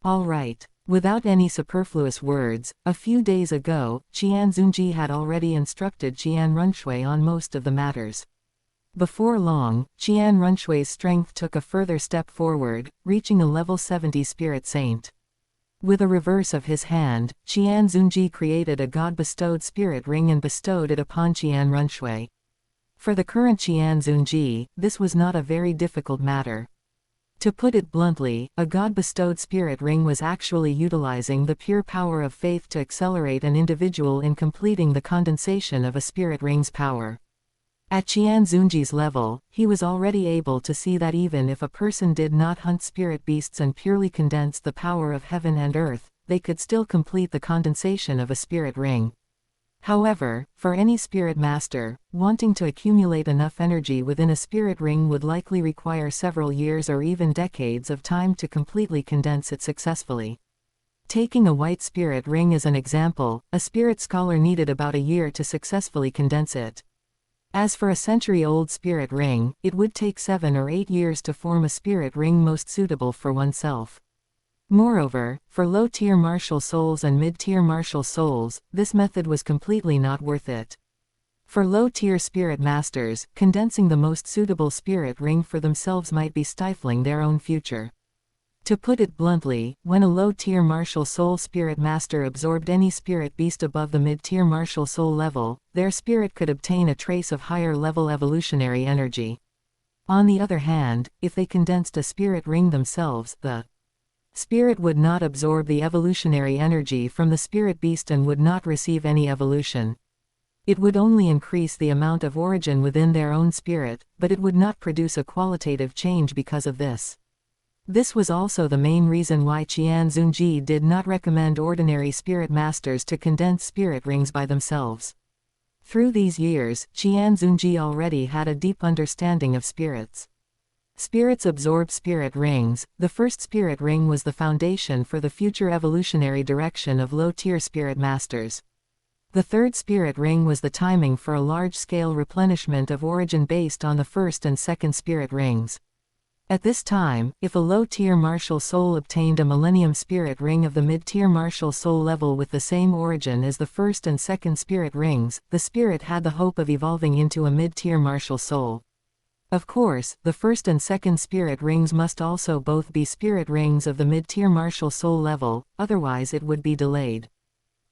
"All right." Without any superfluous words, a few days ago, Qian Xunji had already instructed Qian Runshui on most of the matters. Before long, Qian Runshui's strength took a further step forward, reaching a level 70 spirit saint. With a reverse of his hand, Qian Xunji created a god-bestowed spirit ring and bestowed it upon Qian Runshui. For the current Qian Xunji, this was not a very difficult matter. To put it bluntly, a god-bestowed spirit ring was actually utilizing the pure power of faith to accelerate an individual in completing the condensation of a spirit ring's power. At Qian Xunji's level, he was already able to see that even if a person did not hunt spirit beasts and purely condense the power of heaven and earth, they could still complete the condensation of a spirit ring. However, for any spirit master, wanting to accumulate enough energy within a spirit ring would likely require several years or even decades of time to completely condense it successfully. Taking a white spirit ring as an example, a spirit scholar needed about a year to successfully condense it. As for a century-old spirit ring, it would take 7 or 8 years to form a spirit ring most suitable for oneself. Moreover, for low-tier martial souls and mid-tier martial souls, this method was completely not worth it. For low-tier spirit masters, condensing the most suitable spirit ring for themselves might be stifling their own future. To put it bluntly, when a low-tier martial soul spirit master absorbed any spirit beast above the mid-tier martial soul level, their spirit could obtain a trace of higher-level evolutionary energy. On the other hand, if they condensed a spirit ring themselves, the spirit would not absorb the evolutionary energy from the spirit beast and would not receive any evolution. It would only increase the amount of origin within their own spirit, but it would not produce a qualitative change because of this. This was also the main reason why Qian Xunji did not recommend ordinary spirit masters to condense spirit rings by themselves. Through these years, Qian Xunji already had a deep understanding of spirits. Spirits absorb spirit rings. The first spirit ring was the foundation for the future evolutionary direction of low-tier spirit masters. The third spirit ring was the timing for a large-scale replenishment of origin based on the first and second spirit rings. At this time, if a low-tier martial soul obtained a millennium spirit ring of the mid-tier martial soul level with the same origin as the first and second spirit rings, the spirit had the hope of evolving into a mid-tier martial soul. Of course, the first and second spirit rings must also both be spirit rings of the mid-tier martial soul level, otherwise it would be delayed.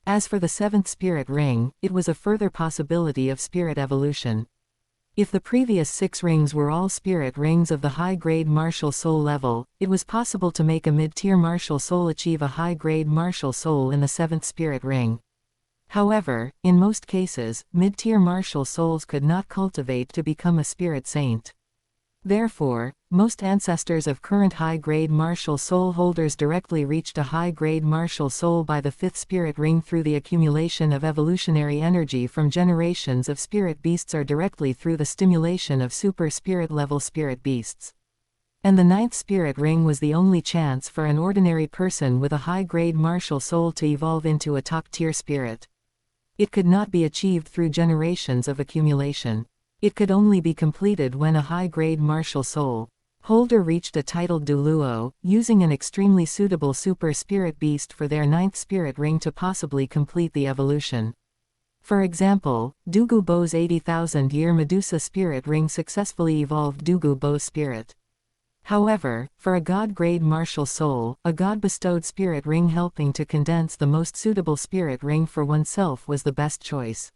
As for the seventh spirit ring, it was a further possibility of spirit evolution. If the previous 6 rings were all spirit rings of the high-grade martial soul level, it was possible to make a mid-tier martial soul achieve a high-grade martial soul in the 7th spirit ring. However, in most cases, mid-tier martial souls could not cultivate to become a spirit saint. Therefore, most ancestors of current high-grade martial soul holders directly reached a high-grade martial soul by the fifth spirit ring through the accumulation of evolutionary energy from generations of spirit beasts or directly through the stimulation of super spirit level spirit beasts. And the ninth spirit ring was the only chance for an ordinary person with a high-grade martial soul to evolve into a top-tier spirit. It could not be achieved through generations of accumulation. It could only be completed when a high-grade martial soul holder reached a titled Duluo, using an extremely suitable super spirit beast for their ninth spirit ring to possibly complete the evolution. For example, Dugu Bo's 80,000-year Medusa spirit ring successfully evolved Dugu Bo's spirit. However, for a god-grade martial soul, a god-bestowed spirit ring helping to condense the most suitable spirit ring for oneself was the best choice.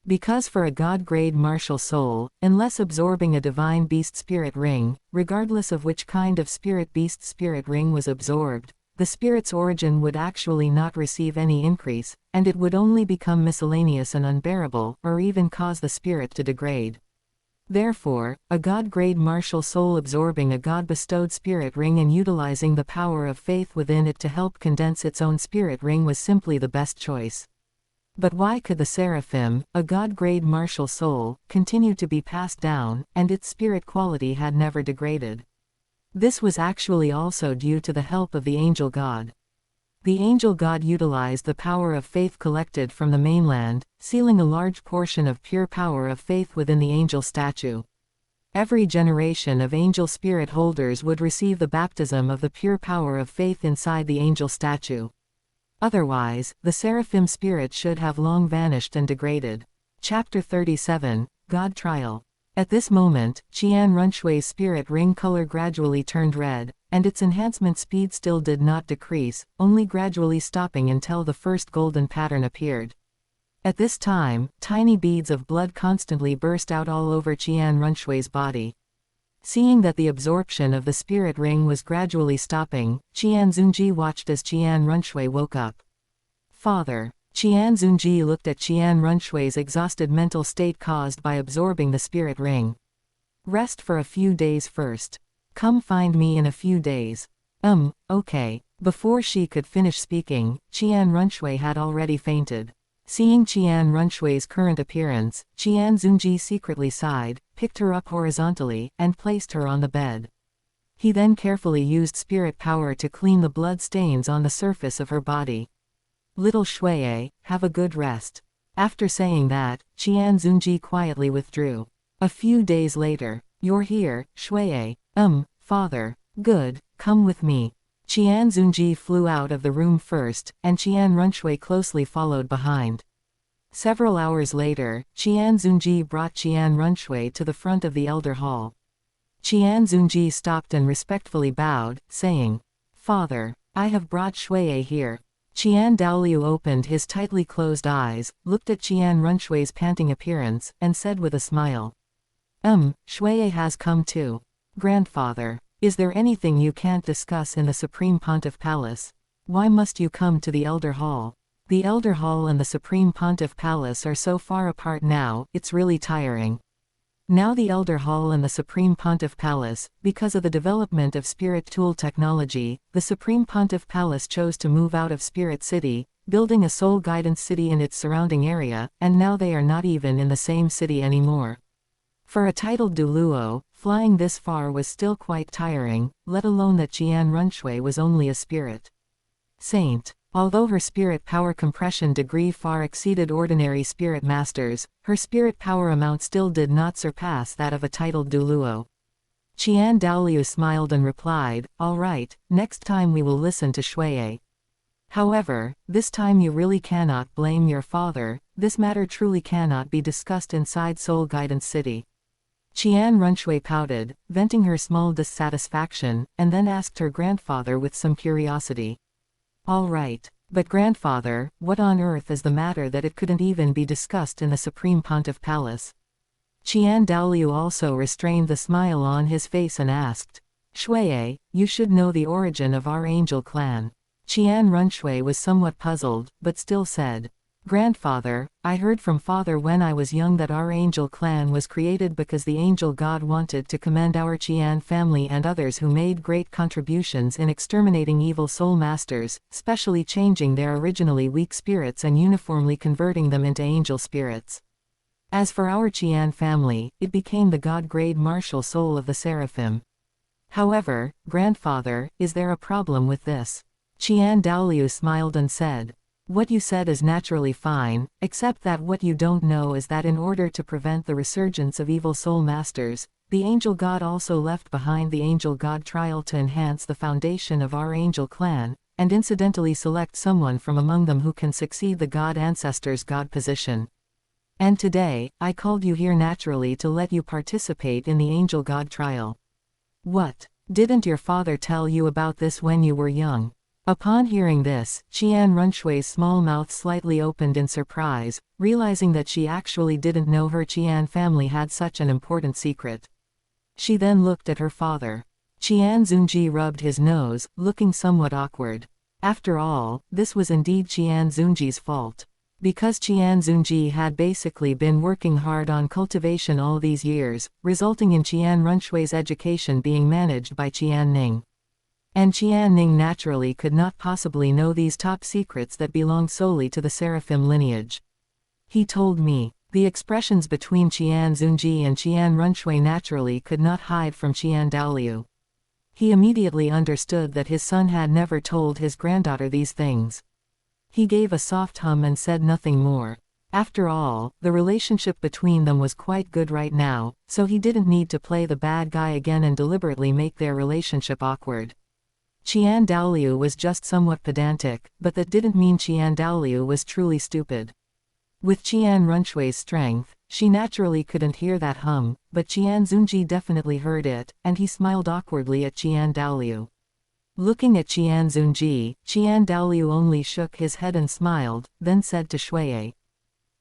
Because for a god-grade martial soul, unless absorbing a divine beast spirit ring, regardless of which kind of spirit beast spirit ring was absorbed, the spirit's origin would actually not receive any increase, and it would only become miscellaneous and unbearable, or even cause the spirit to degrade. Therefore, a god-grade martial soul absorbing a god-bestowed spirit ring and utilizing the power of faith within it to help condense its own spirit ring was simply the best choice. But why could the seraphim, a god-grade martial soul, continue to be passed down, and its spirit quality had never degraded? This was actually also due to the help of the angel god. The angel god utilized the power of faith collected from the mainland, sealing a large portion of pure power of faith within the angel statue. Every generation of angel spirit holders would receive the baptism of the pure power of faith inside the angel statue. Otherwise, the seraphim spirit should have long vanished and degraded. Chapter 37, God Trial. At this moment, Qian Runshui's spirit ring color gradually turned red, and its enhancement speed still did not decrease, only gradually stopping until the first golden pattern appeared. At this time, tiny beads of blood constantly burst out all over Qian Runshui's body. Seeing that the absorption of the spirit ring was gradually stopping, Qian Xunji watched as Qian Runshui woke up. Father. Qian Xunji looked at Qian Runshui's exhausted mental state caused by absorbing the spirit ring. Rest for a few days first. Come find me in a few days. Okay. Before she could finish speaking, Qian Runshui had already fainted. Seeing Qian Runshui's current appearance, Qian Xunji secretly sighed, picked her up horizontally, and placed her on the bed. He then carefully used spirit power to clean the blood stains on the surface of her body. Little Shuiye, have a good rest. After saying that, Qian Xunji quietly withdrew. A few days later, you're here, Shuiye. Father. Good, come with me. Qian Xunji flew out of the room first, and Qian Runshui closely followed behind. Several hours later, Qian Xunji brought Qian Runshui to the front of the elder hall. Qian Xunji stopped and respectfully bowed, saying, Father, I have brought Shuiye here. Qian Daoliu opened his tightly closed eyes, looked at Qian Runshui's panting appearance, and said with a smile. Shuiye has come too. Grandfather, is there anything you can't discuss in the Supreme Pontiff Palace? Why must you come to the Elder Hall? The Elder Hall and the Supreme Pontiff Palace are so far apart now, it's really tiring. Now the Elder Hall and the Supreme Pontiff Palace, because of the development of Spirit Tool technology, the Supreme Pontiff Palace chose to move out of Spirit City, building a Soul Guidance City in its surrounding area, and now they are not even in the same city anymore. For a titled Duluo, flying this far was still quite tiring, let alone that Qian Runshui was only a spirit saint. Although her spirit power compression degree far exceeded ordinary spirit masters, her spirit power amount still did not surpass that of a titled Duluo. Qian Daoliu smiled and replied, all right, next time we will listen to Shuiye. However, this time you really cannot blame your father, this matter truly cannot be discussed inside Soul Guidance City. Qian Runshui pouted, venting her small dissatisfaction, and then asked her grandfather with some curiosity. All right. But grandfather, what on earth is the matter that it couldn't even be discussed in the Supreme Pontiff Palace? Qian Daoliu also restrained the smile on his face and asked. Shuiye, you should know the origin of our angel clan. Qian Runshui was somewhat puzzled, but still said. Grandfather, I heard from father when I was young that our angel clan was created because the angel god wanted to commend our Qian family and others who made great contributions in exterminating evil soul masters, specially changing their originally weak spirits and uniformly converting them into angel spirits. As for our Qian family, it became the god-grade martial soul of the seraphim. However, grandfather, is there a problem with this? Qian Daoliu smiled and said, "What you said is naturally fine, except that what you don't know is that in order to prevent the resurgence of evil soul masters, the angel god also left behind the angel god trial to enhance the foundation of our angel clan, and incidentally select someone from among them who can succeed the god ancestor's god position. And today, I called you here naturally to let you participate in the angel god trial." "What? Didn't your father tell you about this when you were young?" Upon hearing this, Qian Runshui's small mouth slightly opened in surprise, realizing that she actually didn't know her Qian family had such an important secret. She then looked at her father. Qian Xunji rubbed his nose, looking somewhat awkward. After all, this was indeed Qian Xunji's fault. Because Qian Xunji had basically been working hard on cultivation all these years, resulting in Qian Runshui's education being managed by Qian Ning. And Qian Ning naturally could not possibly know these top secrets that belong solely to the seraphim lineage. He told me. The expressions between Qian Xunji and Qian Runshui naturally could not hide from Qian Daoliu. He immediately understood that his son had never told his granddaughter these things. He gave a soft hum and said nothing more. After all, the relationship between them was quite good right now, so he didn't need to play the bad guy again and deliberately make their relationship awkward. Qian Daoliu was just somewhat pedantic, but that didn't mean Qian Daoliu was truly stupid. With Qian Runshui's strength, she naturally couldn't hear that hum, but Qian Xunji definitely heard it, and he smiled awkwardly at Qian Daoliu. Looking at Qian Xunji, Qian Daoliu only shook his head and smiled, then said to Shuiye,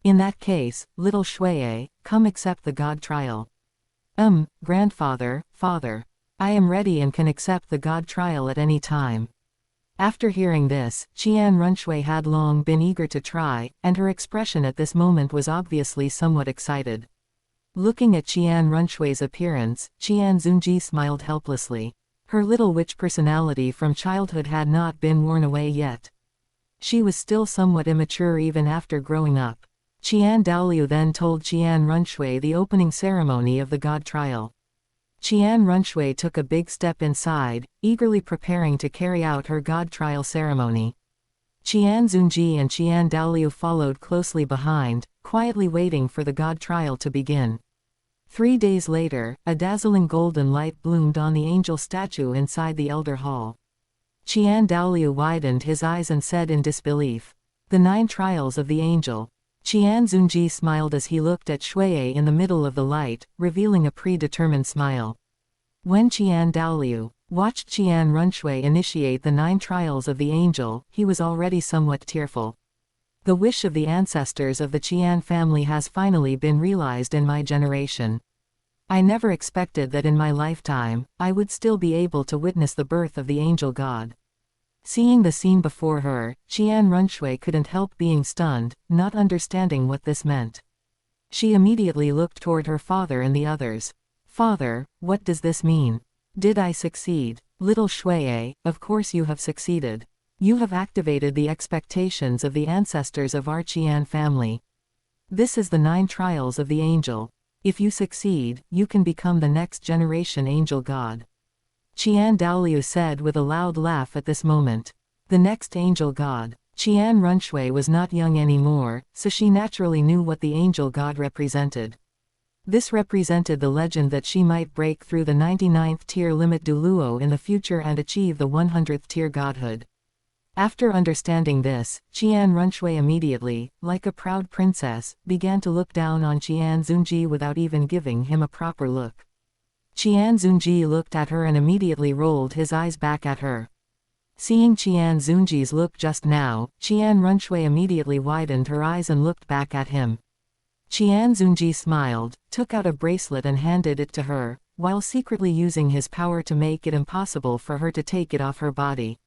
"In that case, little Shuiye, come accept the god trial." Grandfather, father. I am ready and can accept the god trial at any time." After hearing this, Qian Runshui had long been eager to try, and her expression at this moment was obviously somewhat excited. Looking at Qian Runshui's appearance, Qian Xunji smiled helplessly. Her little witch personality from childhood had not been worn away yet. She was still somewhat immature even after growing up. Qian Daoliu then told Qian Runshui the opening ceremony of the god trial. Qian Runshui took a big step inside, eagerly preparing to carry out her god trial ceremony. Qian Xunji and Qian Daoliu followed closely behind, quietly waiting for the god trial to begin. 3 days later, a dazzling golden light bloomed on the angel statue inside the elder hall. Qian Daoliu widened his eyes and said in disbelief, "The 9 trials of the angel." Qian Xunji smiled as he looked at Shuiye in the middle of the light, revealing a predetermined smile. When Qian Daoliu watched Qian Runshui initiate the 9 trials of the angel, he was already somewhat tearful. "The wish of the ancestors of the Qian family has finally been realized in my generation. I never expected that in my lifetime, I would still be able to witness the birth of the angel god." Seeing the scene before her, Qian Runshui couldn't help being stunned, not understanding what this meant. She immediately looked toward her father and the others. "Father, what does this mean? Did I succeed?" "Little Shuiye, of course you have succeeded. You have activated the expectations of the ancestors of our Qian family. This is the 9 trials of the angel. If you succeed, you can become the next generation angel god." Qian Daoliu said with a loud laugh at this moment. The next angel god. Qian Runshui was not young anymore, so she naturally knew what the angel god represented. This represented the legend that she might break through the 99th tier limit Duluo in the future and achieve the 100th tier godhood. After understanding this, Qian Runshui immediately, like a proud princess, began to look down on Qian Xunji without even giving him a proper look. Qian Xunji looked at her and immediately rolled his eyes back at her. Seeing Qian Xunji's look just now, Qian Runshui immediately widened her eyes and looked back at him. Qian Xunji smiled, took out a bracelet and handed it to her, while secretly using his power to make it impossible for her to take it off her body.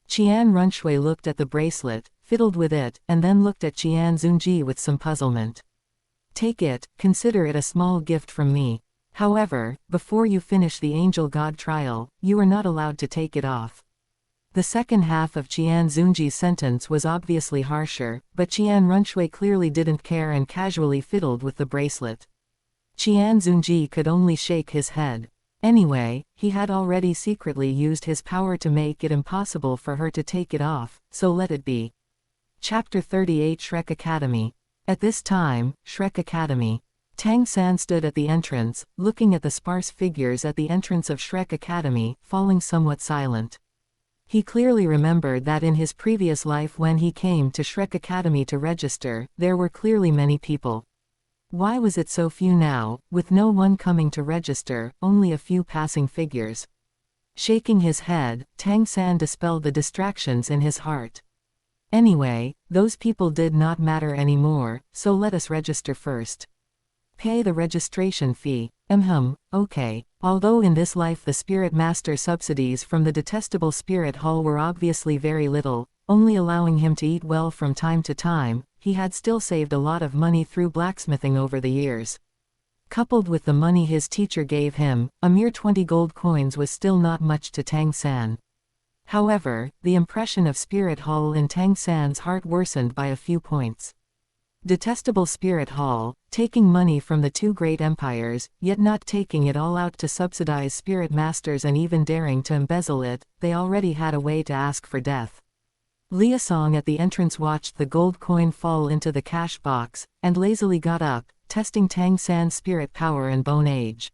Qian Runshui looked at the bracelet, fiddled with it, and then looked at Qian Xunji with some puzzlement. Take it, consider it a small gift from me. However, before you finish the angel god trial, you are not allowed to take it off. The second half of Qian Xunji's sentence was obviously harsher, but Qian Runshui clearly didn't care and casually fiddled with the bracelet. Qian Xunji could only shake his head. Anyway, he had already secretly used his power to make it impossible for her to take it off, so let it be. Chapter 38 Shrek Academy. At this time, Shrek Academy. Tang San stood at the entrance, looking at the sparse figures at the entrance of Shrek Academy, falling somewhat silent. He clearly remembered that in his previous life when he came to Shrek Academy to register, there were clearly many people. Why was it so few now, with no one coming to register, only a few passing figures? Shaking his head, Tang San dispelled the distractions in his heart. Anyway, those people did not matter anymore, so let us register first. Pay the registration fee. Okay. Although in this life the Spirit Master subsidies from the detestable Spirit Hall were obviously very little, only allowing him to eat well from time to time, he had still saved a lot of money through blacksmithing over the years. Coupled with the money his teacher gave him, a mere 20 gold coins was still not much to Tang San. However, the impression of Spirit Hall in Tang San's heart worsened by a few points. Detestable Spirit Hall, taking money from the two great empires, yet not taking it all out to subsidize Spirit Masters and even daring to embezzle it, they already had a way to ask for death. Liasong at the entrance watched the gold coin fall into the cash box, and lazily got up, testing Tang San's spirit power and bone age.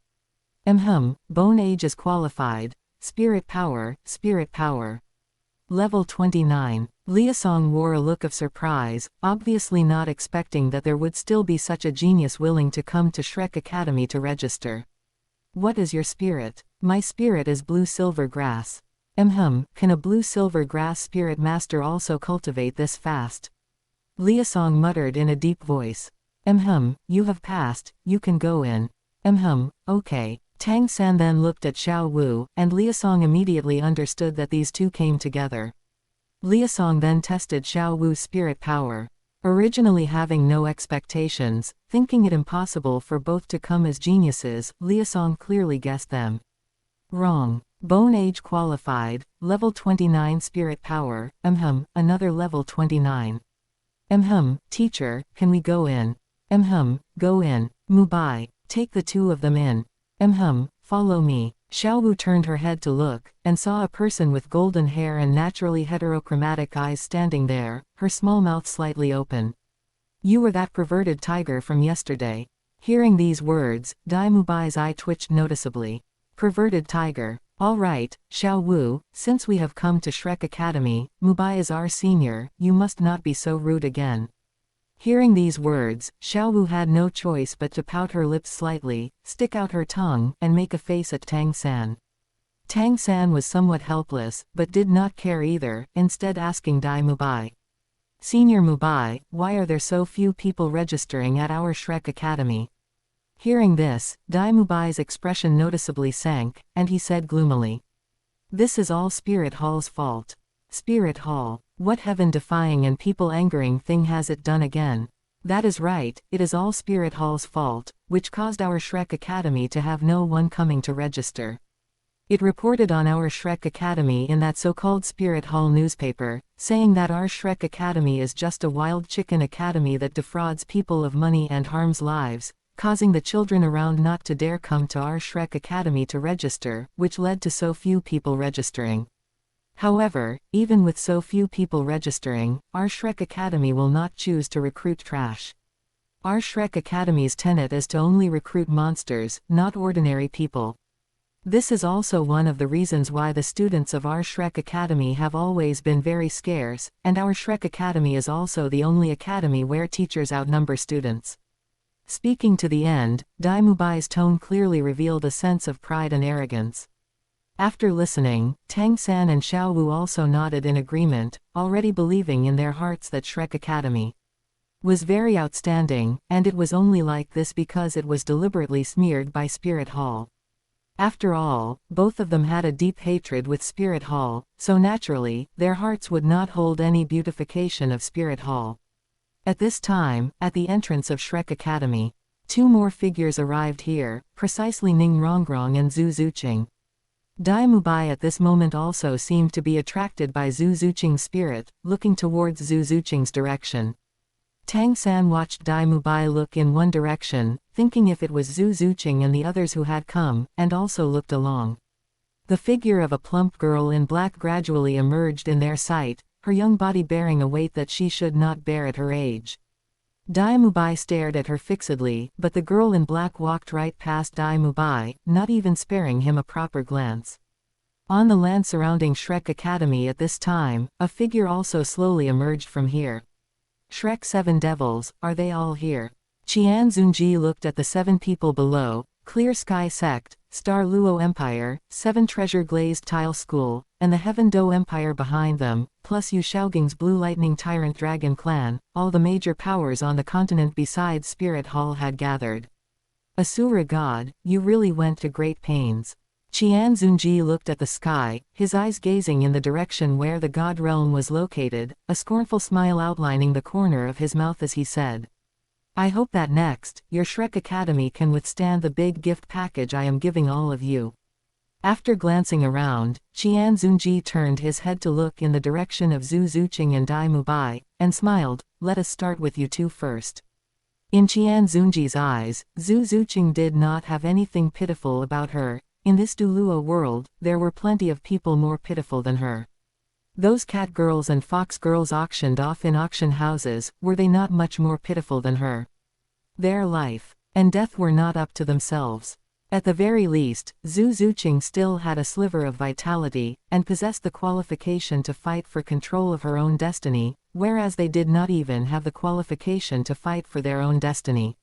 Bone age is qualified. Spirit power. Level 29. Liasong wore a look of surprise, obviously not expecting that there would still be such a genius willing to come to Shrek Academy to register. What is your spirit? My spirit is blue-silver grass. Can a blue-silver grass spirit master also cultivate this fast? Liasong muttered in a deep voice. You have passed, you can go in. Okay. Tang San then looked at Xiao Wu, and Liasong immediately understood that these two came together. Liasong then tested Xiao Wu's spirit power. Originally having no expectations, thinking it impossible for both to come as geniuses, Liasong clearly guessed them. Wrong. Bone age qualified, level 29 spirit power, another level 29. Teacher, can we go in? Go in. Mubai, take the two of them in. Follow me. Xiao Wu turned her head to look, and saw a person with golden hair and naturally heterochromatic eyes standing there, her small mouth slightly open. You were that perverted tiger from yesterday. Hearing these words, Dai Mubai's eye twitched noticeably. Perverted tiger. All right, Xiao Wu, since we have come to Shrek Academy, Mubai is our senior, you must not be so rude again. Hearing these words, Xiao Wu had no choice but to pout her lips slightly, stick out her tongue, and make a face at Tang San. Tang San was somewhat helpless, but did not care either, instead asking Dai Mubai. Senior Mubai, why are there so few people registering at our Shrek Academy? Hearing this, Dai Mubai's expression noticeably sank, and he said gloomily. This is all Spirit Hall's fault. Spirit Hall. What heaven-defying and people-angering thing has it done again? That is right, it is all Spirit Hall's fault, which caused our Shrek Academy to have no one coming to register. It reported on our Shrek Academy in that so-called Spirit Hall newspaper, saying that our Shrek Academy is just a wild chicken academy that defrauds people of money and harms lives, causing the children around not to dare come to our Shrek Academy to register, which led to so few people registering. However, even with so few people registering, our Shrek Academy will not choose to recruit trash. Our Shrek Academy's tenet is to only recruit monsters, not ordinary people. This is also one of the reasons why the students of our Shrek Academy have always been very scarce, and our Shrek Academy is also the only academy where teachers outnumber students. Speaking to the end, Dai Mubai's tone clearly revealed a sense of pride and arrogance. After listening, Tang San and Xiao Wu also nodded in agreement, already believing in their hearts that Shrek Academy was very outstanding, and it was only like this because it was deliberately smeared by Spirit Hall. After all, both of them had a deep hatred with Spirit Hall, so naturally, their hearts would not hold any beautification of Spirit Hall. At this time, at the entrance of Shrek Academy, two more figures arrived here, precisely Ning Rongrong and Zhu Zuqing. Dai Mubai at this moment also seemed to be attracted by Zhu Zuqing's spirit, looking towards Zhu Zuqing's direction. Tang San watched Dai Mubai look in one direction, thinking if it was Zhu Zuqing and the others who had come, and also looked along. The figure of a plump girl in black gradually emerged in their sight, her young body bearing a weight that she should not bear at her age. Dai Mubai stared at her fixedly, but the girl in black walked right past Dai Mubai, not even sparing him a proper glance. On the land surrounding Shrek Academy at this time, a figure also slowly emerged from here. Shrek 7 Devils, are they all here? Qian Xunji looked at the 7 people below: Clear Sky Sect, Star Luo Empire, 7 Treasure Glazed Tile School, and the Heaven Do Empire behind them, plus Yu Shaoging's Blue Lightning Tyrant Dragon Clan. All the major powers on the continent besides Spirit Hall had gathered. Asura God, you really went to great pains. Qian Xunji looked at the sky, his eyes gazing in the direction where the God Realm was located, a scornful smile outlining the corner of his mouth as he said, I hope that next, your Shrek Academy can withstand the big gift package I am giving all of you. After glancing around, Qian Xunji turned his head to look in the direction of Zhu Zuqing and Dai Mubai, and smiled, let us start with you two first. In Qian Xunji's eyes, Zhu Zuqing did not have anything pitiful about her. In this Duluo world, there were plenty of people more pitiful than her. Those cat girls and fox girls auctioned off in auction houses, were they not much more pitiful than her? Their life and death were not up to themselves. At the very least, Zhu Zuqing still had a sliver of vitality, and possessed the qualification to fight for control of her own destiny, whereas they did not even have the qualification to fight for their own destiny.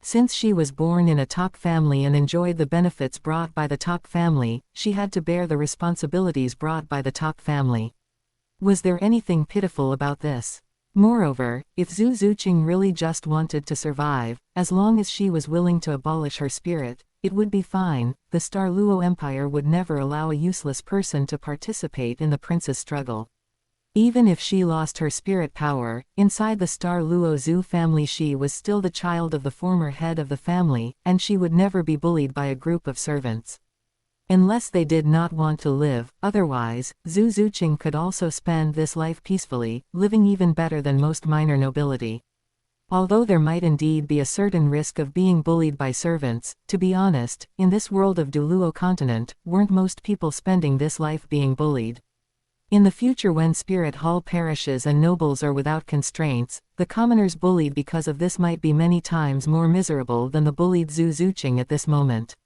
Since she was born in a top family and enjoyed the benefits brought by the top family, she had to bear the responsibilities brought by the top family. Was there anything pitiful about this? Moreover, if Zhu Zuqing really just wanted to survive, as long as she was willing to abolish her spirit, it would be fine. The Star Luo Empire would never allow a useless person to participate in the prince's struggle. Even if she lost her spirit power, inside the Star Luo Zhu family she was still the child of the former head of the family, and she would never be bullied by a group of servants. Unless they did not want to live, otherwise, Zhu Zuqing could also spend this life peacefully, living even better than most minor nobility. Although there might indeed be a certain risk of being bullied by servants, to be honest, in this world of Duluo continent, weren't most people spending this life being bullied? In the future when Spirit Hall perishes and nobles are without constraints, the commoners bullied because of this might be many times more miserable than the bullied Zhu Zuqing at this moment.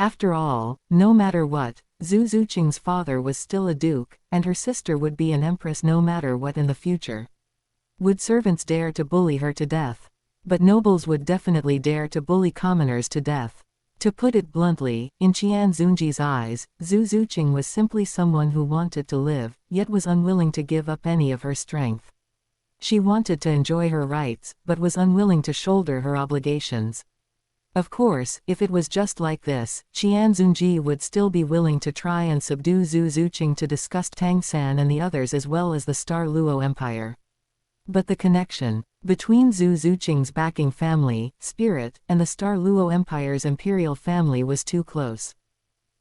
After all, no matter what, Zhu Zuqing's father was still a duke, and her sister would be an empress no matter what in the future. Would servants dare to bully her to death? But nobles would definitely dare to bully commoners to death. To put it bluntly, in Qian Xunji's eyes, Zhu Zuqing was simply someone who wanted to live, yet was unwilling to give up any of her strength. She wanted to enjoy her rights, but was unwilling to shoulder her obligations. Of course, if it was just like this, Qian Xunji would still be willing to try and subdue Zhu Zuqing to disgust Tang San and the others as well as the Star Luo Empire. But the connection between Zhu Zuqing's backing family, spirit, and the Star Luo Empire's imperial family was too close.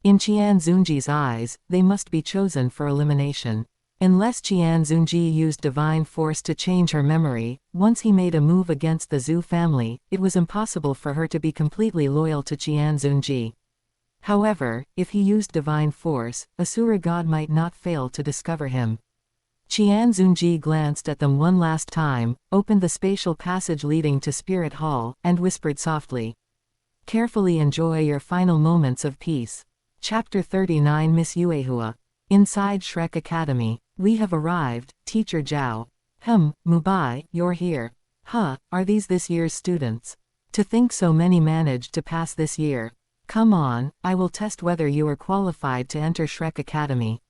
In Qian Xunji's eyes, they must be chosen for elimination. Unless Qian Xunji used divine force to change her memory, once he made a move against the Zhu family, it was impossible for her to be completely loyal to Qian Xunji. However, if he used divine force, Asura God might not fail to discover him. Qian Xunji glanced at them one last time, opened the spatial passage leading to Spirit Hall, and whispered softly, "Carefully enjoy your final moments of peace." Chapter 39 Miss Yuehua. Inside Shrek Academy. "We have arrived, Teacher Zhao." Mubai, you're here. Are these this year's students? To think so many managed to pass this year. Come on, I will test whether you are qualified to enter Shrek Academy.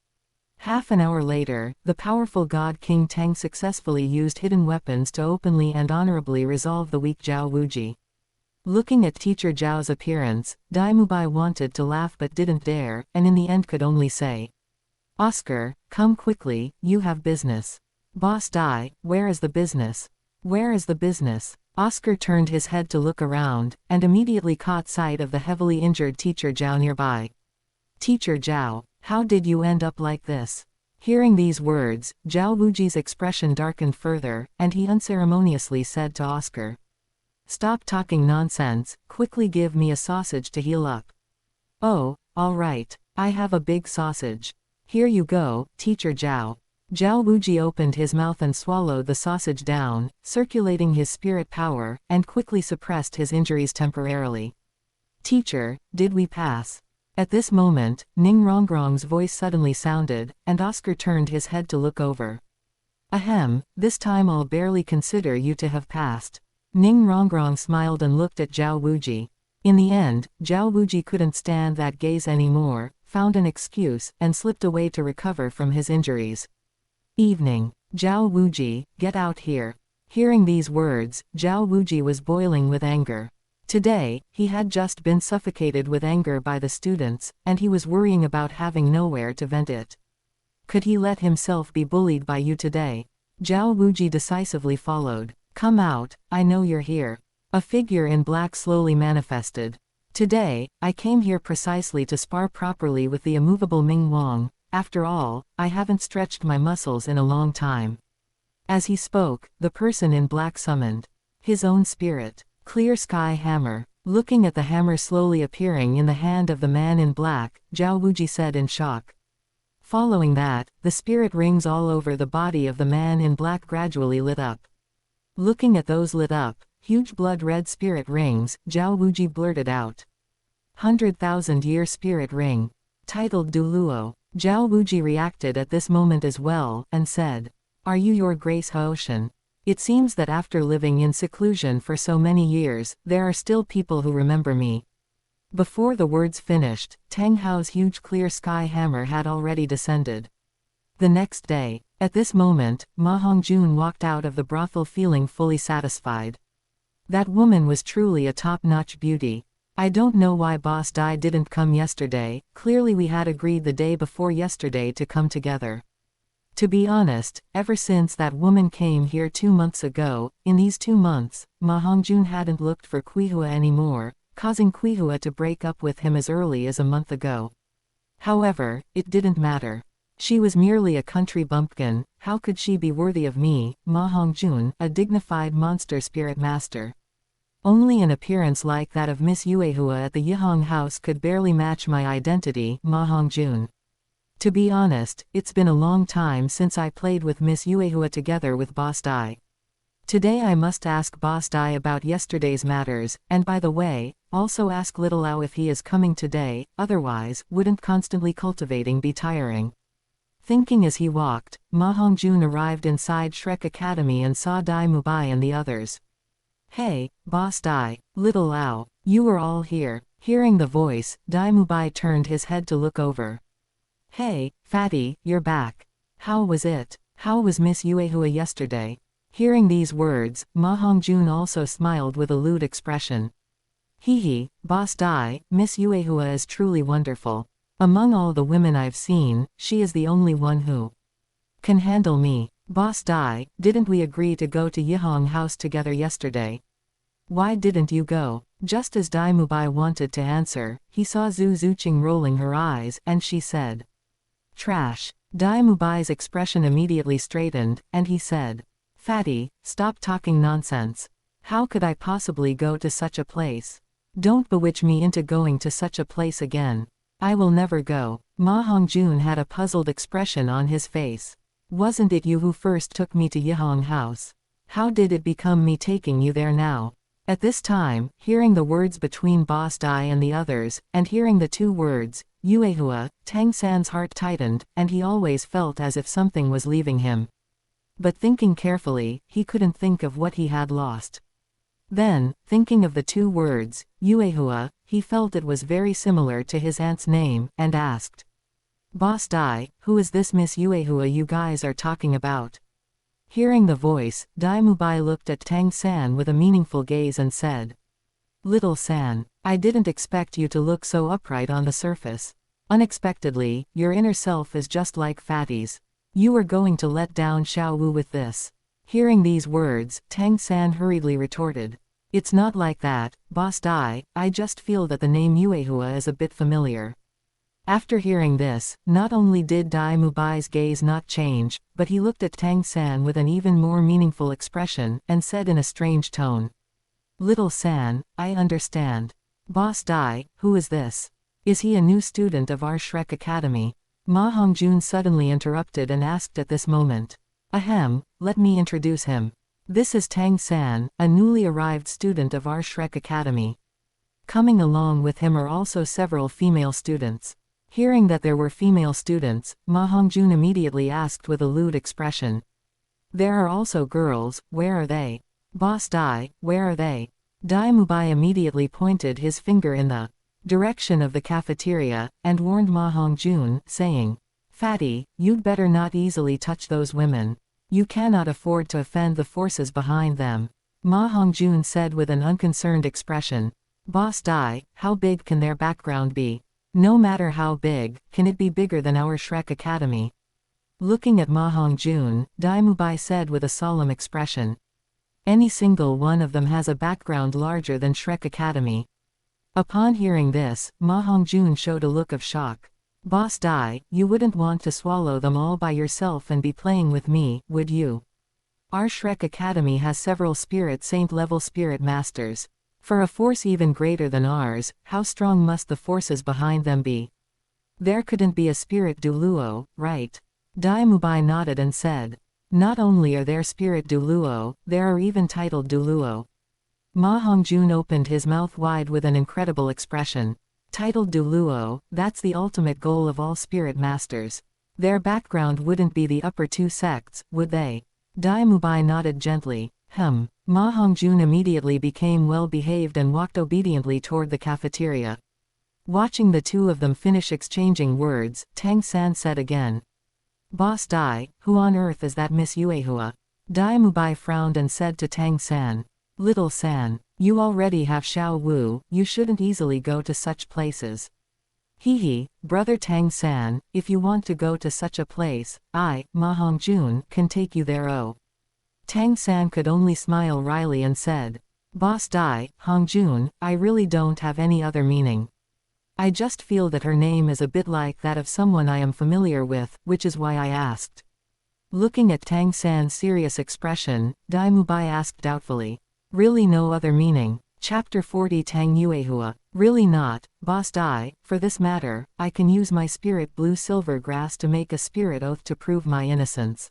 Half an hour later, the powerful god King Tang successfully used hidden weapons to openly and honorably resolve the weak Zhao Wuji. Looking at Teacher Zhao's appearance, Dai Mubai wanted to laugh but didn't dare, and in the end could only say, "Oscar, come quickly, you have business." "Boss Dai, where is the business? Where is the business?" Oscar turned his head to look around, and immediately caught sight of the heavily injured Teacher Zhao nearby. "Teacher Zhao, how did you end up like this?" Hearing these words, Zhao Wuji's expression darkened further, and he unceremoniously said to Oscar, "Stop talking nonsense, quickly give me a sausage to heal up." "Oh, all right, I have a big sausage. Here you go, Teacher Zhao." Zhao Wuji opened his mouth and swallowed the sausage down, circulating his spirit power, and quickly suppressed his injuries temporarily. "Teacher, did we pass?" At this moment, Ning Rongrong's voice suddenly sounded, and Oscar turned his head to look over. "Ahem, this time I'll barely consider you to have passed." Ning Rongrong smiled and looked at Zhao Wuji. In the end, Zhao Wuji couldn't stand that gaze anymore, found an excuse, and slipped away to recover from his injuries. "Evening. Zhao Wuji, get out here." Hearing these words, Zhao Wuji was boiling with anger. Today, he had just been suffocated with anger by the students, and he was worrying about having nowhere to vent it. Could he let himself be bullied by you today? Zhao Wuji decisively followed. "Come out, I know you're here." A figure in black slowly manifested. "Today, I came here precisely to spar properly with the immovable Ming Wang. After all, I haven't stretched my muscles in a long time." As he spoke, the person in black summoned his own spirit, Clear Sky Hammer. Looking at the hammer slowly appearing in the hand of the man in black, Zhao Wuji said in shock. Following that, the spirit rings all over the body of the man in black gradually lit up. Looking at those lit up, huge blood-red spirit rings, Zhao Wuji blurted out. 100,000-year spirit ring. Titled Duluo. Zhao Wuji reacted at this moment as well, and said, "Are you your Grace Haoshan? It seems that after living in seclusion for so many years, there are still people who remember me." Before the words finished, Tang Hao's huge clear sky hammer had already descended. The next day, at this moment, Ma Hongjun walked out of the brothel feeling fully satisfied. That woman was truly a top-notch beauty. "I don't know why Boss Dai didn't come yesterday, clearly we had agreed the day before yesterday to come together. To be honest, ever since that woman came here 2 months ago, in these 2 months, Ma Hongjun hadn't looked for Kuihua anymore, causing Kuihua to break up with him as early as a month ago. However, it didn't matter. She was merely a country bumpkin, how could she be worthy of me, Ma Hongjun, a dignified monster spirit master? Only an appearance like that of Miss Yuehua at the Yihong house could barely match my identity, Ma Hongjun. To be honest, it's been a long time since I played with Miss Yuehua together with Boss Dai. Today I must ask Boss Dai about yesterday's matters, and by the way, also ask Little Ao if he is coming today, otherwise, wouldn't constantly cultivating be tiring?" Thinking as he walked, Ma Hongjun arrived inside Shrek Academy and saw Dai Mubai and the others. "Hey, Boss Dai, Little Ao, you were all here." Hearing the voice, Dai Mubai turned his head to look over. "Hey, Fatty, you're back. How was it? How was Miss Yuehua yesterday?" Hearing these words, Ma Hongjun also smiled with a lewd expression. "Hee, Boss Dai, Miss Yuehua is truly wonderful. Among all the women I've seen, she is the only one who can handle me. Boss Dai, didn't we agree to go to Yihong house together yesterday? Why didn't you go?" Just as Dai Mubai wanted to answer, he saw Zhu Zuqing rolling her eyes, and she said, "Trash." Dai Mubai's expression immediately straightened, and he said, "Fatty, stop talking nonsense. How could I possibly go to such a place? Don't bewitch me into going to such a place again. I will never go." Ma Hongjun had a puzzled expression on his face. "Wasn't it you who first took me to Yihong house? How did it become me taking you there now?" At this time, hearing the words between Boss Dai and the others, and hearing the 2 words, Yuehua, Tang San's heart tightened, and he always felt as if something was leaving him. But thinking carefully, he couldn't think of what he had lost. Then, thinking of the 2 words, Yuehua, he felt it was very similar to his aunt's name, and asked, "Boss Dai, who is this Miss Yuehua you guys are talking about?" Hearing the voice, Dai Mubai looked at Tang San with a meaningful gaze and said, Little San, I didn't expect you to look so upright on the surface. Unexpectedly, your inner self is just like Fatty's. You are going to let down Xiao Wu with this. Hearing these words, Tang San hurriedly retorted. It's not like that, Boss Dai, I just feel that the name Yuehua is a bit familiar. After hearing this, not only did Dai Mubai's gaze not change, but he looked at Tang San with an even more meaningful expression, and said in a strange tone. Little San, I understand. Boss Dai, who is this? Is he a new student of our Shrek Academy? Ma Hongjun suddenly interrupted and asked at this moment. Ahem, let me introduce him. This is Tang San, a newly arrived student of our Shrek Academy. Coming along with him are also several female students. Hearing that there were female students, Ma Hongjun immediately asked with a lewd expression. There are also girls, where are they? Boss Dai, where are they? Dai Mubai immediately pointed his finger in the direction of the cafeteria, and warned Ma Hongjun, saying, Fatty, you'd better not easily touch those women. You cannot afford to offend the forces behind them. Ma Hongjun said with an unconcerned expression. Boss Dai, how big can their background be? No matter how big, can it be bigger than our Shrek Academy? Looking at Ma Hongjun, Dai Mubai said with a solemn expression. Any single one of them has a background larger than Shrek Academy. Upon hearing this, Ma Hongjun showed a look of shock. Boss Dai, you wouldn't want to swallow them all by yourself and be playing with me, would you? Our Shrek Academy has several Spirit Saint level Spirit Masters. For a force even greater than ours, how strong must the forces behind them be? There couldn't be a Spirit Duoluo, right? Dai Mubai nodded and said. Not only are there Spirit Duoluo, there are even titled Duoluo. Ma Hongjun opened his mouth wide with an incredible expression. Titled Duoluo, that's the ultimate goal of all Spirit Masters. Their background wouldn't be the upper two sects, would they? Dai Mubai nodded gently. Ma Hongjun immediately became well-behaved and walked obediently toward the cafeteria. Watching the two of them finish exchanging words, Tang San said again. Boss Dai, who on earth is that Miss Yuehua? Dai Mubai frowned and said to Tang San. Little San, you already have Xiao Wu, you shouldn't easily go to such places. Hee, brother Tang San, if you want to go to such a place, I, Ma Hongjun, can take you there. Oh. Tang San could only smile wryly and said. Boss Dai, Hongjun, I really don't have any other meaning. I just feel that her name is a bit like that of someone I am familiar with, which is why I asked. Looking at Tang San's serious expression, Dai Mubai asked doubtfully. Really no other meaning? Chapter 40 Tang Yuehua. Really not, Boss Dai, for this matter, I can use my spirit blue silver grass to make a spirit oath to prove my innocence.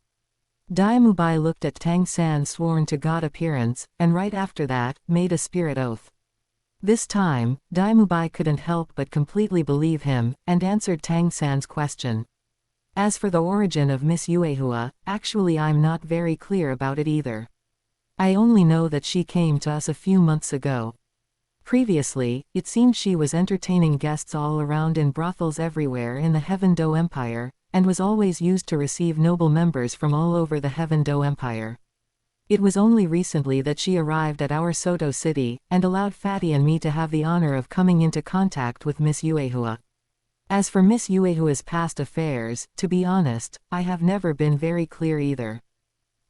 Dai Mubai looked at Tang San's sworn to God appearance, and right after that, made a spirit oath. This time, Dai Mubai couldn't help but completely believe him, and answered Tang San's question. As for the origin of Miss Yuehua, actually I'm not very clear about it either. I only know that she came to us a few months ago. Previously, it seemed she was entertaining guests all around in brothels everywhere in the Heaven Do Empire, and was always used to receive noble members from all over the Heaven Do Empire. It was only recently that she arrived at our Soto city, and allowed Fatty and me to have the honor of coming into contact with Miss Yuehua. As for Miss Yuehua's past affairs, to be honest, I have never been very clear either.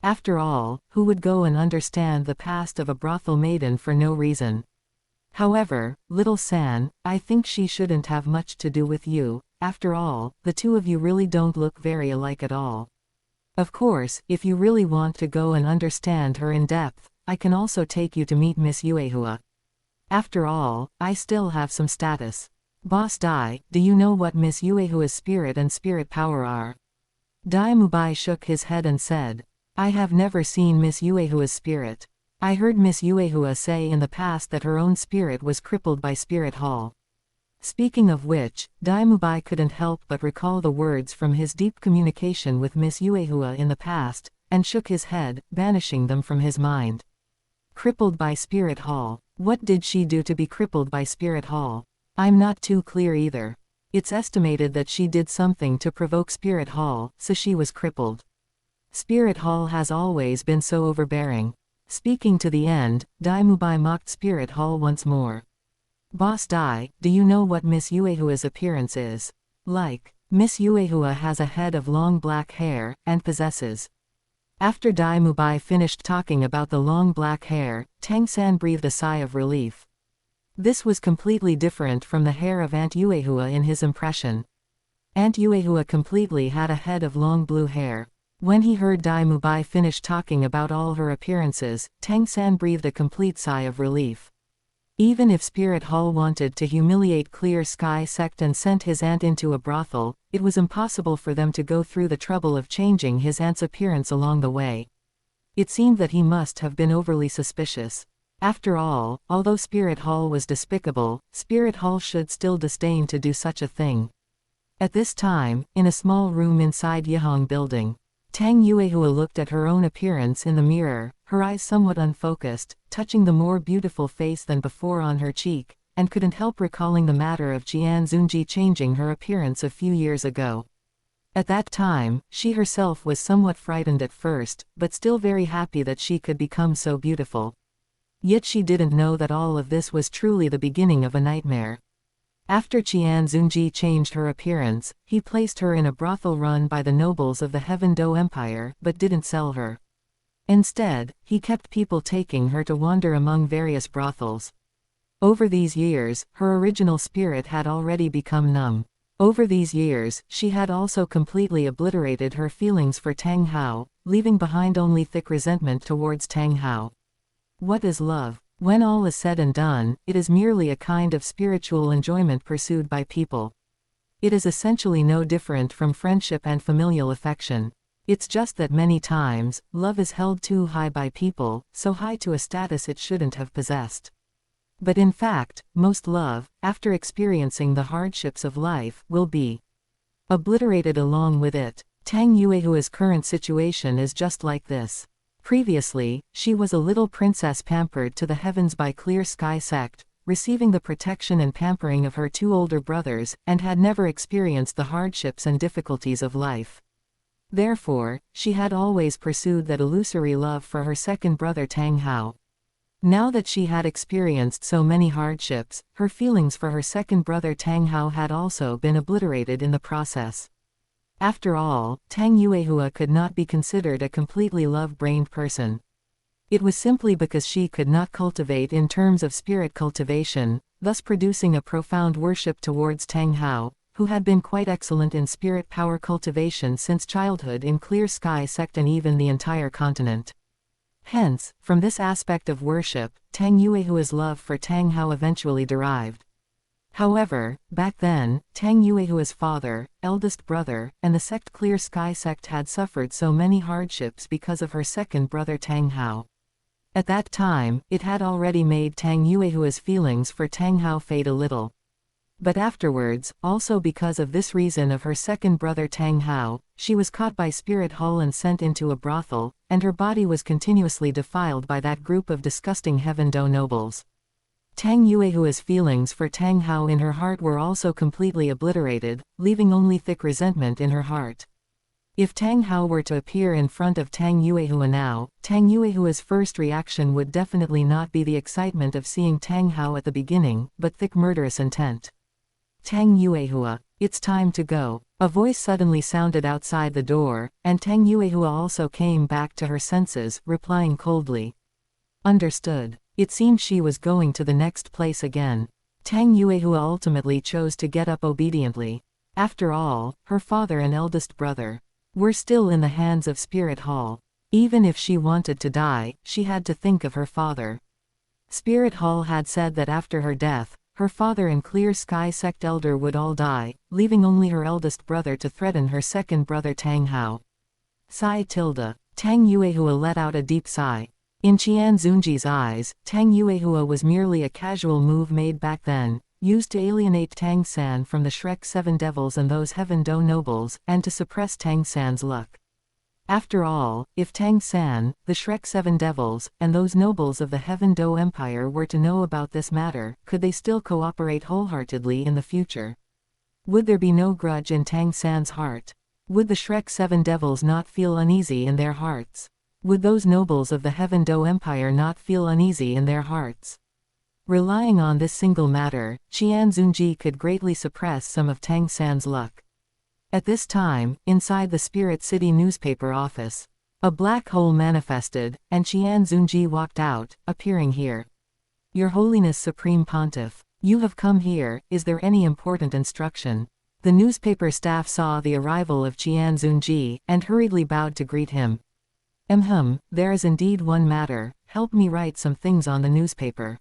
After all, who would go and understand the past of a brothel maiden for no reason? However, Little San, I think she shouldn't have much to do with you. After all, the two of you really don't look very alike at all. Of course, if you really want to go and understand her in depth, I can also take you to meet Miss Yuehua. After all, I still have some status. Boss Dai, do you know what Miss Yuehua's spirit and spirit power are? Dai Mubai shook his head and said. I have never seen Miss Yuehua's spirit. I heard Miss Yuehua say in the past that her own spirit was crippled by Spirit Hall. Speaking of which, Dai Mubai couldn't help but recall the words from his deep communication with Miss Yuehua in the past, and shook his head, banishing them from his mind. Crippled by Spirit Hall. What did she do to be crippled by Spirit Hall? I'm not too clear either. It's estimated that she did something to provoke Spirit Hall, so she was crippled. Spirit Hall has always been so overbearing. Speaking to the end, Dai Mubai mocked Spirit Hall once more. Boss Dai, do you know what Miss Yuehua's appearance is like? Miss Yuehua has a head of long black hair, and possesses. After Dai Mubai finished talking about the long black hair, Tang San breathed a sigh of relief. This was completely different from the hair of Aunt Yuehua in his impression. Aunt Yuehua completely had a head of long blue hair. When he heard Dai Mubai finish talking about all her appearances, Tang San breathed a complete sigh of relief. Even if Spirit Hall wanted to humiliate Clear Sky Sect and sent his aunt into a brothel, it was impossible for them to go through the trouble of changing his aunt's appearance along the way. It seemed that he must have been overly suspicious. After all, although Spirit Hall was despicable, Spirit Hall should still disdain to do such a thing. At this time, in a small room inside Yihong Building, Tang Yuehua looked at her own appearance in the mirror, her eyes somewhat unfocused, touching the more beautiful face than before on her cheek, and couldn't help recalling the matter of Qian Xunji changing her appearance a few years ago. At that time, she herself was somewhat frightened at first, but still very happy that she could become so beautiful. Yet she didn't know that all of this was truly the beginning of a nightmare. After Qian Xunji changed her appearance, he placed her in a brothel run by the nobles of the Heaven Do Empire, but didn't sell her. Instead, he kept people taking her to wander among various brothels. Over these years, her original spirit had already become numb. Over these years, she had also completely obliterated her feelings for Tang Hao, leaving behind only thick resentment towards Tang Hao. What is love? When all is said and done, it is merely a kind of spiritual enjoyment pursued by people. It is essentially no different from friendship and familial affection. It's just that many times, love is held too high by people, so high to a status it shouldn't have possessed. But in fact, most love, after experiencing the hardships of life, will be obliterated along with it. Tang Yuehua's current situation is just like this. Previously, she was a little princess pampered to the heavens by Clear Sky Sect, receiving the protection and pampering of her two older brothers, and had never experienced the hardships and difficulties of life. Therefore, she had always pursued that illusory love for her second brother Tang Hao. Now that she had experienced so many hardships, her feelings for her second brother Tang Hao had also been obliterated in the process. After all, Tang Yuehua could not be considered a completely love-brained person. It was simply because she could not cultivate in terms of spirit cultivation, thus producing a profound worship towards Tang Hao, who had been quite excellent in spirit power cultivation since childhood in Clear Sky Sect and even the entire continent. Hence, from this aspect of worship, Tang Yuehua's love for Tang Hao eventually derived. However, back then, Tang Yuehua's father, eldest brother, and the sect Clear Sky Sect had suffered so many hardships because of her second brother Tang Hao. At that time, it had already made Tang Yuehua's feelings for Tang Hao fade a little. But afterwards, also because of this reason of her second brother Tang Hao, she was caught by Spirit Hall and sent into a brothel, and her body was continuously defiled by that group of disgusting Heaven Do nobles. Tang Yuehua's feelings for Tang Hao in her heart were also completely obliterated, leaving only thick resentment in her heart. If Tang Hao were to appear in front of Tang Yuehua now, Tang Yuehua's first reaction would definitely not be the excitement of seeing Tang Hao at the beginning, but thick murderous intent. Tang Yuehua, it's time to go. A voice suddenly sounded outside the door, and Tang Yuehua also came back to her senses, replying coldly. Understood. It seemed she was going to the next place again. Tang Yuehua ultimately chose to get up obediently. After all, her father and eldest brother were still in the hands of Spirit Hall. Even if she wanted to die, she had to think of her father. Spirit Hall had said that after her death, her father and Clear Sky Sect elder would all die, leaving only her eldest brother to threaten her second brother Tang Hao. Sigh tilde. Tang Yuehua let out a deep sigh. In Qian Xunji's eyes, Tang Yuehua was merely a casual move made back then, used to alienate Tang San from the Shrek 7 devils and those Heaven Do nobles, and to suppress Tang San's luck. After all, if Tang San, the Shrek 7 devils, and those nobles of the Heaven Do Empire were to know about this matter, could they still cooperate wholeheartedly in the future? Would there be no grudge in Tang San's heart? Would the Shrek 7 devils not feel uneasy in their hearts? Would those nobles of the Heaven Do Empire not feel uneasy in their hearts? Relying on this single matter, Qian Xunji could greatly suppress some of Tang San's luck. At this time, inside the Spirit City newspaper office, a black hole manifested, and Qian Xunji walked out, appearing here. Your Holiness Supreme Pontiff, you have come here, is there any important instruction? The newspaper staff saw the arrival of Qian Xunji, and hurriedly bowed to greet him. There is indeed one matter, help me write some things on the newspaper.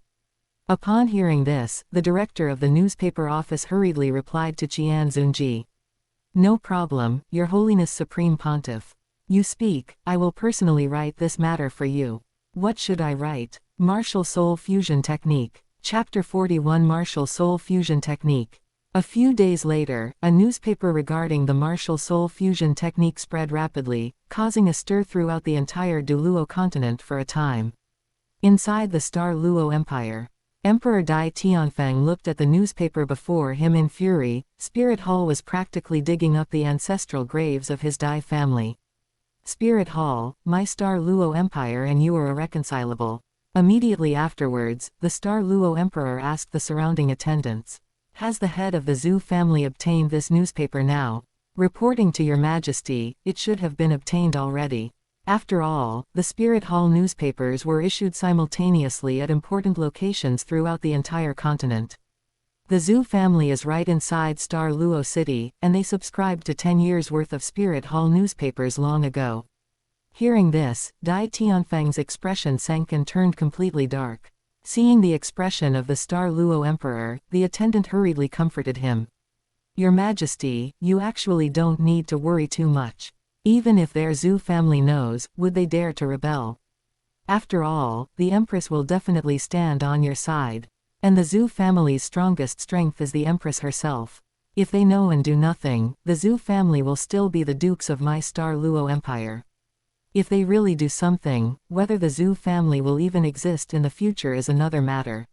Upon hearing this, the director of the newspaper office hurriedly replied to Qian Xunji. No problem, Your Holiness Supreme Pontiff. You speak, I will personally write this matter for you. What should I write? Martial Soul Fusion Technique. Chapter 41 Martial Soul Fusion Technique. A few days later, a newspaper regarding the martial soul fusion technique spread rapidly, causing a stir throughout the entire Duluo continent for a time. Inside the Star Luo Empire, Emperor Dai Tianfeng looked at the newspaper before him in fury. Spirit Hall was practically digging up the ancestral graves of his Dai family. Spirit Hall, my Star Luo Empire and you are irreconcilable. Immediately afterwards, the Star Luo Emperor asked the surrounding attendants. Has the head of the Zhu family obtained this newspaper now? Reporting to Your Majesty, it should have been obtained already. After all, the Spirit Hall newspapers were issued simultaneously at important locations throughout the entire continent. The Zhu family is right inside Star Luo City, and they subscribed to 10 years' worth of Spirit Hall newspapers long ago. Hearing this, Dai Tianfeng's expression sank and turned completely dark. Seeing the expression of the Star Luo Emperor, the attendant hurriedly comforted him. Your Majesty, you actually don't need to worry too much. Even if their Zhu family knows, would they dare to rebel? After all, the Empress will definitely stand on your side. And the Zhu family's strongest strength is the Empress herself. If they know and do nothing, the Zhu family will still be the dukes of my Star Luo Empire. If they really do something, whether the Zhu family will even exist in the future is another matter.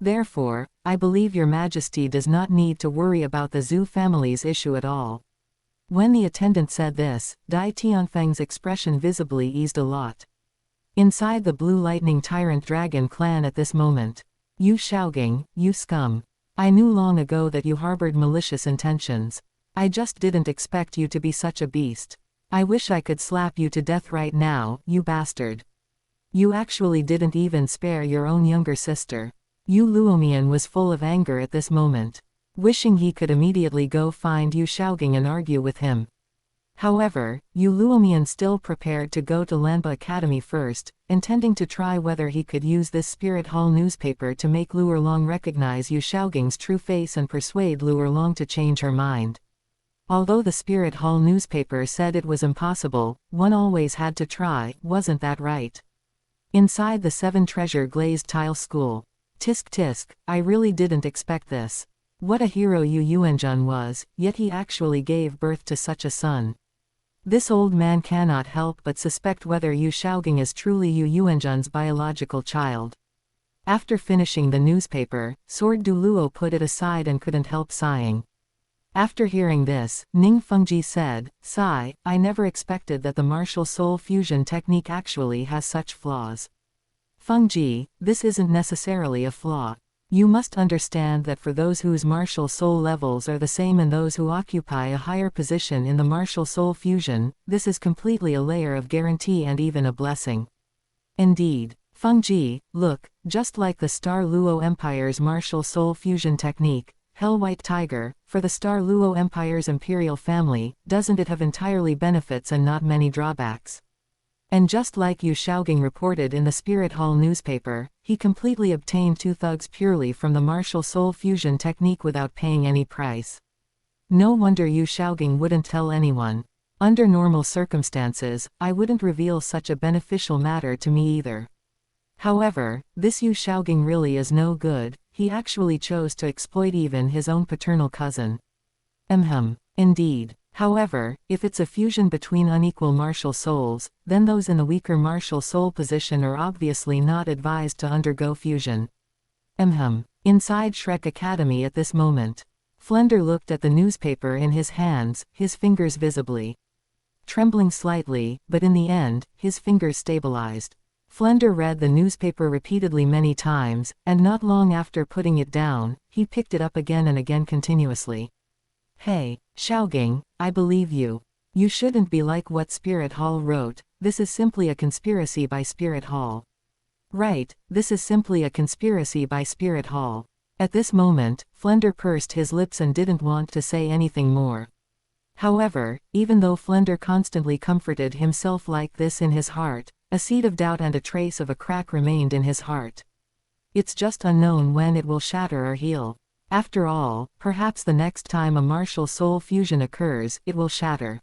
Therefore, I believe Your Majesty does not need to worry about the Zhu family's issue at all. When the attendant said this, Dai Tianfeng's expression visibly eased a lot. Inside the Blue Lightning Tyrant Dragon clan at this moment. You Shaogang, you scum. I knew long ago that you harbored malicious intentions. I just didn't expect you to be such a beast. I wish I could slap you to death right now, you bastard. You actually didn't even spare your own younger sister. Yu Luomian was full of anger at this moment, wishing he could immediately go find Yu Shaogang and argue with him. However, Yu Luomian still prepared to go to Lanba Academy first, intending to try whether he could use this Spirit Hall newspaper to make Luerlong recognize Yu Shaogang's true face and persuade Luerlong to change her mind. Although the Spirit Hall newspaper said it was impossible, one always had to try, wasn't that right? Inside the 7 Treasure Glazed Tile School. Tisk tisk, I really didn't expect this. What a hero Yu Yuanjun was, yet he actually gave birth to such a son. This old man cannot help but suspect whether Yu Shaogang is truly Yu Yuanjun's biological child. After finishing the newspaper, Sword Du Luo put it aside and couldn't help sighing. After hearing this, Ning Fengji said, Sigh, I never expected that the martial soul fusion technique actually has such flaws. Fengji, this isn't necessarily a flaw. You must understand that for those whose martial soul levels are the same and those who occupy a higher position in the martial soul fusion, this is completely a layer of guarantee and even a blessing. Indeed. Fengji, look, just like the Star Luo Empire's martial soul fusion technique, Hell White Tiger, for the Star Luo Empire's imperial family, doesn't it have entirely benefits and not many drawbacks? And just like Yu Shaogang reported in the Spirit Hall newspaper, he completely obtained 2 thugs purely from the martial soul fusion technique without paying any price. No wonder Yu Shaogang wouldn't tell anyone. Under normal circumstances, I wouldn't reveal such a beneficial matter to me either. However, this Yu Shaogang really is no good. He actually chose to exploit even his own paternal cousin. Indeed. However, if it's a fusion between unequal martial souls, then those in the weaker martial soul position are obviously not advised to undergo fusion. Inside Shrek Academy at this moment, Flender looked at the newspaper in his hands, his fingers visibly trembling slightly, but in the end, his fingers stabilized. Flender read the newspaper repeatedly many times, and not long after putting it down, he picked it up again and again continuously. Hey, Xiaogang, I believe you. You shouldn't be like what Spirit Hall wrote, this is simply a conspiracy by Spirit Hall. Right, this is simply a conspiracy by Spirit Hall. At this moment, Flender pursed his lips and didn't want to say anything more. However, even though Flender constantly comforted himself like this in his heart, a seed of doubt and a trace of a crack remained in his heart. It's just unknown when it will shatter or heal. After all, perhaps the next time a martial soul fusion occurs, it will shatter.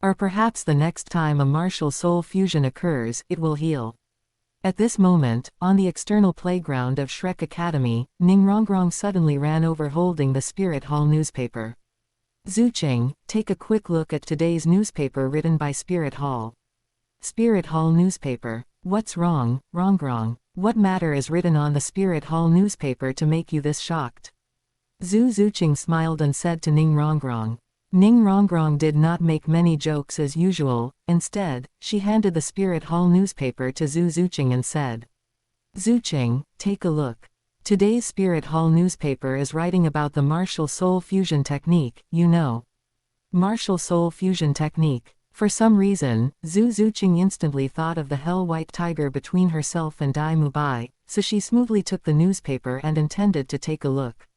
Or perhaps the next time a martial soul fusion occurs, it will heal. At this moment, on the external playground of Shrek Academy, Ningrongrong suddenly ran over holding the Spirit Hall newspaper. Zuching, take a quick look at today's newspaper written by Spirit Hall. Spirit Hall newspaper. What's wrong, Rongrong? What matter is written on the Spirit Hall newspaper to make you this shocked? Zhu Zuching smiled and said to Ningrongrong. Ningrongrong did not make many jokes as usual, instead, she handed the Spirit Hall newspaper to Zhu Zuching and said. Zuching, take a look. Today's Spirit Hall newspaper is writing about the martial soul fusion technique, you know. Martial soul fusion technique. For some reason, Zhu Zuching instantly thought of the hell-white tiger between herself and Dai Mubai, so she smoothly took the newspaper and intended to take a look.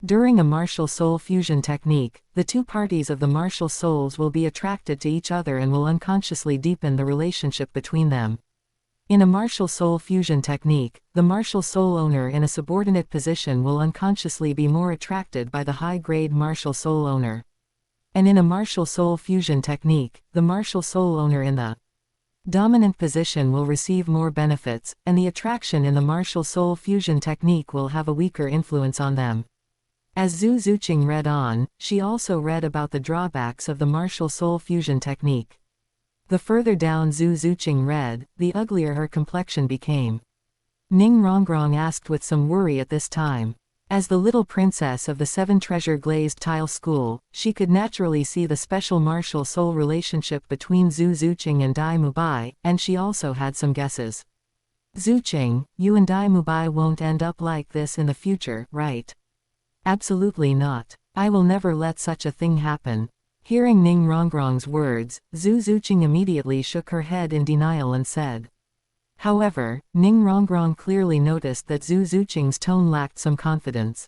During a martial soul fusion technique, the two parties of the martial souls will be attracted to each other and will unconsciously deepen the relationship between them. In a martial soul fusion technique, the martial soul owner in a subordinate position will unconsciously be more attracted by the high-grade martial soul owner. And in a martial soul fusion technique, the martial soul owner in the dominant position will receive more benefits, and the attraction in the martial soul fusion technique will have a weaker influence on them. As Zhu Zuching read on, she also read about the drawbacks of the martial soul fusion technique. The further down Zhu Zuching read, the uglier her complexion became. Ningrongrong asked with some worry at this time. As the little princess of the Seven Treasure Glazed Tile School, she could naturally see the special martial soul relationship between Zhu Zuching and Dai Mubai, and she also had some guesses. Zuching, you and Dai Mubai won't end up like this in the future, right? Absolutely not. I will never let such a thing happen. Hearing Ningrongrong's words, Zhu Zuching immediately shook her head in denial and said. However, Ningrongrong clearly noticed that Zhu Zuching's tone lacked some confidence.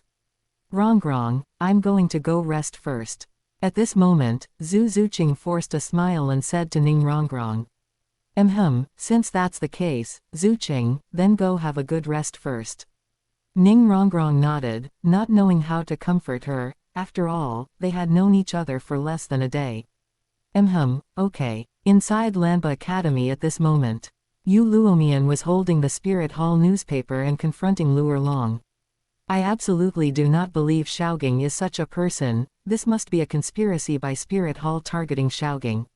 Rongrong, I'm going to go rest first. At this moment, Zhu Zuching forced a smile and said to Ningrongrong. Since that's the case, Zuching, then go have a good rest first. Ningrongrong nodded, not knowing how to comfort her. After all, they had known each other for less than a day. Okay. Inside Lanba Academy at this moment, Yu Luomian was holding the Spirit Hall newspaper and confronting Lu Erlong. I absolutely do not believe Xiaogang is such a person, this must be a conspiracy by Spirit Hall targeting Xiaogang.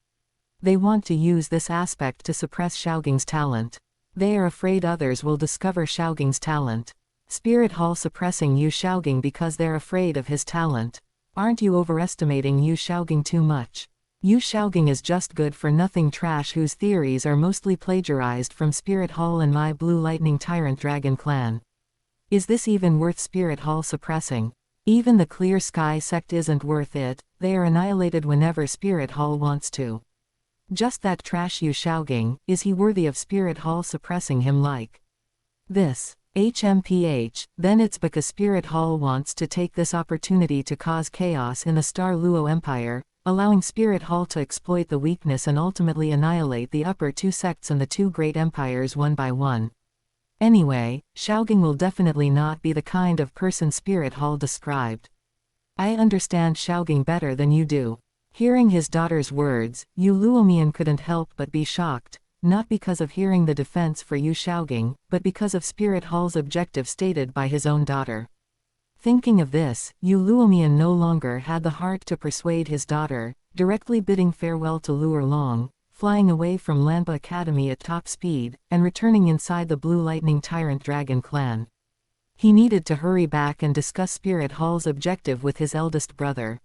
They want to use this aspect to suppress Xiaogang's talent. They are afraid others will discover Xiaogang's talent. Spirit Hall suppressing Yu Xiaogang because they're afraid of his talent. Aren't you overestimating Yu Xiaogang too much? Yu Xiaogang is just good-for-nothing trash whose theories are mostly plagiarized from Spirit Hall and my Blue Lightning Tyrant Dragon clan. Is this even worth Spirit Hall suppressing? Even the Clear Sky sect isn't worth it, they are annihilated whenever Spirit Hall wants to. Just that trash Yu Xiaogang, is he worthy of Spirit Hall suppressing him like this? Then it's because Spirit Hall wants to take this opportunity to cause chaos in the Star Luo Empire, allowing Spirit Hall to exploit the weakness and ultimately annihilate the upper two sects and the two great empires one by one. Anyway, Xiaogang will definitely not be the kind of person Spirit Hall described. I understand Xiaogang better than you do. Hearing his daughter's words, Yu Luomian couldn't help but be shocked. Not because of hearing the defense for Yu Xiaogang, but because of Spirit Hall's objective stated by his own daughter. Thinking of this, Yu Luomian no longer had the heart to persuade his daughter, directly bidding farewell to Lu Erlong, flying away from Lanba Academy at top speed, and returning inside the Blue Lightning Tyrant Dragon clan. He needed to hurry back and discuss Spirit Hall's objective with his eldest brother.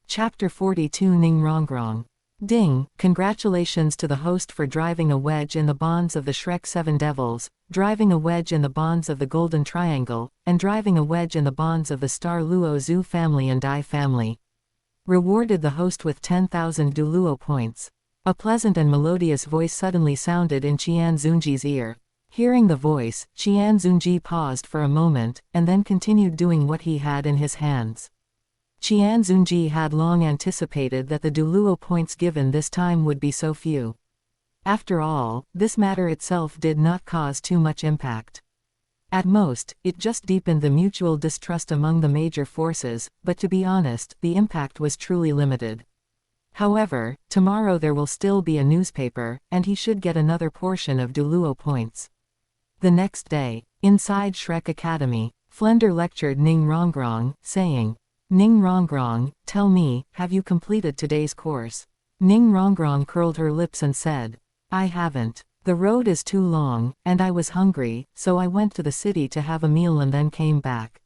Chapter 42 Ningrongrong. Ding! Congratulations to the host for driving a wedge in the bonds of the Shrek Seven Devils, driving a wedge in the bonds of the Golden Triangle, and driving a wedge in the bonds of the Star Luo Zhu family and Dai family. Rewarded the host with 10,000 Duluo points. A pleasant and melodious voice suddenly sounded in Qian Xunji's ear. Hearing the voice, Qian Xunji paused for a moment, and then continued doing what he had in his hands. Qian Xunji had long anticipated that the Duluo points given this time would be so few. After all, this matter itself did not cause too much impact. At most, it just deepened the mutual distrust among the major forces, but to be honest, the impact was truly limited. However, tomorrow there will still be a newspaper, and he should get another portion of Duluo points. The next day, inside Shrek Academy, Flender lectured Ning Rongrong, saying, "Ning Rongrong, tell me, have you completed today's course?" Ning Rongrong curled her lips and said, "I haven't. The road is too long, and I was hungry, so I went to the city to have a meal and then came back.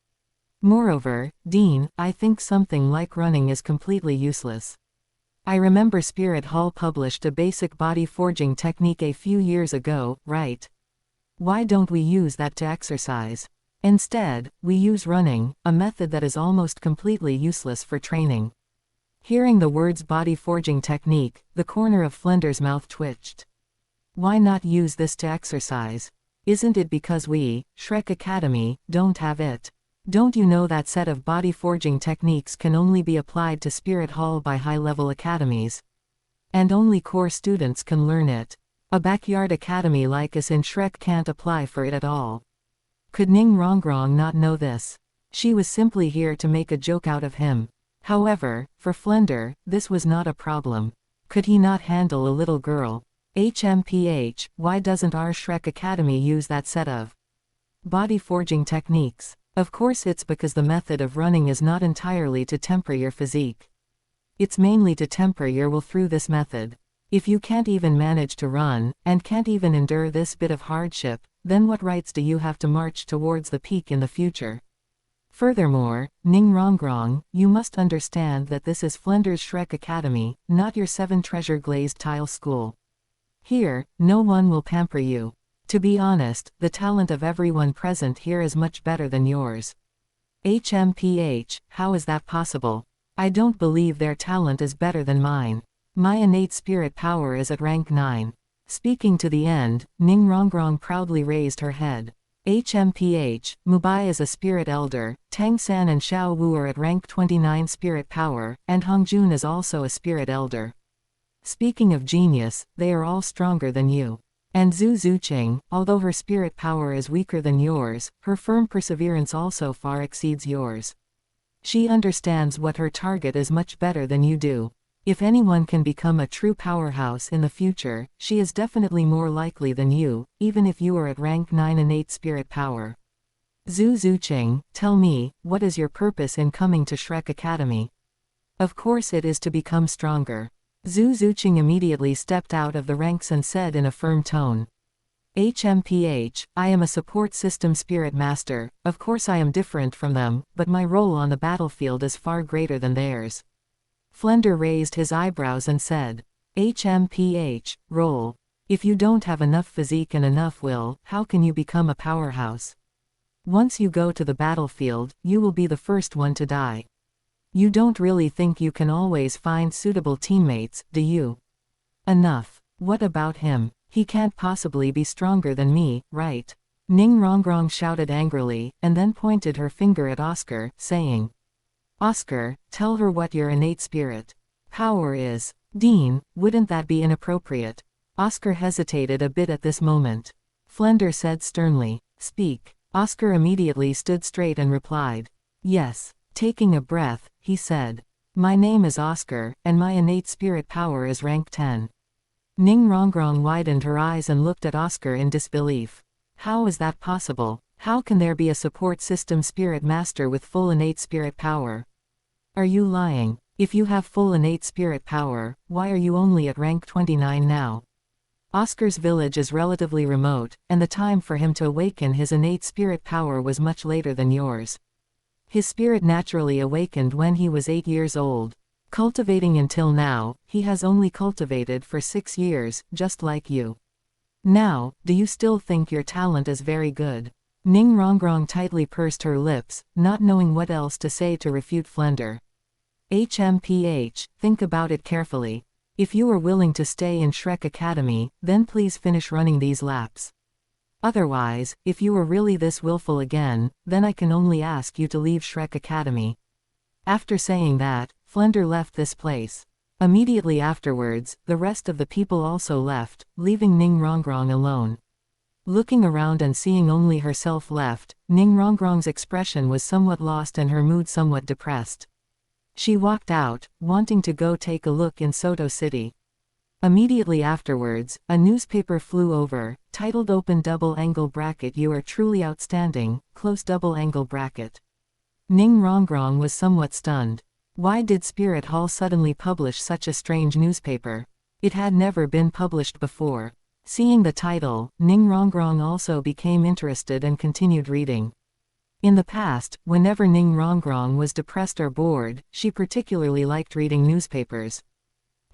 Moreover, Dean, I think something like running is completely useless. I remember Spirit Hall published a basic body forging technique a few years ago, right? Why don't we use that to exercise? Instead, we use running, a method that is almost completely useless for training." Hearing the words body forging technique, the corner of Flender's mouth twitched. Why not use this to exercise? Isn't it because we, Shrek Academy, don't have it? Don't you know that set of body forging techniques can only be applied to Spirit Hall by high-level academies? And only core students can learn it. A backyard academy like us in Shrek can't apply for it at all. Could Ning Rongrong not know this? She was simply here to make a joke out of him. However, for Flender, this was not a problem. Could he not handle a little girl? HMPH, why doesn't our Shrek Academy use that set of body forging techniques? Of course it's because the method of running is not entirely to temper your physique. It's mainly to temper your will through this method. If you can't even manage to run, and can't even endure this bit of hardship, then what rights do you have to march towards the peak in the future? Furthermore, Ning Rongrong, you must understand that this is Flender's Shrek Academy, not your 7 treasure glazed tile school. Here, no one will pamper you. To be honest, the talent of everyone present here is much better than yours. HMPH, how is that possible? I don't believe their talent is better than mine. My innate spirit power is at rank 9. Speaking to the end, Ning Rongrong proudly raised her head. HMPH, Mubai is a spirit elder, Tang San and Xiao Wu are at rank 29 spirit power, and Hongjun is also a spirit elder. Speaking of genius, they are all stronger than you. And Zhu Zuqing, although her spirit power is weaker than yours, her firm perseverance also far exceeds yours. She understands what her target is much better than you do. If anyone can become a true powerhouse in the future, she is definitely more likely than you, even if you are at rank 9 innate spirit power. Zhu Zuqing, tell me, what is your purpose in coming to Shrek Academy? Of course it is to become stronger. Zhu Zuqing immediately stepped out of the ranks and said in a firm tone. HMPH, I am a support system spirit master, of course I am different from them, but my role on the battlefield is far greater than theirs. Flender raised his eyebrows and said, HMPH, role. If you don't have enough physique and enough will, how can you become a powerhouse? Once you go to the battlefield, you will be the first one to die. You don't really think you can always find suitable teammates, do you? Enough. What about him? He can't possibly be stronger than me, right? Ning Rongrong shouted angrily, and then pointed her finger at Oscar, saying, Oscar, tell her what your innate spirit power is. Dean, wouldn't that be inappropriate? Oscar hesitated a bit at this moment. Flender said sternly, speak. Oscar immediately stood straight and replied, yes. Taking a breath, he said, my name is Oscar, and my innate spirit power is rank 10. Ning Rongrong widened her eyes and looked at Oscar in disbelief. How is that possible? How can there be a support system spirit master with full innate spirit power? Are you lying? If you have full innate spirit power, why are you only at rank 29 now? Oscar's village is relatively remote, and the time for him to awaken his innate spirit power was much later than yours. His spirit naturally awakened when he was 8 years old. Cultivating until now, he has only cultivated for 6 years, just like you. Now, do you still think your talent is very good? Ning Rongrong tightly pursed her lips, not knowing what else to say to refute Flender. HMPH, think about it carefully. If you are willing to stay in Shrek Academy, then please finish running these laps. Otherwise, if you are really this willful again, then I can only ask you to leave Shrek Academy. After saying that, Flender left this place. Immediately afterwards, the rest of the people also left, leaving Ning Rongrong alone. Looking around and seeing only herself left, Ning Rongrong's expression was somewhat lost and her mood somewhat depressed. She walked out, wanting to go take a look in Soto City. Immediately afterwards, a newspaper flew over, titled Open Double Angle Bracket You Are Truly Outstanding, Close Double Angle Bracket. Ning Rongrong was somewhat stunned. Why did Spirit Hall suddenly publish such a strange newspaper? It had never been published before. Seeing the title, Ning Rongrong also became interested and continued reading. In the past, whenever Ning Rongrong was depressed or bored, she particularly liked reading newspapers.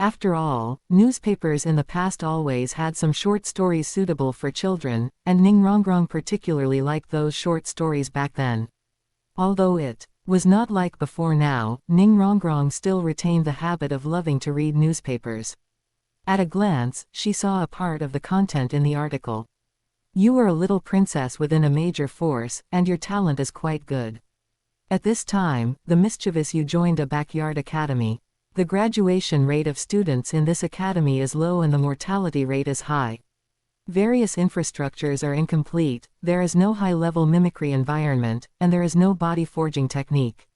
After all, newspapers in the past always had some short stories suitable for children, and Ning Rongrong particularly liked those short stories back then. Although it was not like before now, Ning Rongrong still retained the habit of loving to read newspapers. At a glance, she saw a part of the content in the article. You are a little princess within a major force, and your talent is quite good. At this time, the mischievous you joined a backyard academy. The graduation rate of students in this academy is low and the mortality rate is high. Various infrastructures are incomplete, there is no high-level mimicry environment, and there is no body forging technique.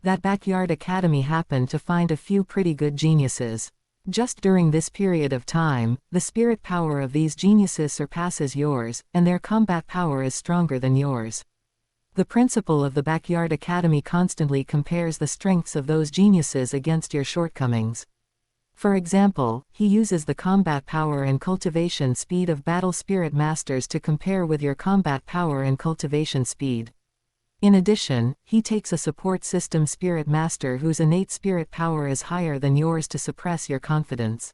That backyard academy happened to find a few pretty good geniuses. Just during this period of time, the spirit power of these geniuses surpasses yours, and their combat power is stronger than yours. The principal of the Backyard Academy constantly compares the strengths of those geniuses against your shortcomings. For example, he uses the combat power and cultivation speed of battle spirit masters to compare with your combat power and cultivation speed. In addition, he takes a support system spirit master whose innate spirit power is higher than yours to suppress your confidence.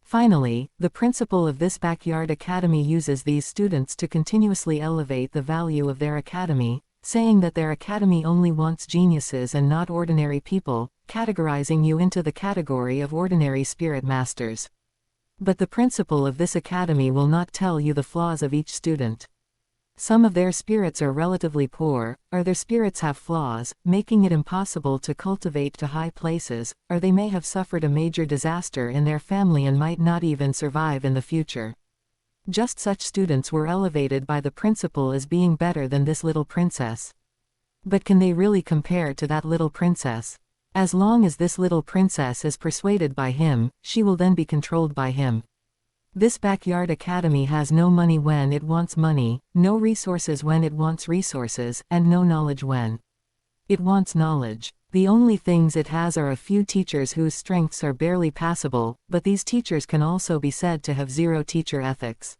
Finally, the principal of this Backyard Academy uses these students to continuously elevate the value of their academy, saying that their academy only wants geniuses and not ordinary people, categorizing you into the category of ordinary spirit masters. But the principal of this academy will not tell you the flaws of each student. Some of their spirits are relatively poor, or their spirits have flaws, making it impossible to cultivate to high places, or they may have suffered a major disaster in their family and might not even survive in the future. Just such students were elevated by the principal as being better than this little princess. But can they really compare to that little princess? As long as this little princess is persuaded by him, she will then be controlled by him. This Backyard Academy has no money when it wants money, no resources when it wants resources, and no knowledge when it wants knowledge. The only things it has are a few teachers whose strengths are barely passable, but these teachers can also be said to have zero teacher ethics.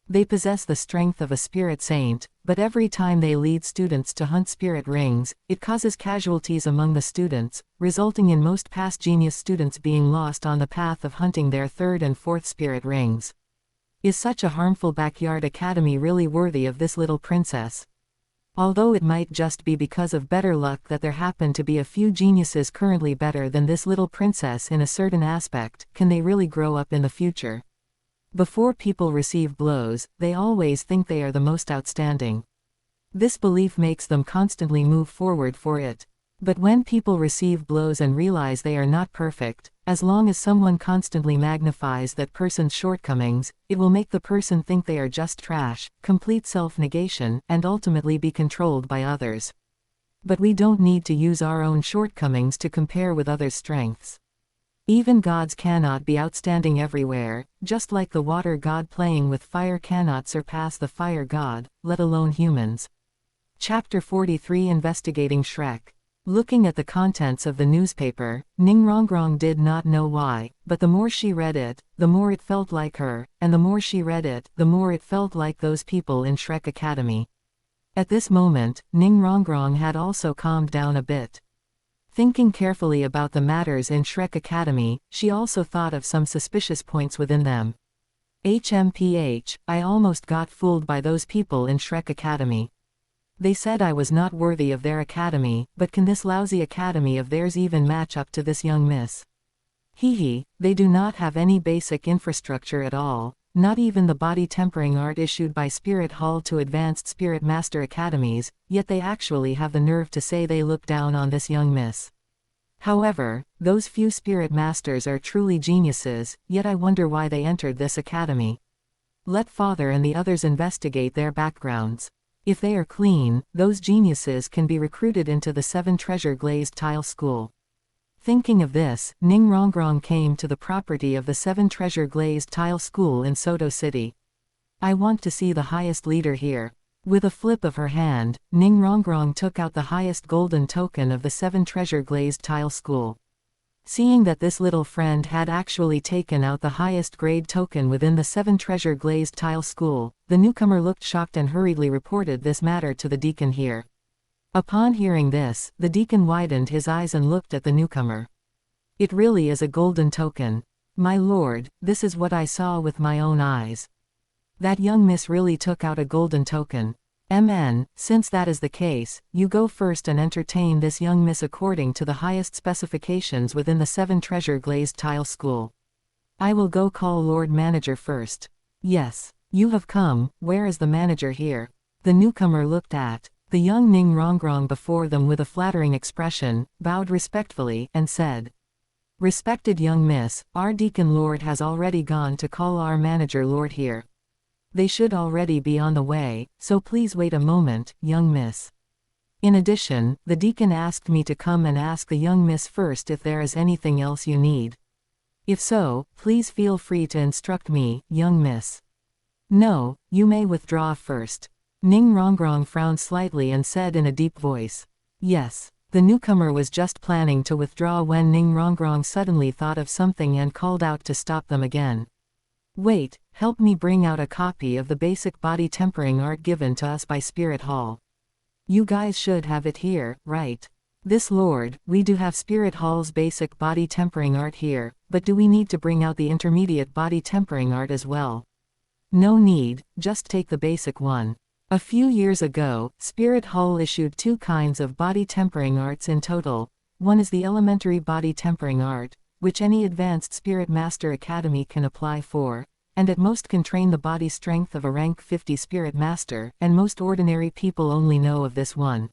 They possess the strength of a spirit saint, but every time they lead students to hunt spirit rings, it causes casualties among the students, resulting in most past genius students being lost on the path of hunting their third and fourth spirit rings. Is such a harmful Backyard Academy really worthy of this little princess? Although it might just be because of better luck that there happen to be a few geniuses currently better than this little princess in a certain aspect, can they really grow up in the future? Before people receive blows, they always think they are the most outstanding. This belief makes them constantly move forward for it. But when people receive blows and realize they are not perfect, as long as someone constantly magnifies that person's shortcomings, it will make the person think they are just trash, complete self-negation, and ultimately be controlled by others. But we don't need to use our own shortcomings to compare with others' strengths. Even gods cannot be outstanding everywhere, just like the water god playing with fire cannot surpass the fire god, let alone humans. Chapter 43 Investigating Shrek. Looking at the contents of the newspaper, Ning Rongrong did not know why, but the more she read it, the more it felt like her, and the more she read it, the more it felt like those people in Shrek Academy. At this moment, Ning Rongrong had also calmed down a bit. Thinking carefully about the matters in Shrek Academy, she also thought of some suspicious points within them. HMPH, I almost got fooled by those people in Shrek Academy. They said I was not worthy of their academy, but can this lousy academy of theirs even match up to this young miss? Hee, they do not have any basic infrastructure at all, not even the body tempering art issued by Spirit Hall to advanced Spirit Master Academies, yet they actually have the nerve to say they look down on this young miss. However, those few Spirit Masters are truly geniuses, yet I wonder why they entered this academy. Let Father and the others investigate their backgrounds. If they are clean, those geniuses can be recruited into the 7 Treasure Glazed Tile School. Thinking of this, Ning Rongrong came to the property of the 7 Treasure Glazed Tile School in Soto City. I want to see the highest leader here. With a flip of her hand, Ning Rongrong took out the highest golden token of the 7 Treasure Glazed Tile School. Seeing that this little friend had actually taken out the highest grade token within the 7 Treasure Glazed Tile School, the newcomer looked shocked and hurriedly reported this matter to the deacon here. Upon hearing this, the deacon widened his eyes and looked at the newcomer. It really is a golden token. My lord, this is what I saw with my own eyes. That young miss really took out a golden token. Since that is the case, you go first and entertain this young miss according to the highest specifications within the 7 Treasure Glazed Tile School. I will go call Lord Manager first. Yes, you have come, where is the manager here? The newcomer looked at the young Ning Rongrong before them with a flattering expression, bowed respectfully, and said, Respected young miss, our deacon lord has already gone to call our manager lord here. They should already be on the way, so please wait a moment, young miss. In addition, the deacon asked me to come and ask the young miss first if there is anything else you need. If so, please feel free to instruct me, young miss. No, you may withdraw first. Ning Rongrong frowned slightly and said in a deep voice. Yes. The newcomer was just planning to withdraw when Ning Rongrong suddenly thought of something and called out to stop them again. Wait, help me bring out a copy of the basic body tempering art given to us by Spirit Hall. You guys should have it here, right? This lord, we do have Spirit Hall's basic body tempering art here, but do we need to bring out the intermediate body tempering art as well? No need, just take the basic one. A few years ago, Spirit Hall issued 2 kinds of body tempering arts in total. One is the elementary body tempering art, which any advanced Spirit Master Academy can apply for, and at most can train the body strength of a rank 50 Spirit Master, and most ordinary people only know of this one.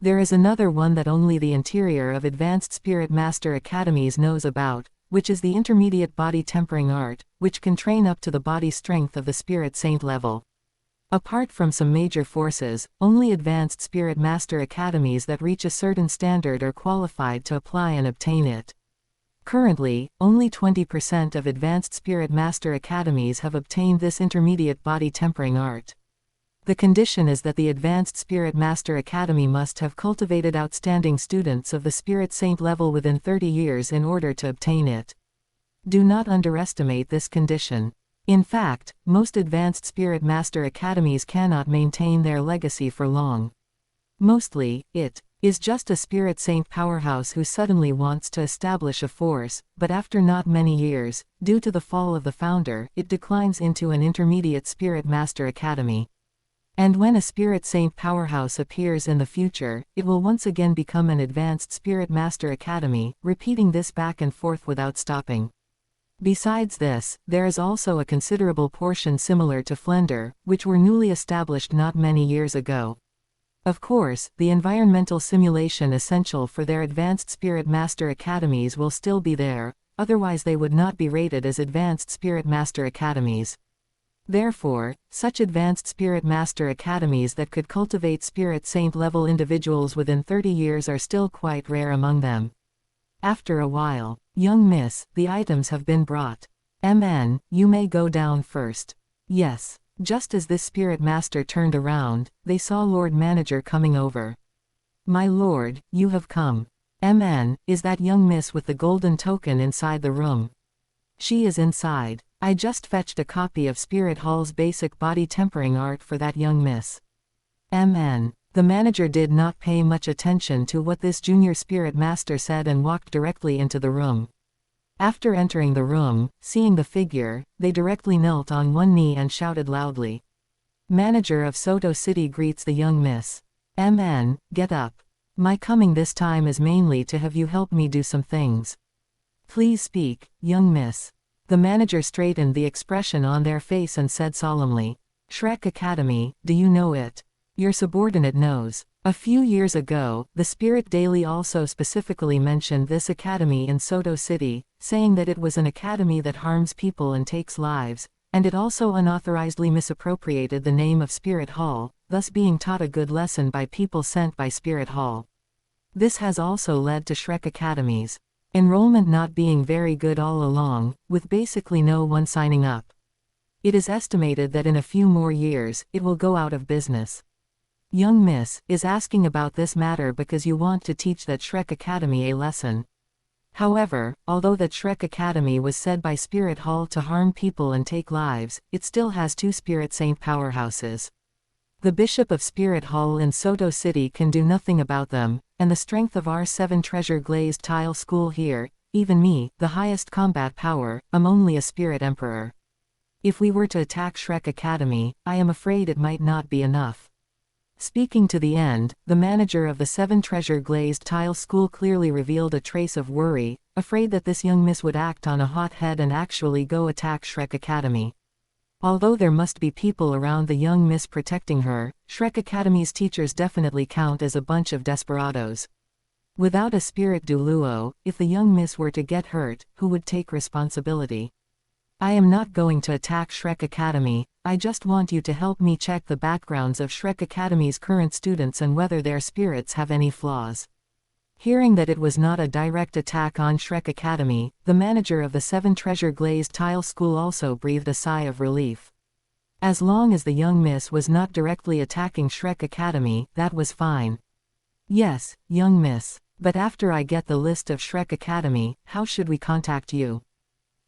There is another one that only the interior of advanced Spirit Master Academies knows about, which is the intermediate body tempering art, which can train up to the body strength of the Spirit Saint level. Apart from some major forces, only advanced Spirit Master Academies that reach a certain standard are qualified to apply and obtain it. Currently, only 20% of advanced Spirit Master Academies have obtained this intermediate body tempering art. The condition is that the advanced Spirit Master Academy must have cultivated outstanding students of the Spirit Saint level within 30 years in order to obtain it. Do not underestimate this condition. In fact, most advanced Spirit Master Academies cannot maintain their legacy for long. Mostly, it is just a Spirit Saint powerhouse who suddenly wants to establish a force, but after not many years, due to the fall of the founder, it declines into an intermediate Spirit Master Academy. And when a Spirit Saint powerhouse appears in the future, it will once again become an advanced Spirit Master Academy, repeating this back and forth without stopping. Besides this, there is also a considerable portion similar to Flender, which were newly established not many years ago. Of course, the environmental simulation essential for their advanced Spirit Master Academies will still be there, otherwise they would not be rated as advanced Spirit Master Academies. Therefore, such advanced Spirit Master Academies that could cultivate Spirit Saint level individuals within 30 years are still quite rare among them. After a while, young miss, the items have been brought. You may go down first. Yes. Just as this Spirit Master turned around, they saw Lord Manager coming over. My lord, you have come. Is that young miss with the golden token inside the room? She is inside. I just fetched a copy of Spirit Hall's basic body tempering art for that young miss. The manager did not pay much attention to what this junior spirit master said and walked directly into the room. After entering the room, seeing the figure, they directly knelt on one knee and shouted loudly. Manager of Soto City greets the young miss. MN, get up. My coming this time is mainly to have you help me do some things. Please speak, young miss. The manager straightened the expression on their face and said solemnly. Shrek Academy, do you know it? Your subordinate knows. A few years ago, the Spirit Daily also specifically mentioned this academy in Soto City, saying that it was an academy that harms people and takes lives, and it also unauthorizedly misappropriated the name of Spirit Hall, thus being taught a good lesson by people sent by Spirit Hall. This has also led to Shrek Academies enrollment not being very good all along, with basically no one signing up. It is estimated that in a few more years, it will go out of business. Young miss is asking about this matter because you want to teach that Shrek Academy a lesson. However, although that Shrek Academy was said by Spirit Hall to harm people and take lives, it still has two Spirit Saint powerhouses. The Bishop of Spirit Hall in Soto City can do nothing about them, and the strength of our 7 treasure glazed tile school here, even me, the highest combat power, I'm only a Spirit Emperor. If we were to attack Shrek Academy, I am afraid it might not be enough. Speaking to the end, the manager of the 7 treasure glazed tile school clearly revealed a trace of worry, afraid that this young miss would act on a hot head and actually go attack Shrek Academy. Although there must be people around the young miss protecting her, Shrek Academy's teachers definitely count as a bunch of desperados. Without a spirit duo, if the young miss were to get hurt, who would take responsibility? I am not going to attack Shrek Academy, I just want you to help me check the backgrounds of Shrek Academy's current students and whether their spirits have any flaws. Hearing that it was not a direct attack on Shrek Academy, the manager of the 7 treasure glazed tile school also breathed a sigh of relief. As long as the young miss was not directly attacking Shrek Academy, that was fine. Yes, young miss. But after I get the list of Shrek Academy, how should we contact you?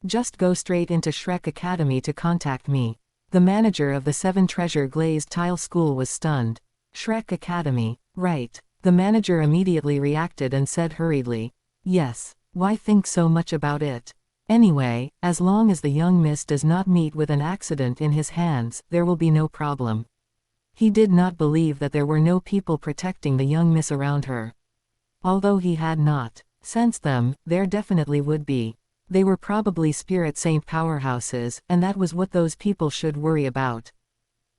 Just go straight into Shrek Academy to contact me. The manager of the 7 treasure glazed tile school was stunned. Shrek Academy, right. The manager immediately reacted and said hurriedly. Yes. Why think so much about it? Anyway, as long as the young miss does not meet with an accident in his hands, there will be no problem. He did not believe that there were no people protecting the young miss around her. Although he had not sensed them, there definitely would be. They were probably Spirit Saint powerhouses, and that was what those people should worry about.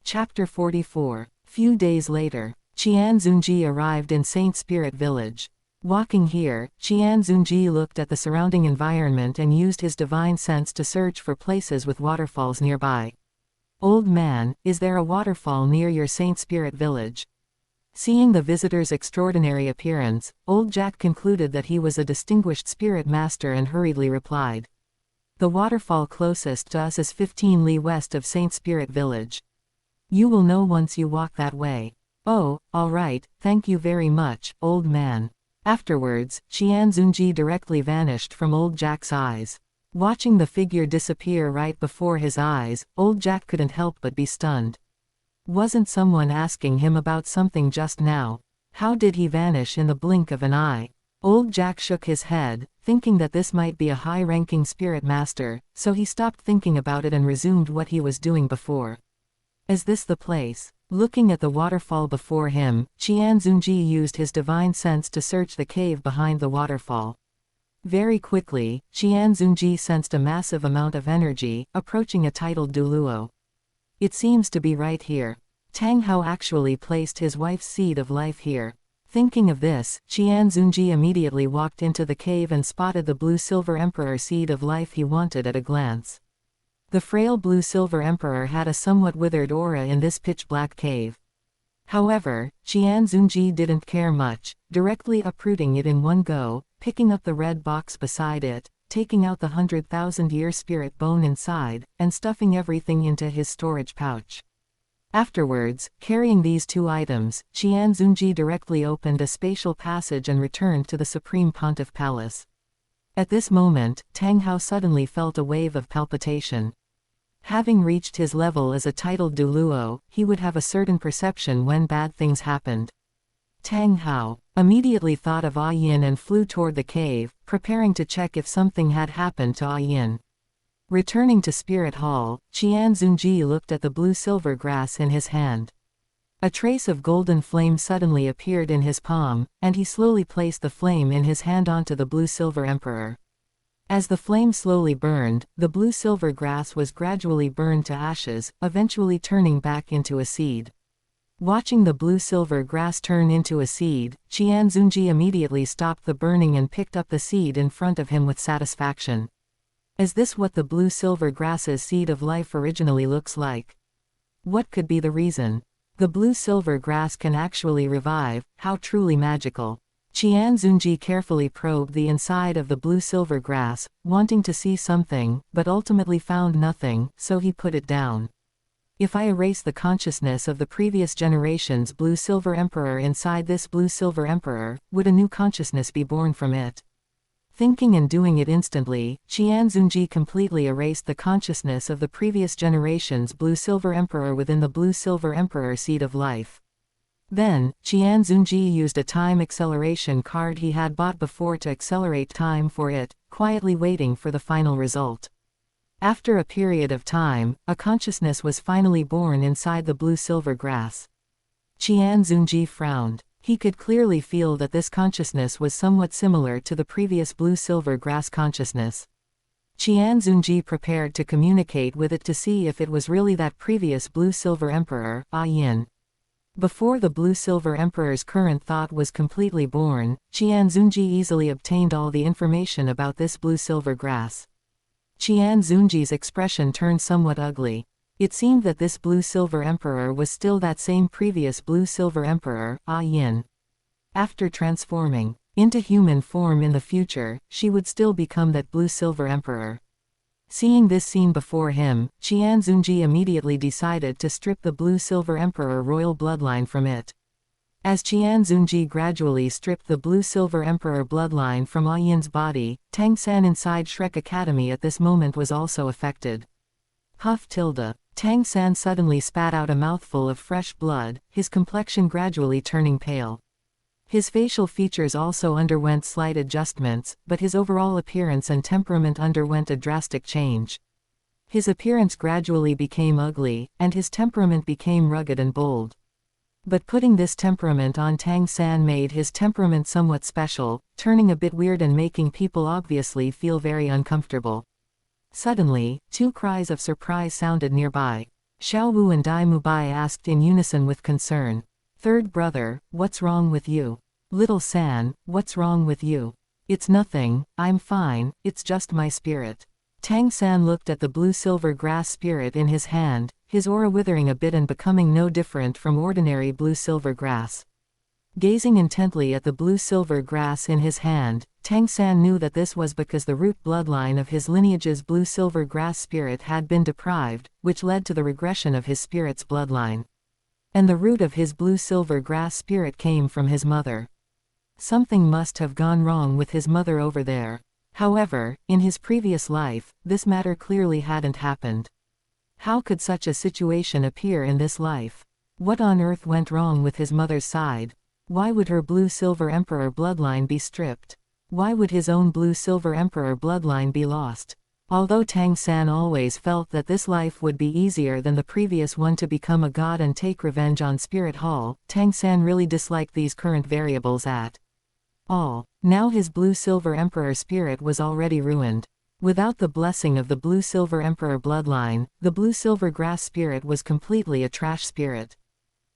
Chapter 44. Few days later, Qian Xunji arrived in Saint Spirit Village. Walking here, Qian Xunji looked at the surrounding environment and used his divine sense to search for places with waterfalls nearby. Old man, is there a waterfall near your Saint Spirit Village? Seeing the visitor's extraordinary appearance, old Jack concluded that he was a distinguished spirit master and hurriedly replied. The waterfall closest to us is 15 li west of Saint Spirit Village. You will know once you walk that way. Oh, all right, thank you very much, old man. Afterwards, Qian Xunji directly vanished from old Jack's eyes. Watching the figure disappear right before his eyes, old Jack couldn't help but be stunned. Wasn't someone asking him about something just now? How did he vanish in the blink of an eye? Old Jack shook his head, thinking that this might be a high-ranking spirit master, so he stopped thinking about it and resumed what he was doing before. Is this the place? Looking at the waterfall before him, Qian Xunji used his divine sense to search the cave behind the waterfall. Very quickly, Qian Xunji sensed a massive amount of energy, approaching a titled duo. It seems to be right here. Tang Hao actually placed his wife's seed of life here. Thinking of this, Qian Xunji immediately walked into the cave and spotted the blue-silver emperor seed of life he wanted at a glance. The frail blue-silver emperor had a somewhat withered aura in this pitch-black cave. However, Qian Xunji didn't care much, directly uprooting it in one go, picking up the red box beside it, taking out the 100,000-year spirit bone inside, and stuffing everything into his storage pouch. Afterwards, carrying these 2 items, Qian Xunji directly opened a spatial passage and returned to the Supreme Pontiff Palace. At this moment, Tang Hao suddenly felt a wave of palpitation. Having reached his level as a titled duo, he would have a certain perception when bad things happened. Tang Hao immediately thought of Ah Yin and flew toward the cave, preparing to check if something had happened to Ah Yin. Returning to Spirit Hall, Qian Xunji looked at the blue-silver grass in his hand. A trace of golden flame suddenly appeared in his palm, and he slowly placed the flame in his hand onto the blue-silver emperor. As the flame slowly burned, the blue-silver grass was gradually burned to ashes, eventually turning back into a seed. Watching the blue-silver grass turn into a seed, Qian Xunji immediately stopped the burning and picked up the seed in front of him with satisfaction. Is this what the blue-silver grass's seed of life originally looks like? What could be the reason? The blue-silver grass can actually revive, how truly magical. Qian Xunji carefully probed the inside of the blue-silver grass, wanting to see something, but ultimately found nothing, so he put it down. If I erase the consciousness of the previous generation's blue-silver emperor inside this blue-silver emperor, would a new consciousness be born from it? Thinking and doing it instantly, Qian Xunji completely erased the consciousness of the previous generation's blue-silver emperor within the blue-silver emperor seed of life. Then, Qian Xunji used a time acceleration card he had bought before to accelerate time for it, quietly waiting for the final result. After a period of time, a consciousness was finally born inside the blue-silver grass. Qian Xunji frowned. He could clearly feel that this consciousness was somewhat similar to the previous blue-silver grass consciousness. Qian Xunji prepared to communicate with it to see if it was really that previous blue-silver emperor, Ah Yin. Before the blue-silver emperor's current thought was completely born, Qian Xunji easily obtained all the information about this blue-silver grass. Qian Xunji's expression turned somewhat ugly. It seemed that this blue-silver emperor was still that same previous blue-silver emperor, Ah Yin. After transforming into human form in the future, she would still become that blue-silver emperor. Seeing this scene before him, Qian Xunji immediately decided to strip the blue-silver emperor royal bloodline from it. As Qian Xunji gradually stripped the blue-silver emperor bloodline from Ah Yin's body, Tang San inside Shrek Academy at this moment was also affected. Huff tilde. Tang San suddenly spat out a mouthful of fresh blood, his complexion gradually turning pale. His facial features also underwent slight adjustments, but his overall appearance and temperament underwent a drastic change. His appearance gradually became ugly, and his temperament became rugged and bold. But putting this temperament on Tang San made his temperament somewhat special, turning a bit weird and making people obviously feel very uncomfortable. Suddenly, two cries of surprise sounded nearby. Xiao Wu and Dai Mubai asked in unison with concern. Third brother, what's wrong with you? Little San, what's wrong with you? It's nothing, I'm fine, it's just my spirit. Tang San looked at the blue-silver grass spirit in his hand, his aura withering a bit and becoming no different from ordinary blue-silver grass. Gazing intently at the blue-silver grass in his hand, Tang San knew that this was because the root bloodline of his lineage's blue-silver grass spirit had been deprived, which led to the regression of his spirit's bloodline. And the root of his blue-silver grass spirit came from his mother. Something must have gone wrong with his mother over there. However, in his previous life, this matter clearly hadn't happened. How could such a situation appear in this life? What on earth went wrong with his mother's side? Why would her blue-silver emperor bloodline be stripped? Why would his own blue-silver emperor bloodline be lost? Although Tang San always felt that this life would be easier than the previous one to become a god and take revenge on Spirit Hall, Tang San really disliked these current variables at all. Now his blue-silver emperor spirit was already ruined. Without the blessing of the blue-silver emperor bloodline, the blue-silver grass spirit was completely a trash spirit.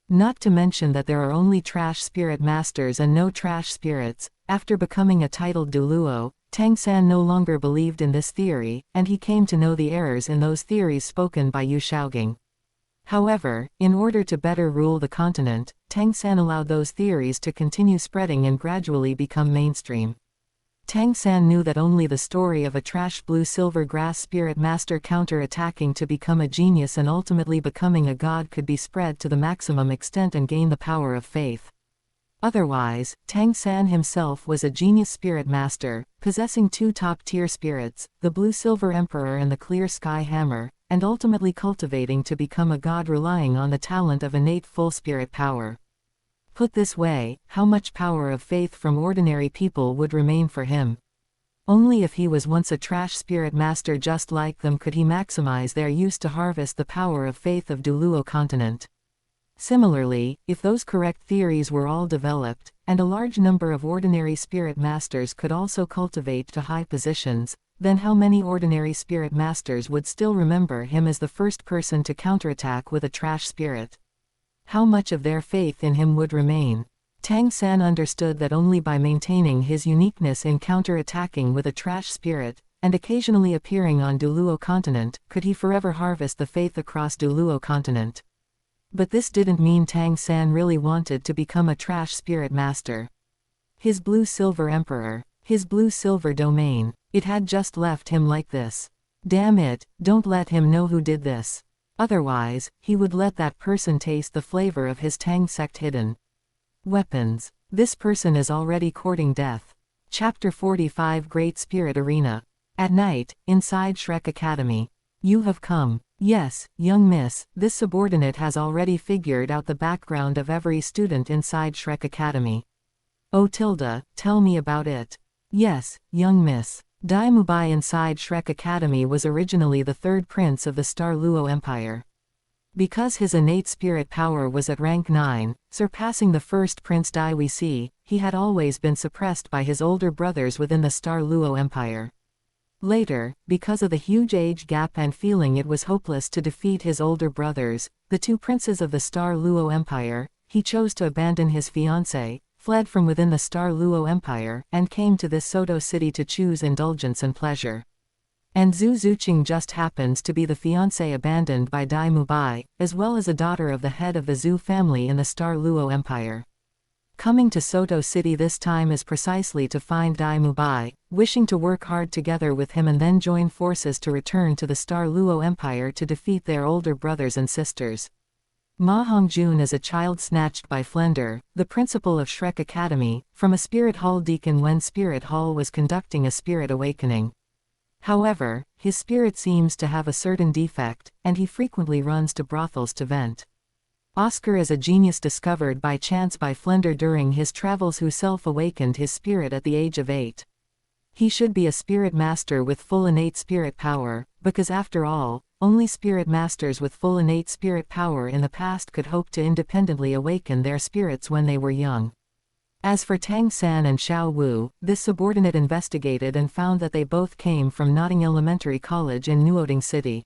Not to mention that there are only trash spirit masters and no trash spirits. After becoming a titled Duluo, Tang San no longer believed in this theory, and he came to know the errors in those theories spoken by Yu Shaogang. However, in order to better rule the continent, Tang San allowed those theories to continue spreading and gradually become mainstream. Tang San knew that only the story of a trash blue-silver grass spirit master counter-attacking to become a genius and ultimately becoming a god could be spread to the maximum extent and gain the power of faith. Otherwise, Tang San himself was a genius spirit master, possessing two top-tier spirits, the blue-silver emperor and the clear sky hammer, and ultimately cultivating to become a god relying on the talent of innate full spirit power. Put this way, how much power of faith from ordinary people would remain for him? Only if he was once a trash spirit master just like them could he maximize their use to harvest the power of faith of Duluo continent. Similarly, if those correct theories were all developed, and a large number of ordinary spirit masters could also cultivate to high positions, then how many ordinary spirit masters would still remember him as the first person to counterattack with a trash spirit? How much of their faith in him would remain? Tang San understood that only by maintaining his uniqueness in counterattacking with a trash spirit, and occasionally appearing on Duluo continent, could he forever harvest the faith across Duluo continent. But this didn't mean Tang San really wanted to become a trash spirit master. His blue-silver emperor, his blue-silver domain, it had just left him like this. Damn it, don't let him know who did this. Otherwise, he would let that person taste the flavor of his Tang sect hidden weapons. This person is already courting death. Chapter 45 Great Spirit Arena. At night, inside Shrek Academy. You have come. Yes, young miss, this subordinate has already figured out the background of every student inside Shrek Academy. Oh Tilda, tell me about it. Yes, young miss. Dai Mubai inside Shrek Academy was originally the third prince of the Star Luo Empire. Because his innate spirit power was at rank 9, surpassing the first Prince Dai we see, he had always been suppressed by his older brothers within the Star Luo Empire. Later, because of the huge age gap and feeling it was hopeless to defeat his older brothers, the two princes of the Star Luo Empire, he chose to abandon his fiancée, fled from within the Star Luo Empire, and came to this Soto city to choose indulgence and pleasure. And Zhu Zuqing just happens to be the fiancée abandoned by Dai Mubai, as well as a daughter of the head of the Zhu family in the Star Luo Empire. Coming to Soto City this time is precisely to find Dai Mubai, wishing to work hard together with him and then join forces to return to the Star Luo Empire to defeat their older brothers and sisters. Ma Hongjun is a child snatched by Flender, the principal of Shrek Academy, from a Spirit Hall deacon when Spirit Hall was conducting a spirit awakening. However, his spirit seems to have a certain defect, and he frequently runs to brothels to vent. Oscar is a genius discovered by chance by Flender during his travels who self-awakened his spirit at the age of 8. He should be a spirit master with full innate spirit power, because after all, only spirit masters with full innate spirit power in the past could hope to independently awaken their spirits when they were young. As for Tang San and Xiao Wu, this subordinate investigated and found that they both came from Notting Elementary College in Nuoding City.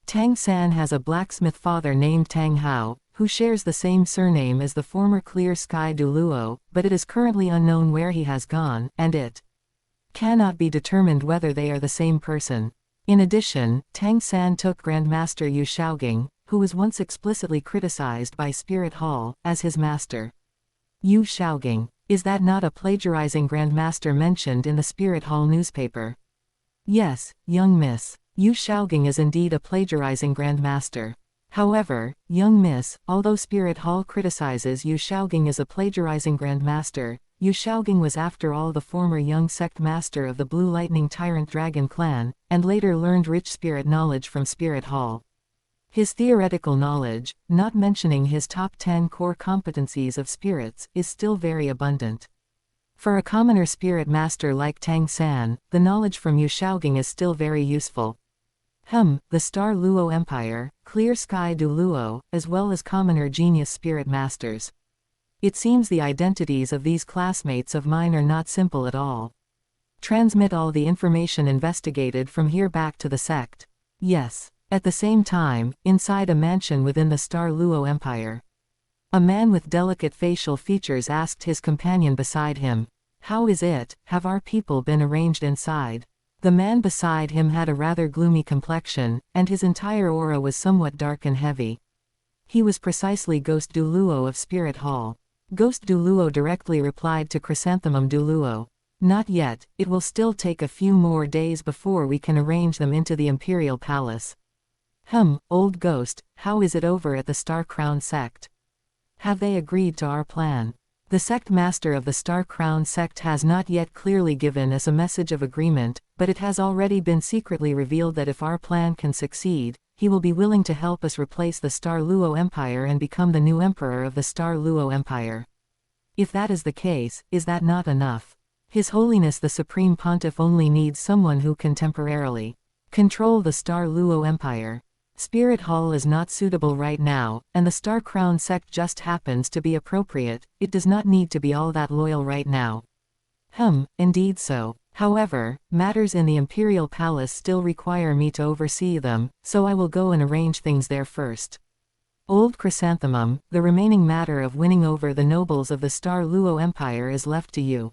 Tang San has a blacksmith father named Tang Hao, who shares the same surname as the former Clear Sky Duluo, but it is currently unknown where he has gone, and it cannot be determined whether they are the same person. In addition, Tang San took Grandmaster Yu Shaogang, who was once explicitly criticized by Spirit Hall, as his master. Yu Shaogang, is that not a plagiarizing Grandmaster mentioned in the Spirit Hall newspaper? Yes, young miss. Yu Shaogang is indeed a plagiarizing Grandmaster. However, young miss, although Spirit Hall criticizes Yu Shaogang as a plagiarizing Grandmaster, Yu Shaogang was after all the former young sect master of the Blue Lightning Tyrant Dragon clan, and later learned rich spirit knowledge from Spirit Hall. His theoretical knowledge, not mentioning his top 10 core competencies of spirits, is still very abundant. For a commoner spirit master like Tang San, the knowledge from Yu Shaogang is still very useful. The Star Luo Empire, Clear Sky Duluo, as well as commoner genius spirit masters. It seems the identities of these classmates of mine are not simple at all. Transmit all the information investigated from here back to the sect. Yes. At the same time, inside a mansion within the Star Luo Empire, a man with delicate facial features asked his companion beside him, "How is it, have our people been arranged inside?" The man beside him had a rather gloomy complexion, and his entire aura was somewhat dark and heavy. He was precisely Ghost Duluo of Spirit Hall. Ghost Duluo directly replied to Chrysanthemum Duluo, "Not yet, it will still take a few more days before we can arrange them into the Imperial Palace." Old ghost, how is it over at the Star Crown sect? Have they agreed to our plan? The sect master of the Star Crown sect has not yet clearly given us a message of agreement, but it has already been secretly revealed that if our plan can succeed, he will be willing to help us replace the Star Luo Empire and become the new emperor of the Star Luo Empire. If that is the case, is that not enough? His Holiness the Supreme Pontiff only needs someone who can temporarily control the Star Luo Empire. Spirit Hall is not suitable right now, and the Star Crown sect just happens to be appropriate. It does not need to be all that loyal right now. Indeed so. However, matters in the Imperial Palace still require me to oversee them, so I will go and arrange things there first. Old Chrysanthemum, the remaining matter of winning over the nobles of the Star Luo Empire is left to you.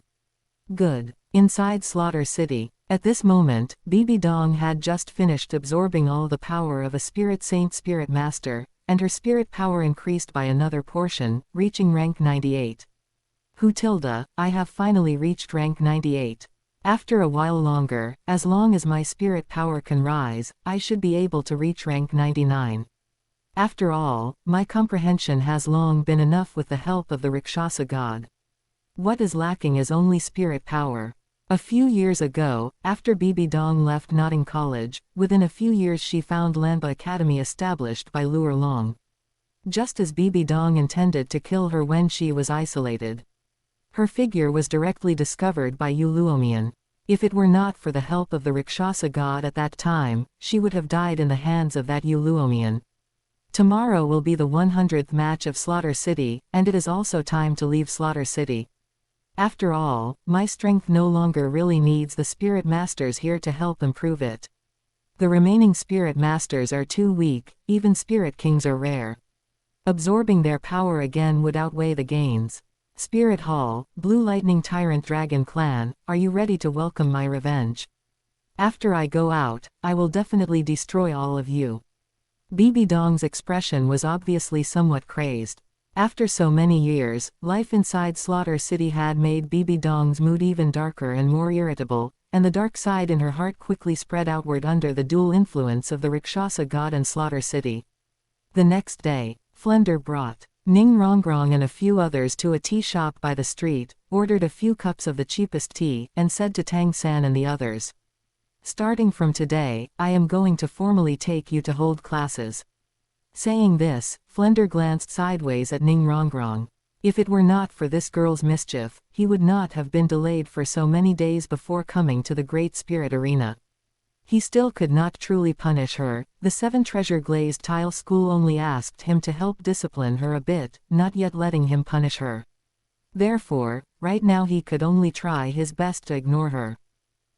Good. Inside Slaughter City. At this moment, Bibi Dong had just finished absorbing all the power of a Spirit Saint Spirit Master, and her spirit power increased by another portion, reaching rank 98. I have finally reached rank 98. After a while longer, as long as my spirit power can rise, I should be able to reach rank 99. After all, my comprehension has long been enough with the help of the Rakshasa god. What is lacking is only spirit power. A few years ago, after Bibi Dong left Notting College, within a few years she found Lanba Academy established by Luer Long. Just as Bibi Dong intended to kill her when she was isolated. Her figure was directly discovered by Yu Luomian. If it were not for the help of the Rakshasa god at that time, she would have died in the hands of that Yu Luomian. Tomorrow will be the 100th match of Slaughter City, and it is also time to leave Slaughter City. After all, my strength no longer really needs the Spirit Masters here to help improve it. The remaining Spirit Masters are too weak, even Spirit Kings are rare. Absorbing their power again would outweigh the gains. Spirit Hall, Blue Lightning Tyrant Dragon Clan, are you ready to welcome my revenge? After I go out, I will definitely destroy all of you. Bibi Dong's expression was obviously somewhat crazed. After so many years, life inside Slaughter City had made Bibi Dong's mood even darker and more irritable, and the dark side in her heart quickly spread outward under the dual influence of the Rakshasa god and Slaughter City. The next day, Flender brought Ning Rongrong and a few others to a tea shop by the street, ordered a few cups of the cheapest tea, and said to Tang San and the others, "Starting from today, I am going to formally take you to hold classes." Saying this, Flender glanced sideways at Ning Rongrong. If it were not for this girl's mischief, he would not have been delayed for so many days before coming to the Great Spirit Arena. He still could not truly punish her. The 7 Treasure Glazed Tile School only asked him to help discipline her a bit, not yet letting him punish her. Therefore, right now he could only try his best to ignore her.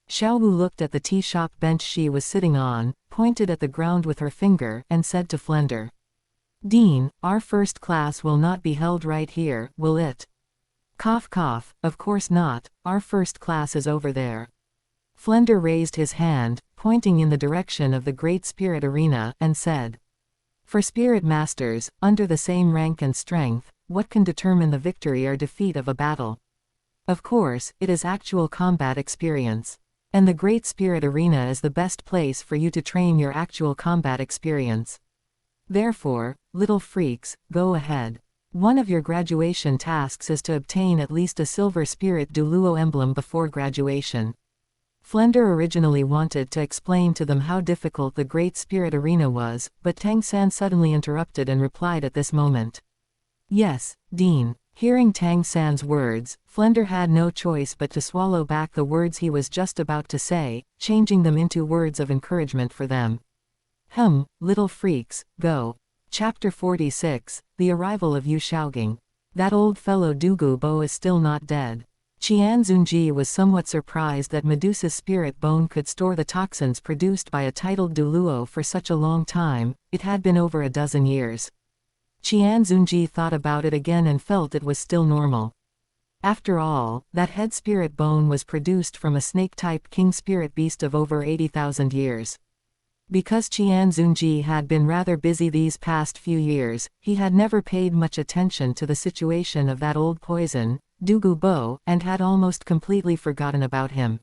Xiaowu looked at the tea shop bench she was sitting on, pointed at the ground with her finger, and said to Flender, "Dean, our first class will not be held right here, will it?" Cough cough, of course not, our first class is over there. Flender raised his hand, pointing in the direction of the Great Spirit Arena, and said, "For Spirit Masters, under the same rank and strength, what can determine the victory or defeat of a battle? Of course, it is actual combat experience. And the Great Spirit Arena is the best place for you to train your actual combat experience. Therefore, little freaks, go ahead. One of your graduation tasks is to obtain at least a Silver Spirit du Luo emblem before graduation." Flender originally wanted to explain to them how difficult the Great Spirit Arena was, but Tang San suddenly interrupted and replied at this moment. "Yes, Dean." Hearing Tang San's words, Flender had no choice but to swallow back the words he was just about to say, changing them into words of encouragement for them. Little freaks, go. Chapter 46, The Arrival of Yu Shaogang. That old fellow Dugu Bo is still not dead. Qian Xunji was somewhat surprised that Medusa's spirit bone could store the toxins produced by a titled Duluo for such a long time. It had been over a dozen years. Qian Xunji thought about it again and felt it was still normal. After all, that head spirit bone was produced from a snake-type king spirit beast of over 80,000 years. Because Qian Xunji had been rather busy these past few years, he had never paid much attention to the situation of that old poison, Dugu Bo, and had almost completely forgotten about him.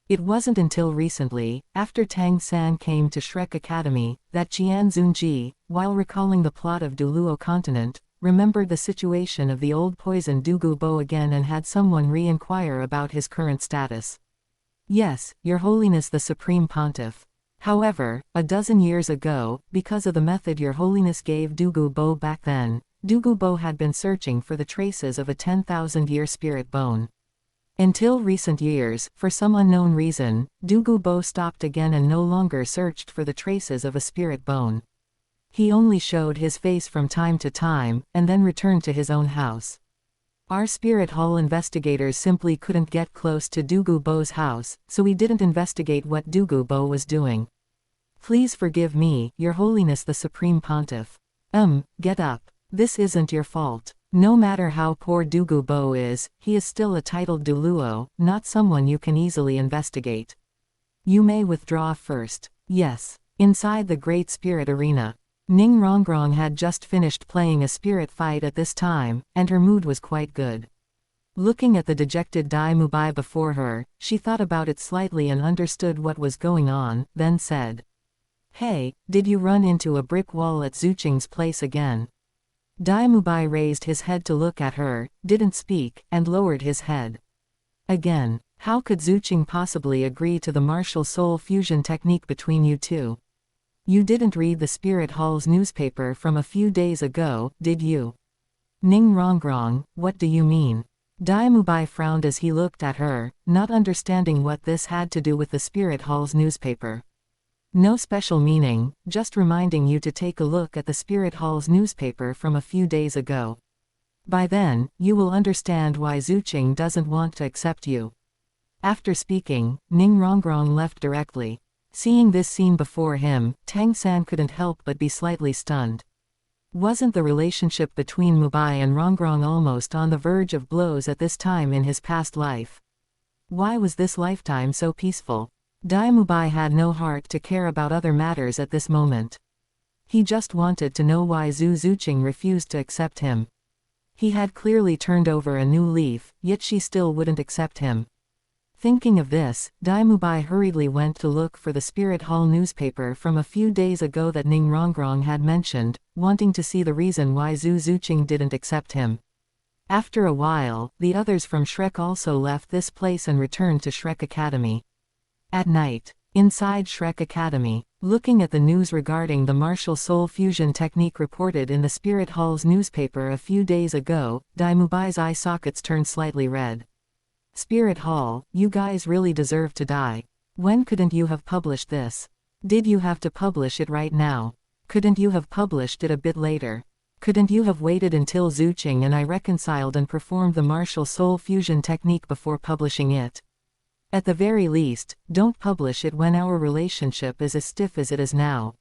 It wasn't until recently, after Tang San came to Shrek Academy, that Qian Xunji, while recalling the plot of Duluo Continent, remembered the situation of the old poison Dugu Bo again and had someone re-inquire about his current status. "Yes, Your Holiness the Supreme Pontiff. However, a dozen years ago, because of the method Your Holiness gave Dugu Bo back then, Dugubo had been searching for the traces of a 10,000-year spirit bone. Until recent years, for some unknown reason, Dugubo stopped again and no longer searched for the traces of a spirit bone. He only showed his face from time to time, and then returned to his own house. Our Spirit Hall investigators simply couldn't get close to Dugubo's house, so we didn't investigate what Dugubo was doing. Please forgive me, Your Holiness the Supreme Pontiff. Get up. This isn't your fault. No matter how poor Dugubo is, he is still a titled Duluo, not someone you can easily investigate. You may withdraw first. Yes. Inside the Great Spirit Arena. Ning Rongrong had just finished playing a spirit fight at this time, and her mood was quite good. Looking at the dejected Dai Mubai before her, she thought about it slightly and understood what was going on, then said, "Hey, did you run into a brick wall at Zuqing's place again?" Dai Mubai raised his head to look at her, didn't speak, and lowered his head. Again, how could Zuqing possibly agree to the martial soul fusion technique between you two? You didn't read the Spirit Hall's newspaper from a few days ago, did you? Ning Rongrong, what do you mean? Dai Mubai frowned as he looked at her, not understanding what this had to do with the Spirit Hall's newspaper. No special meaning, just reminding you to take a look at the Spirit Hall's newspaper from a few days ago. By then, you will understand why Zuqing doesn't want to accept you. After speaking, Ning Rongrong left directly. Seeing this scene before him, Tang San couldn't help but be slightly stunned. Wasn't the relationship between Mubai and Rongrong almost on the verge of blows at this time in his past life? Why was this lifetime so peaceful? Dai Mubai had no heart to care about other matters at this moment. He just wanted to know why Zhu Zuqing refused to accept him. He had clearly turned over a new leaf, yet she still wouldn't accept him. Thinking of this, Dai Mubai hurriedly went to look for the Spirit Hall newspaper from a few days ago that Ning Rongrong had mentioned, wanting to see the reason why Zhu Zuqing didn't accept him. After a while, the others from Shrek also left this place and returned to Shrek Academy. At night, inside Shrek Academy, looking at the news regarding the martial soul fusion technique reported in the Spirit Hall's newspaper a few days ago, Dai Mubai's eye sockets turned slightly red. Spirit Hall, you guys really deserve to die. When couldn't you have published this? Did you have to publish it right now? Couldn't you have published it a bit later? Couldn't you have waited until Zuqing and I reconciled and performed the martial soul fusion technique before publishing it? At the very least, don't publish it when our relationship is as stiff as it is now.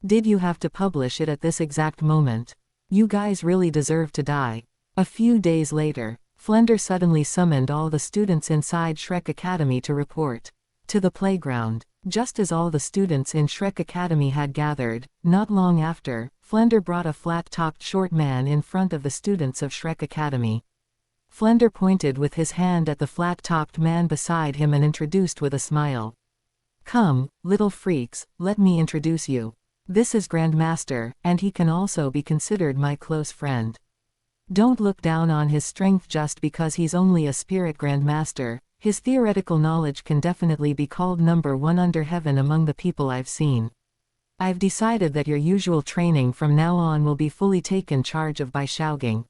Did you have to publish it at this exact moment? You guys really deserve to die. A few days later, Flender suddenly summoned all the students inside Shrek Academy to report to the playground. Just as all the students in Shrek Academy had gathered, not long after, Flender brought a flat-topped short man in front of the students of Shrek Academy. Flender pointed with his hand at the flat-topped man beside him and introduced with a smile. "Come, little freaks, let me introduce you. This is Grandmaster, and he can also be considered my close friend. Don't look down on his strength just because he's only a spirit Grandmaster. His theoretical knowledge can definitely be called number one under heaven among the people I've seen. I've decided that your usual training from now on will be fully taken charge of by Xiaoging."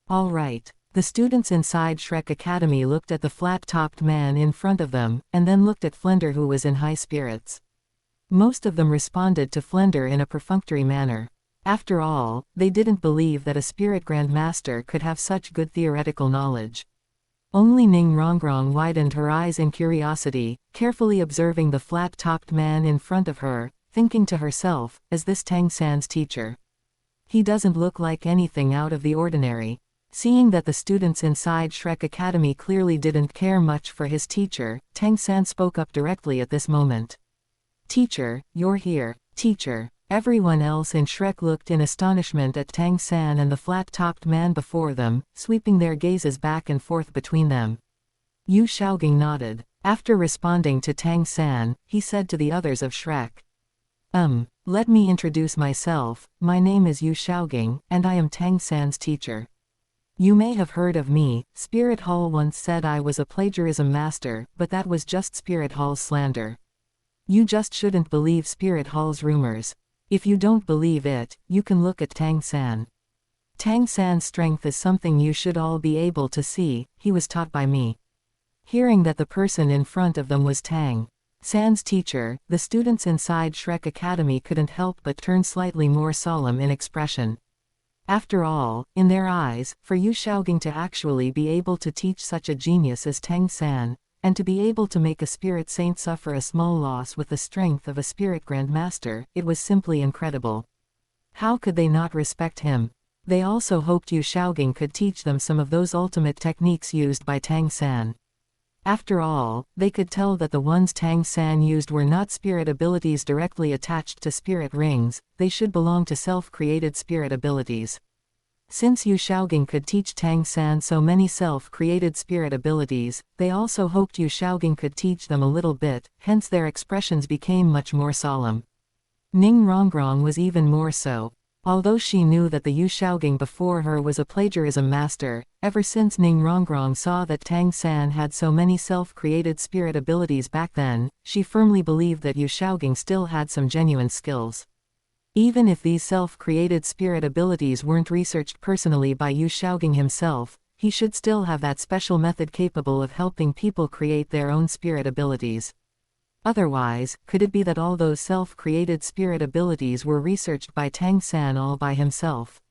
All right. The students inside Shrek Academy looked at the flat-topped man in front of them, and then looked at Flender, who was in high spirits. Most of them responded to Flender in a perfunctory manner. After all, they didn't believe that a spirit Grandmaster could have such good theoretical knowledge. Only Ning Rongrong widened her eyes in curiosity, carefully observing the flat-topped man in front of her, thinking to herself, "Is this Tang San's teacher? He doesn't look like anything out of the ordinary." Seeing that the students inside Shrek Academy clearly didn't care much for his teacher, Tang San spoke up directly at this moment. "Teacher, you're here. Teacher." Everyone else in Shrek looked in astonishment at Tang San and the flat-topped man before them, sweeping their gazes back and forth between them. Yu Xiaoging nodded. After responding to Tang San, he said to the others of Shrek, Let me introduce myself. My name is Yu Xiaoging, and I am Tang San's teacher. You may have heard of me. Spirit Hall once said I was a plagiarism master, but that was just Spirit Hall's slander. You just shouldn't believe Spirit Hall's rumors. If you don't believe it, you can look at Tang San. Tang San's strength is something you should all be able to see, he was taught by me. Hearing that the person in front of them was Tang San's teacher, the students inside Shrek Academy couldn't help but turn slightly more solemn in expression. After all, in their eyes, for Yu Shaogang to actually be able to teach such a genius as Tang San, and to be able to make a spirit saint suffer a small loss with the strength of a spirit grandmaster, it was simply incredible. How could they not respect him? They also hoped Yu Shaogang could teach them some of those ultimate techniques used by Tang San. After all, they could tell that the ones Tang San used were not spirit abilities directly attached to spirit rings, they should belong to self-created spirit abilities. Since Yu Shaogang could teach Tang San so many self-created spirit abilities, they also hoped Yu Shaogang could teach them a little bit, hence their expressions became much more solemn. Ning Rongrong was even more so. Although she knew that the Yu Shaogang before her was a plagiarism master, ever since Ning Rongrong saw that Tang San had so many self-created spirit abilities back then, she firmly believed that Yu Shaogang still had some genuine skills. Even if these self-created spirit abilities weren't researched personally by Yu Shaogang himself, he should still have that special method capable of helping people create their own spirit abilities. Otherwise, could it be that all those self-created spirit abilities were researched by Tang San all by himself?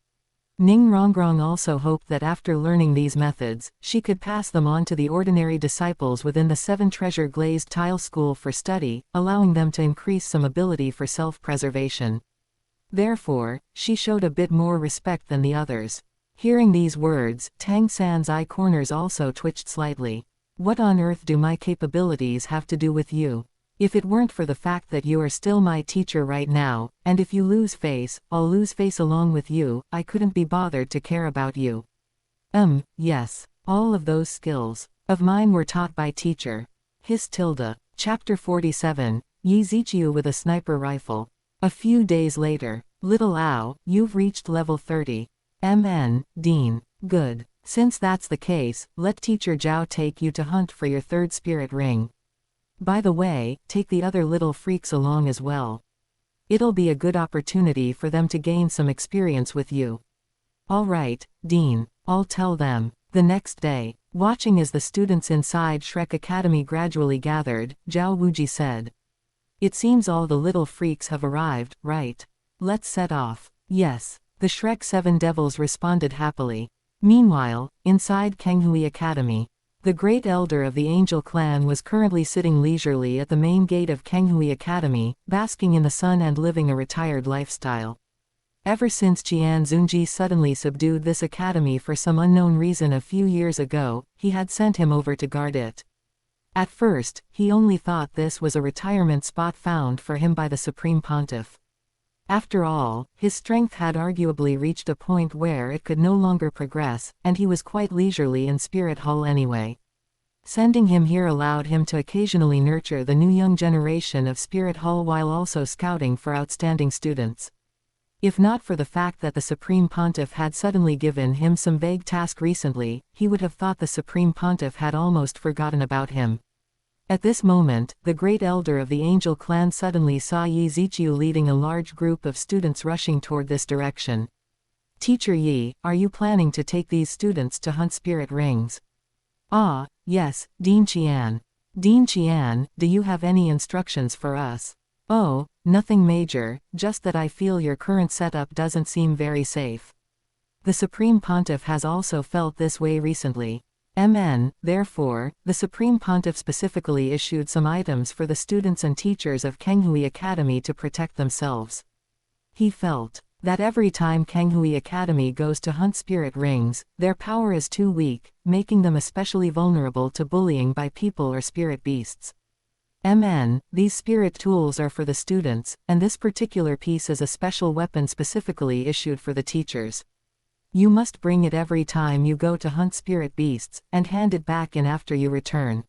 Ning Rongrong also hoped that after learning these methods, she could pass them on to the ordinary disciples within the 7 treasure glazed tile school for study, allowing them to increase some ability for self-preservation. Therefore, she showed a bit more respect than the others. Hearing these words, Tang San's eye corners also twitched slightly. What on earth do my capabilities have to do with you? If it weren't for the fact that you are still my teacher right now, and if you lose face, I'll lose face along with you, I couldn't be bothered to care about you. Yes. All of those skills of mine were taught by teacher. Chapter 47, Yi Ziqiu with a sniper rifle. A few days later. Little Ao, you've reached level 30. Dean. Good. Since that's the case, let teacher Zhao take you to hunt for your 3rd spirit ring. By the way, take the other little freaks along as well. It'll be a good opportunity for them to gain some experience with you. All right, Dean, I'll tell them. The next day, watching as the students inside Shrek Academy gradually gathered, Zhao Wuji said. It seems all the little freaks have arrived, right? Let's set off. Yes. The Shrek 7 Devils responded happily. Meanwhile, inside Kenghui Academy, the great elder of the Angel clan was currently sitting leisurely at the main gate of Kenghui Academy, basking in the sun and living a retired lifestyle. Ever since Qian Xunji suddenly subdued this academy for some unknown reason a few years ago, he had sent him over to guard it. At first, he only thought this was a retirement spot found for him by the Supreme Pontiff. After all, his strength had arguably reached a point where it could no longer progress, and he was quite leisurely in Spirit Hall anyway. Sending him here allowed him to occasionally nurture the new young generation of Spirit Hall while also scouting for outstanding students. If not for the fact that the Supreme Pontiff had suddenly given him some vague task recently, he would have thought the Supreme Pontiff had almost forgotten about him. At this moment, the great elder of the Angel clan suddenly saw Yi Ziqiu leading a large group of students rushing toward this direction. Teacher Yi, are you planning to take these students to hunt spirit rings? Ah, yes, Dean Qian. Dean Qian, do you have any instructions for us? Oh, nothing major, just that I feel your current setup doesn't seem very safe. The Supreme Pontiff has also felt this way recently. Therefore, the Supreme Pontiff specifically issued some items for the students and teachers of Kenghui Academy to protect themselves. He felt that every time Kenghui Academy goes to hunt spirit rings, their power is too weak, making them especially vulnerable to bullying by people or spirit beasts. These spirit tools are for the students, and this particular piece is a special weapon specifically issued for the teachers. You must bring it every time you go to hunt spirit beasts, and hand it back in after you return.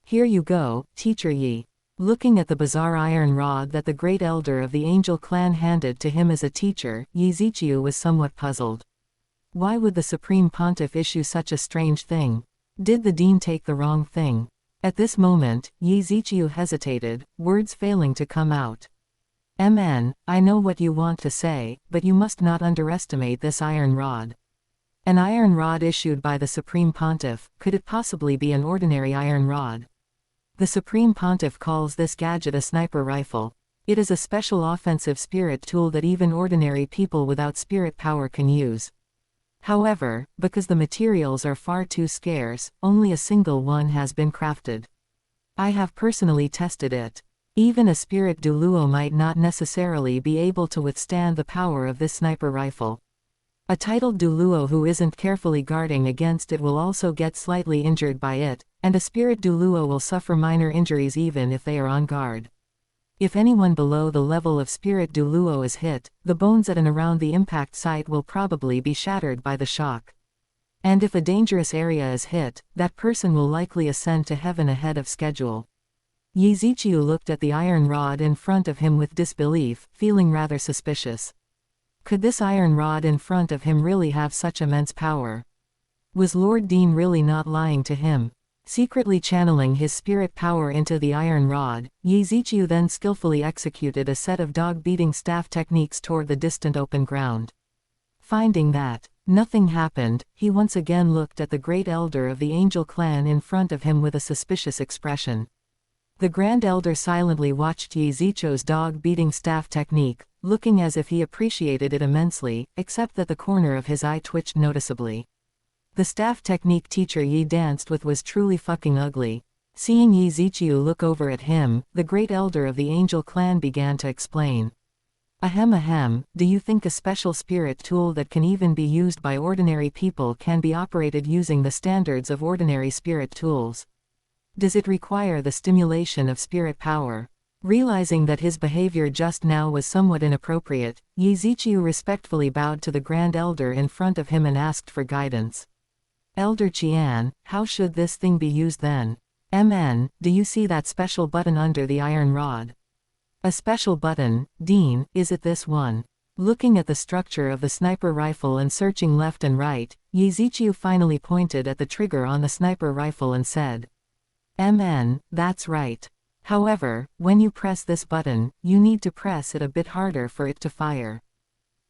Here you go, Teacher Yi. Looking at the bizarre iron rod that the great elder of the Angel clan handed to him as a teacher, Yi Ziqiu was somewhat puzzled. Why would the Supreme Pontiff issue such a strange thing? Did the dean take the wrong thing? At this moment, Yi Ziqiu hesitated, words failing to come out. I know what you want to say, but you must not underestimate this iron rod. An iron rod issued by the Supreme Pontiff, could it possibly be an ordinary iron rod? The Supreme Pontiff calls this gadget a sniper rifle. It is a special offensive spirit tool that even ordinary people without spirit power can use. However, because the materials are far too scarce, only a single one has been crafted. I have personally tested it. Even a spirit duo might not necessarily be able to withstand the power of this sniper rifle. A titled duo who isn't carefully guarding against it will also get slightly injured by it, and a spirit duo will suffer minor injuries even if they are on guard. If anyone below the level of spirit duo is hit, the bones at and around the impact site will probably be shattered by the shock. And if a dangerous area is hit, that person will likely ascend to heaven ahead of schedule. Ye Ziqiu looked at the iron rod in front of him with disbelief, feeling rather suspicious. Could this iron rod in front of him really have such immense power? Was Lord Dean really not lying to him? Secretly channeling his spirit power into the iron rod, Ye Ziqiu then skillfully executed a set of dog-beating staff techniques toward the distant open ground. Finding that nothing happened, he once again looked at the great elder of the angel clan in front of him with a suspicious expression. The Grand Elder silently watched Ye Ziqiu's dog-beating staff technique, looking as if he appreciated it immensely, except that the corner of his eye twitched noticeably. The staff technique teacher Ye danced with was truly fucking ugly. Seeing Ye Ziqiu look over at him, the Great Elder of the Angel Clan began to explain. Ahem, do you think a special spirit tool that can even be used by ordinary people can be operated using the standards of ordinary spirit tools? Does it require the stimulation of spirit power? Realizing that his behavior just now was somewhat inappropriate, Ye Ziqiu respectfully bowed to the Grand Elder in front of him and asked for guidance. Elder Qian, how should this thing be used then? Do you see that special button under the iron rod? A special button, Dean, is it this one? Looking at the structure of the sniper rifle and searching left and right, Ye Ziqiu finally pointed at the trigger on the sniper rifle and said, that's right. However, when you press this button, you need to press it a bit harder for it to fire.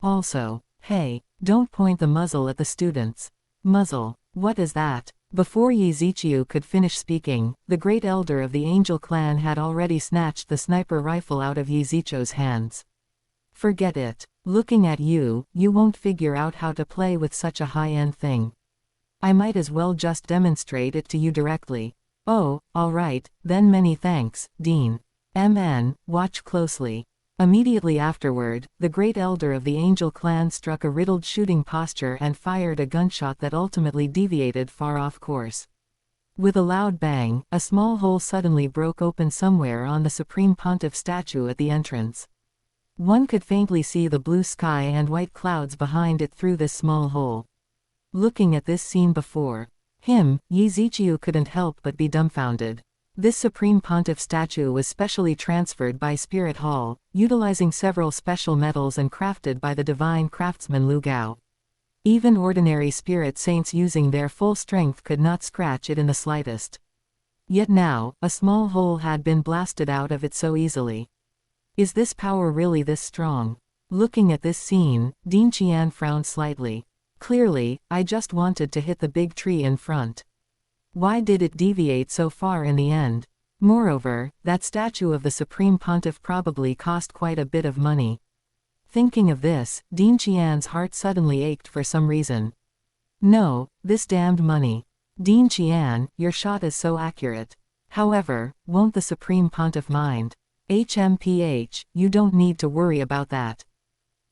Also, hey, don't point the muzzle at the students. Muzzle, what is that? Before Ye Ziqiu could finish speaking, the Great Elder of the Angel Clan had already snatched the sniper rifle out of Ye Ziqiu's hands. Forget it. Looking at you, you won't figure out how to play with such a high-end thing. I might as well just demonstrate it to you directly. Oh, alright, then many thanks, Dean. Watch closely. Immediately afterward, the Great Elder of the Angel Clan struck a riddled shooting posture and fired a gunshot that ultimately deviated far off course. With a loud bang, a small hole suddenly broke open somewhere on the Supreme Pontiff statue at the entrance. One could faintly see the blue sky and white clouds behind it through this small hole. Looking at this scene before him, Ye Ziqiu couldn't help but be dumbfounded. This Supreme Pontiff statue was specially transferred by Spirit Hall, utilizing several special metals and crafted by the divine craftsman Lu Gao. Even ordinary spirit saints using their full strength could not scratch it in the slightest. Yet now, a small hole had been blasted out of it so easily. Is this power really this strong? Looking at this scene, Dean Qian frowned slightly. Clearly, I just wanted to hit the big tree in front. Why did it deviate so far in the end? Moreover, that statue of the Supreme Pontiff probably cost quite a bit of money. Thinking of this, Dean Qian's heart suddenly ached for some reason. No, this damned money. Dean Qian, your shot is so accurate. However, won't the Supreme Pontiff mind? You don't need to worry about that.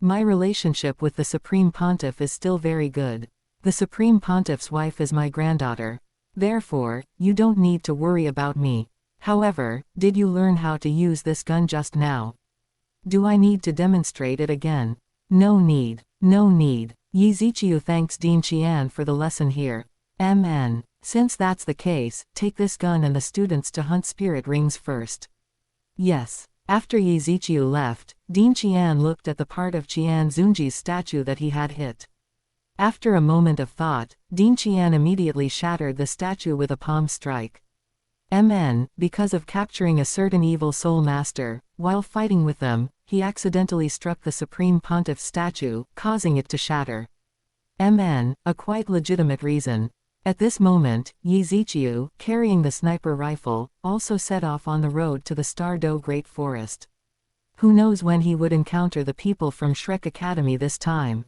My relationship with the Supreme Pontiff is still very good. The Supreme Pontiff's wife is my granddaughter. Therefore, you don't need to worry about me. However, did you learn how to use this gun just now? Do I need to demonstrate it again? No need. Ye Ziqiu thanks Dean Qian for the lesson here. Since that's the case, take this gun and the students to hunt spirit rings first. Yes. After Ye Ziqiu left, Dean Qian looked at the part of Qian Xunji's statue that he had hit. After a moment of thought, Dean Qian immediately shattered the statue with a palm strike. Because of capturing a certain evil soul master, while fighting with them, he accidentally struck the Supreme Pontiff's statue, causing it to shatter. A quite legitimate reason. At this moment, Yi Ziqiu, carrying the sniper rifle, also set off on the road to the Stardo Great Forest. Who knows when he would encounter the people from Shrek Academy this time?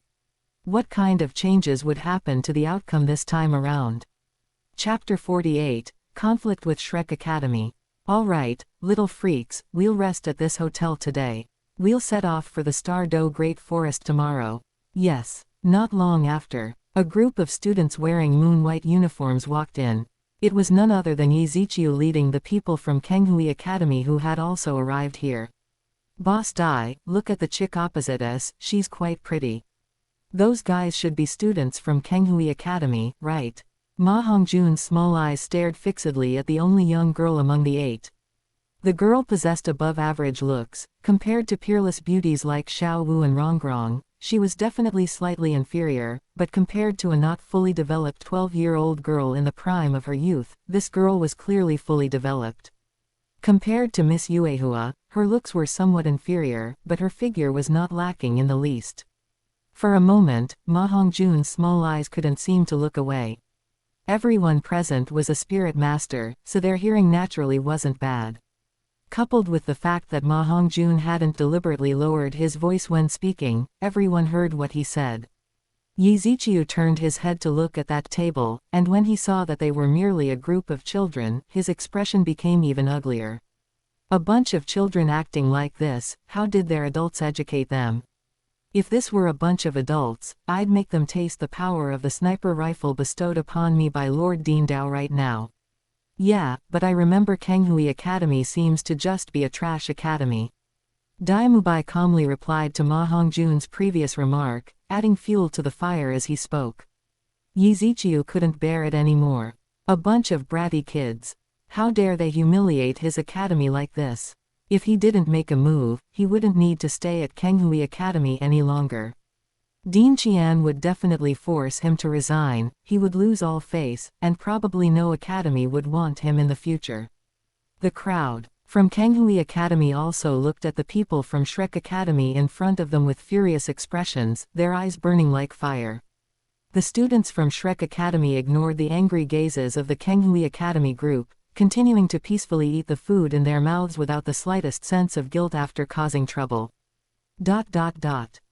What kind of changes would happen to the outcome this time around? Chapter 48, Conflict with Shrek Academy. Alright, little freaks, we'll rest at this hotel today. We'll set off for the Stardo Great Forest tomorrow. Yes. Not long after, a group of students wearing moon-white uniforms walked in. It was none other than Yi Ziqiu leading the people from Kenghui Academy who had also arrived here. Boss Dai, look at the chick opposite us, she's quite pretty. Those guys should be students from Kenghui Academy, right? Ma Hongjun's small eyes stared fixedly at the only young girl among the 8. The girl possessed above-average looks. Compared to peerless beauties like Xiao Wu and Rongrong, she was definitely slightly inferior, but compared to a not fully developed 12-year-old girl in the prime of her youth, this girl was clearly fully developed. Compared to Miss Yuehua, her looks were somewhat inferior, but her figure was not lacking in the least. For a moment, Ma Hongjun's small eyes couldn't seem to look away. Everyone present was a spirit master, so their hearing naturally wasn't bad. Coupled with the fact that Ma Hongjun hadn't deliberately lowered his voice when speaking, everyone heard what he said. Yi Ziqiu turned his head to look at that table, and when he saw that they were merely a group of children, his expression became even uglier. A bunch of children acting like this, how did their adults educate them? If this were a bunch of adults, I'd make them taste the power of the sniper rifle bestowed upon me by Lord Dindao right now. Yeah, but I remember Kenghui Academy seems to just be a trash academy. Dai Mubai calmly replied to Ma Hongjun's previous remark, adding fuel to the fire as he spoke. Yi Ziqiu couldn't bear it anymore. A bunch of bratty kids. How dare they humiliate his academy like this? If he didn't make a move, he wouldn't need to stay at Kenghui Academy any longer. Dean Qian would definitely force him to resign, he would lose all face, and probably no academy would want him in the future. The crowd from Kenghui Academy also looked at the people from Shrek Academy in front of them with furious expressions, their eyes burning like fire. The students from Shrek Academy ignored the angry gazes of the Kenghui Academy group, continuing to peacefully eat the food in their mouths without the slightest sense of guilt after causing trouble.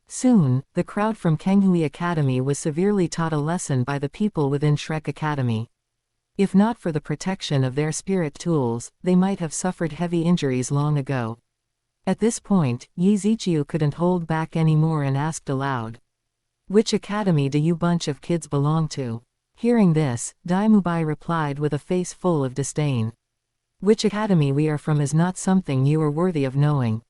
Soon, the crowd from Kenghui Academy was severely taught a lesson by the people within Shrek Academy. If not for the protection of their spirit tools, they might have suffered heavy injuries long ago. At this point, Yi Ziqiu couldn't hold back anymore and asked aloud. Which academy do you bunch of kids belong to? Hearing this, Dai Mubai replied with a face full of disdain. Which academy we are from is not something you are worthy of knowing.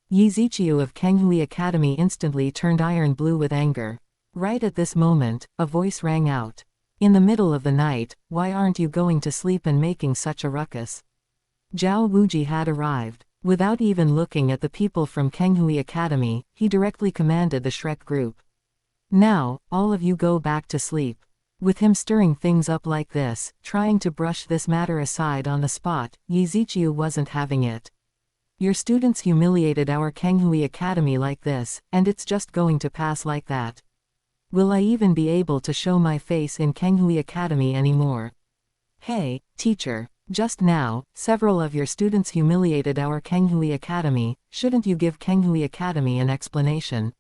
Yi Ziqiu of Kenghui Academy instantly turned iron blue with anger. Right at this moment, a voice rang out. In the middle of the night, why aren't you going to sleep and making such a ruckus? Zhao Wuji had arrived. Without even looking at the people from Kenghui Academy, he directly commanded the Shrek group. Now, all of you go back to sleep. With him stirring things up like this, trying to brush this matter aside on the spot, Yi Ziqiu wasn't having it. Your students humiliated our Kenghui Academy like this, and it's just going to pass like that. Will I even be able to show my face in Kenghui Academy anymore? Hey, teacher, just now, several of your students humiliated our Kenghui Academy, shouldn't you give Kenghui Academy an explanation?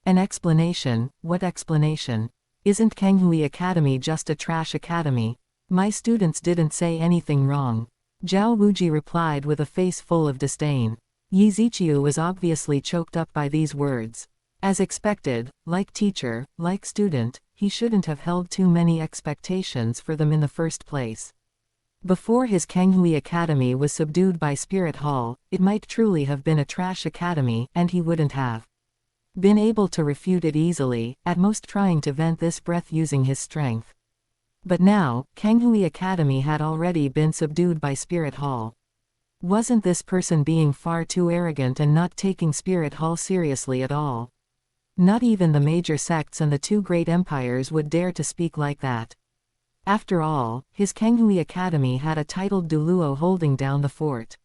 An explanation? What explanation? Isn't Kenghui Academy just a trash academy? My students didn't say anything wrong. Zhao Wuji replied with a face full of disdain. Yi Ziqiu was obviously choked up by these words. As expected, like teacher, like student, he shouldn't have held too many expectations for them in the first place. Before his Kenghui Academy was subdued by Spirit Hall, it might truly have been a trash academy, and he wouldn't have been able to refute it easily, at most trying to vent this breath using his strength. But now, Kenghui Academy had already been subdued by Spirit Hall. Wasn't this person being far too arrogant and not taking Spirit Hall seriously at all? Not even the major sects and the two great empires would dare to speak like that. After all, his Kanghui Academy had a titled Duluo holding down the fort.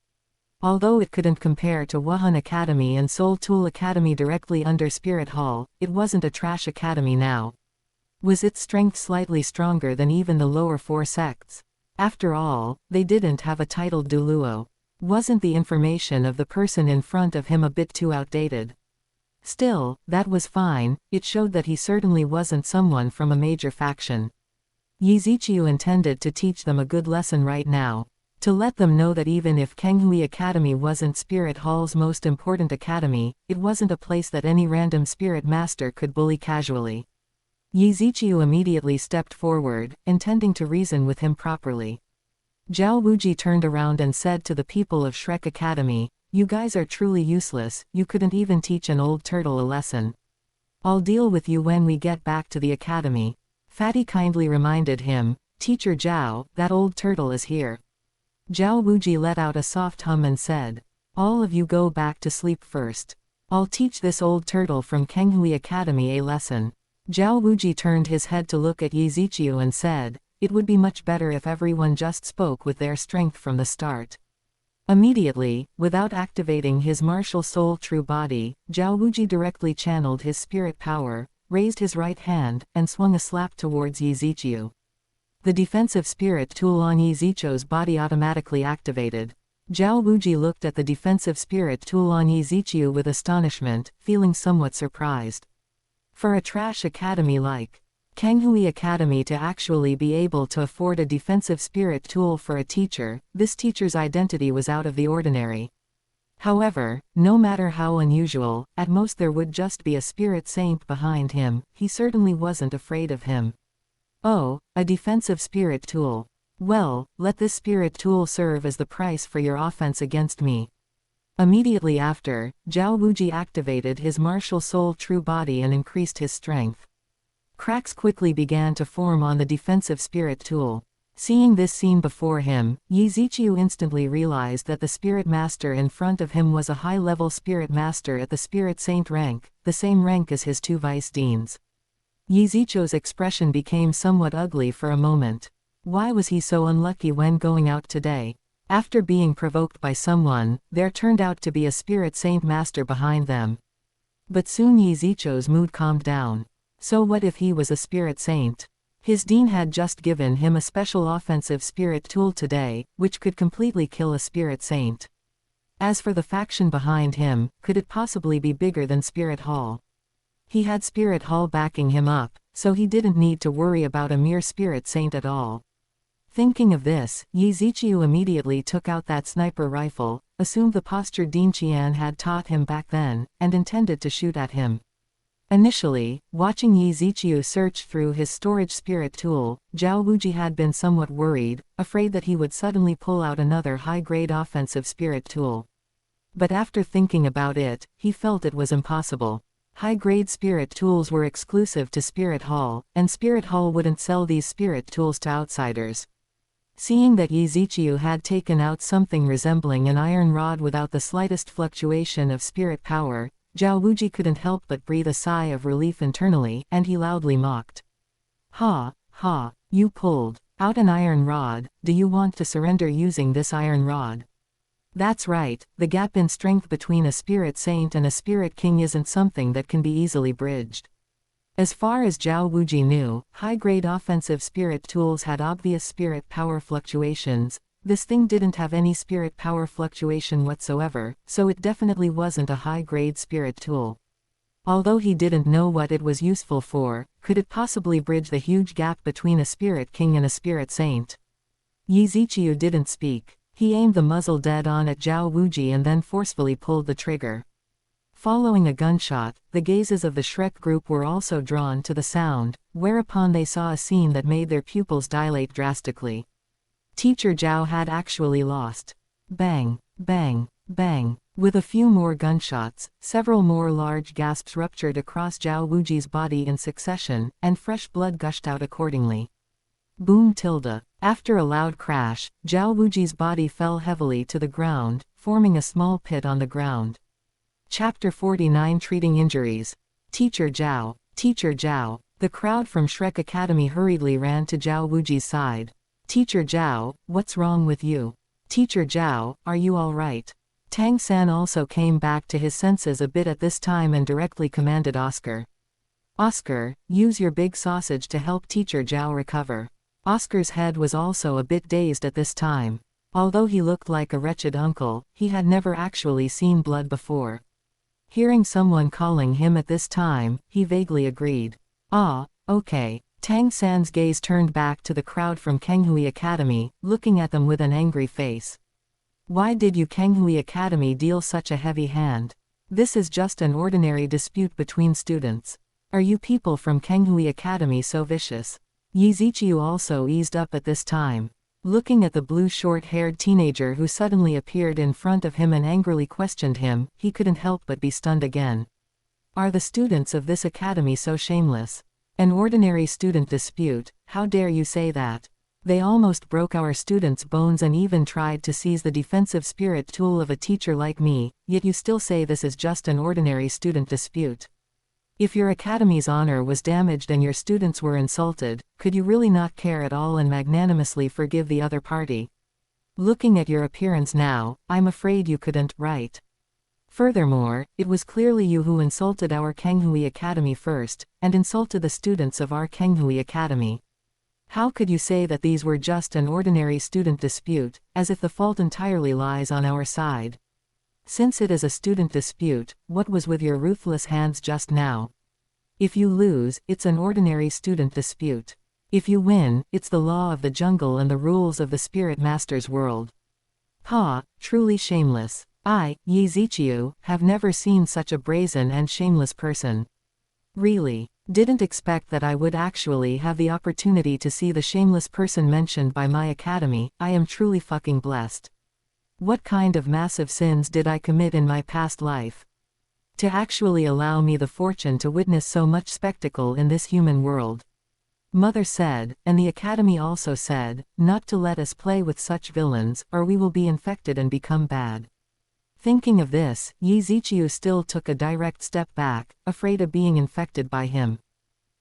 Although it couldn't compare to Wuhan Academy and Seoul Tool Academy directly under Spirit Hall, it wasn't a trash academy now. Was its strength slightly stronger than even the lower 4 sects? After all, they didn't have a titled Duluo. Wasn't the information of the person in front of him a bit too outdated? Still, that was fine, it showed that he certainly wasn't someone from a major faction. Yi Ziqiu intended to teach them a good lesson right now. To let them know that even if Kanghui Academy wasn't Spirit Hall's most important academy, it wasn't a place that any random spirit master could bully casually. Yi Ziqiu immediately stepped forward, intending to reason with him properly. Zhao Wuji turned around and said to the people of Shrek Academy, "You guys are truly useless, you couldn't even teach an old turtle a lesson. I'll deal with you when we get back to the academy." Fatty kindly reminded him, "Teacher Zhao, that old turtle is here." Zhao Wuji let out a soft hum and said, "All of you go back to sleep first. I'll teach this old turtle from Kanghui Academy a lesson." Zhao Wuji turned his head to look at Yi Ziqiu and said, "It would be much better if everyone just spoke with their strength from the start." Immediately, without activating his martial soul true body, Zhao Wuji directly channeled his spirit power, raised his right hand, and swung a slap towards Yi Ziqiu. The defensive spirit tool on Yi Ziqiu's body automatically activated. Zhao Wuji looked at the defensive spirit tool on Yi Ziqiu with astonishment, feeling somewhat surprised. For a trash academy like Kanghui Academy to actually be able to afford a defensive spirit tool for a teacher, this teacher's identity was out of the ordinary. However, no matter how unusual, at most there would just be a spirit saint behind him, he certainly wasn't afraid of him. Oh, a defensive spirit tool. Well, let this spirit tool serve as the price for your offense against me. Immediately after, Zhao Wuji activated his martial soul true body and increased his strength. Cracks quickly began to form on the defensive spirit tool. Seeing this scene before him, Yi Ziqiu instantly realized that the spirit master in front of him was a high-level spirit master at the spirit saint rank, the same rank as his 2 vice deans. Yi Ziqiu's expression became somewhat ugly for a moment. Why was he so unlucky when going out today? After being provoked by someone, there turned out to be a spirit saint master behind them. But soon Yi Ziqiu's mood calmed down. So what if he was a spirit saint? His dean had just given him a special offensive spirit tool today, which could completely kill a spirit saint. As for the faction behind him, could it possibly be bigger than Spirit Hall? He had Spirit Hall backing him up, so he didn't need to worry about a mere spirit saint at all. Thinking of this, Yi Ziqiu immediately took out that sniper rifle, assumed the posture Dean Qian had taught him back then, and intended to shoot at him. Initially, watching Yi Ziqiu search through his storage spirit tool, Zhao Wuji had been somewhat worried, afraid that he would suddenly pull out another high-grade offensive spirit tool. But after thinking about it, he felt it was impossible. High-grade spirit tools were exclusive to Spirit Hall, and Spirit Hall wouldn't sell these spirit tools to outsiders. Seeing that Yi Ziqiu had taken out something resembling an iron rod without the slightest fluctuation of spirit power, Zhao Wuji couldn't help but breathe a sigh of relief internally, and he loudly mocked. "Ha, ha, you pulled out an iron rod, do you want to surrender using this iron rod?" That's right, the gap in strength between a spirit saint and a spirit king isn't something that can be easily bridged. As far as Zhao Wuji knew, high-grade offensive spirit tools had obvious spirit power fluctuations. This thing didn't have any spirit power fluctuation whatsoever, so it definitely wasn't a high-grade spirit tool. Although he didn't know what it was useful for, could it possibly bridge the huge gap between a spirit king and a spirit saint? Yi Ziqiu didn't speak. He aimed the muzzle dead on at Zhao Wuji and then forcefully pulled the trigger. Following a gunshot, the gazes of the Shrek group were also drawn to the sound, whereupon they saw a scene that made their pupils dilate drastically. Teacher Zhao had actually lost. Bang, bang, bang. With a few more gunshots, several more large gasps ruptured across Zhao Wuji's body in succession, and fresh blood gushed out accordingly. Boom tilde. After a loud crash, Zhao Wuji's body fell heavily to the ground, forming a small pit on the ground. Chapter 49 Treating Injuries. Teacher Zhao. Teacher Zhao. The crowd from Shrek Academy hurriedly ran to Zhao Wuji's side. Teacher Zhao, what's wrong with you? Teacher Zhao, are you all right? Tang San also came back to his senses a bit at this time and directly commanded Oscar. Oscar, use your big sausage to help Teacher Zhao recover. Oscar's head was also a bit dazed at this time. Although he looked like a wretched uncle, he had never actually seen blood before. Hearing someone calling him at this time, he vaguely agreed. Ah, okay. Tang San's gaze turned back to the crowd from Kenghui Academy, looking at them with an angry face. Why did you Kenghui Academy deal such a heavy hand? This is just an ordinary dispute between students. Are you people from Kenghui Academy so vicious? Yi Ziqiu also eased up at this time. Looking at the blue short-haired teenager who suddenly appeared in front of him and angrily questioned him, he couldn't help but be stunned again. Are the students of this academy so shameless? An ordinary student dispute, how dare you say that? They almost broke our students' bones and even tried to seize the defensive spirit tool of a teacher like me, yet you still say this is just an ordinary student dispute. If your academy's honor was damaged and your students were insulted, could you really not care at all and magnanimously forgive the other party? Looking at your appearance now, I'm afraid you couldn't, right? Furthermore, it was clearly you who insulted our Kenghui Academy first, and insulted the students of our Kenghui Academy. How could you say that these were just an ordinary student dispute, as if the fault entirely lies on our side? Since it is a student dispute, what was with your ruthless hands just now? If you lose, it's an ordinary student dispute. If you win, it's the law of the jungle and the rules of the Spirit Master's world. Ha, truly shameless. I, Yi Ziqiu, have never seen such a brazen and shameless person. Really. Didn't expect that I would actually have the opportunity to see the shameless person mentioned by my academy. I am truly fucking blessed. What kind of massive sins did I commit in my past life? To actually allow me the fortune to witness so much spectacle in this human world. Mother said, and the academy also said, not to let us play with such villains, or we will be infected and become bad. Thinking of this, Yi Ziqiu still took a direct step back, afraid of being infected by him.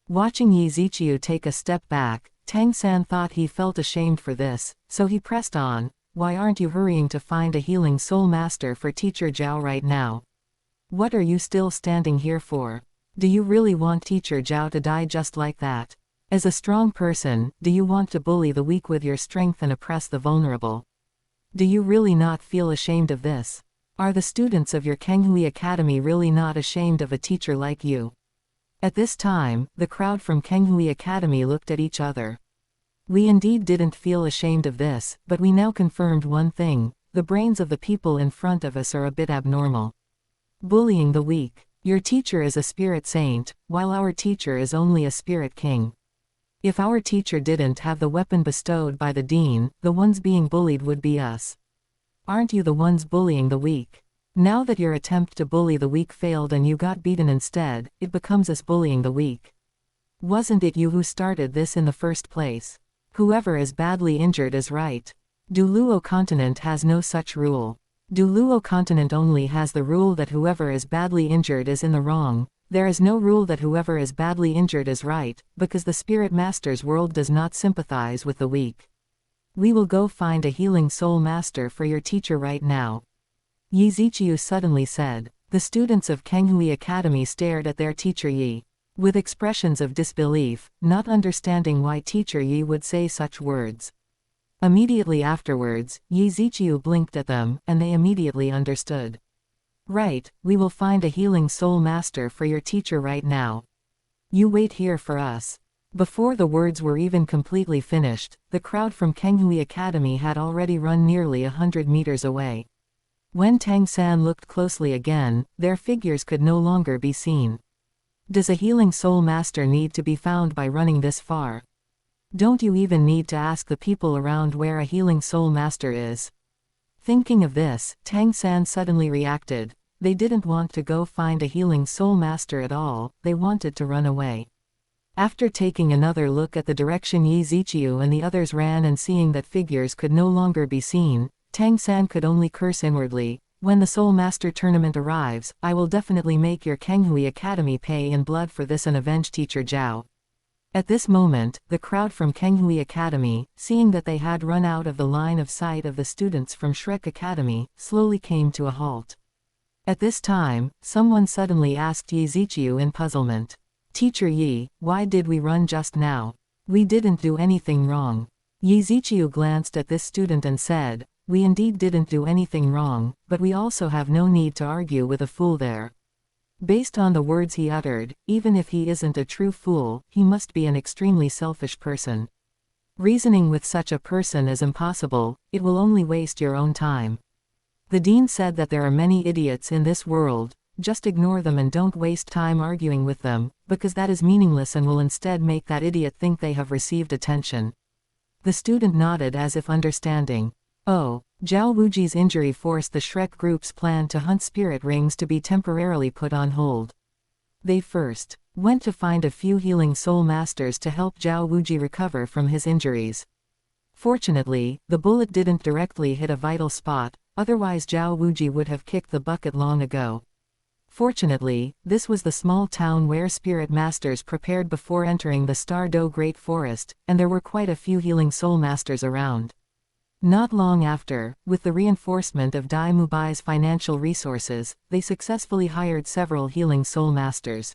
Watching Yi Ziqiu take a step back, Tang San thought he felt ashamed for this, so he pressed on. Why aren't you hurrying to find a healing soul master for Teacher Zhao right now? What are you still standing here for? Do you really want Teacher Zhao to die just like that? As a strong person, do you want to bully the weak with your strength and oppress the vulnerable? Do you really not feel ashamed of this? Are the students of your Kenghui Academy really not ashamed of a teacher like you? At this time, the crowd from Kenghui Academy looked at each other. We indeed didn't feel ashamed of this, but we now confirmed one thing: the brains of the people in front of us are a bit abnormal. Bullying the weak. Your teacher is a spirit saint, while our teacher is only a spirit king. If our teacher didn't have the weapon bestowed by the dean, the ones being bullied would be us. Aren't you the ones bullying the weak? Now that your attempt to bully the weak failed and you got beaten instead, it becomes us bullying the weak. Wasn't it you who started this in the first place? Whoever is badly injured is right. Duluo continent has no such rule. Duluo continent only has the rule that whoever is badly injured is in the wrong. There is no rule that whoever is badly injured is right, because the Spirit Master's world does not sympathize with the weak. We will go find a healing soul master for your teacher right now. Yi Ziqiu suddenly said. The students of Kenghui Academy stared at their teacher Yi, with expressions of disbelief, not understanding why teacher Yi would say such words. Immediately afterwards, Yi Ziqiu blinked at them, and they immediately understood. Right, we will find a healing soul master for your teacher right now. You wait here for us. Before the words were even completely finished, the crowd from Kenghui Academy had already run nearly 100 meters away. When Tang San looked closely again, their figures could no longer be seen. Does a healing soul master need to be found by running this far? Don't you even need to ask the people around where a healing soul master is? Thinking of this, Tang San suddenly reacted. They didn't want to go find a healing soul master at all, they wanted to run away. After taking another look at the direction Yi Ziqiu and the others ran and seeing that figures could no longer be seen, Tang San could only curse inwardly. When the Soul Master tournament arrives, I will definitely make your Kenghui Academy pay in blood for this and avenge Teacher Zhao. At this moment, the crowd from Kenghui Academy, seeing that they had run out of the line of sight of the students from Shrek Academy, slowly came to a halt. At this time, someone suddenly asked Yi Ziqiu in puzzlement. "Teacher Yi, why did we run just now? We didn't do anything wrong." Yi Ziqiu glanced at this student and said, "We indeed didn't do anything wrong, but we also have no need to argue with a fool there." Based on the words he uttered, even if he isn't a true fool, he must be an extremely selfish person. Reasoning with such a person is impossible, it will only waste your own time. The dean said that there are many idiots in this world, just ignore them and don't waste time arguing with them, because that is meaningless and will instead make that idiot think they have received attention. The student nodded as if understanding. Oh, Zhao Wuji's injury forced the Shrek group's plan to hunt spirit rings to be temporarily put on hold. They first went to find a few healing soul masters to help Zhao Wuji recover from his injuries. Fortunately, the bullet didn't directly hit a vital spot, otherwise Zhao Wuji would have kicked the bucket long ago. Fortunately, this was the small town where spirit masters prepared before entering the Star-Do Great Forest, and there were quite a few healing soul masters around. Not long after, with the reinforcement of Dai Mubai's financial resources, they successfully hired several healing soul masters.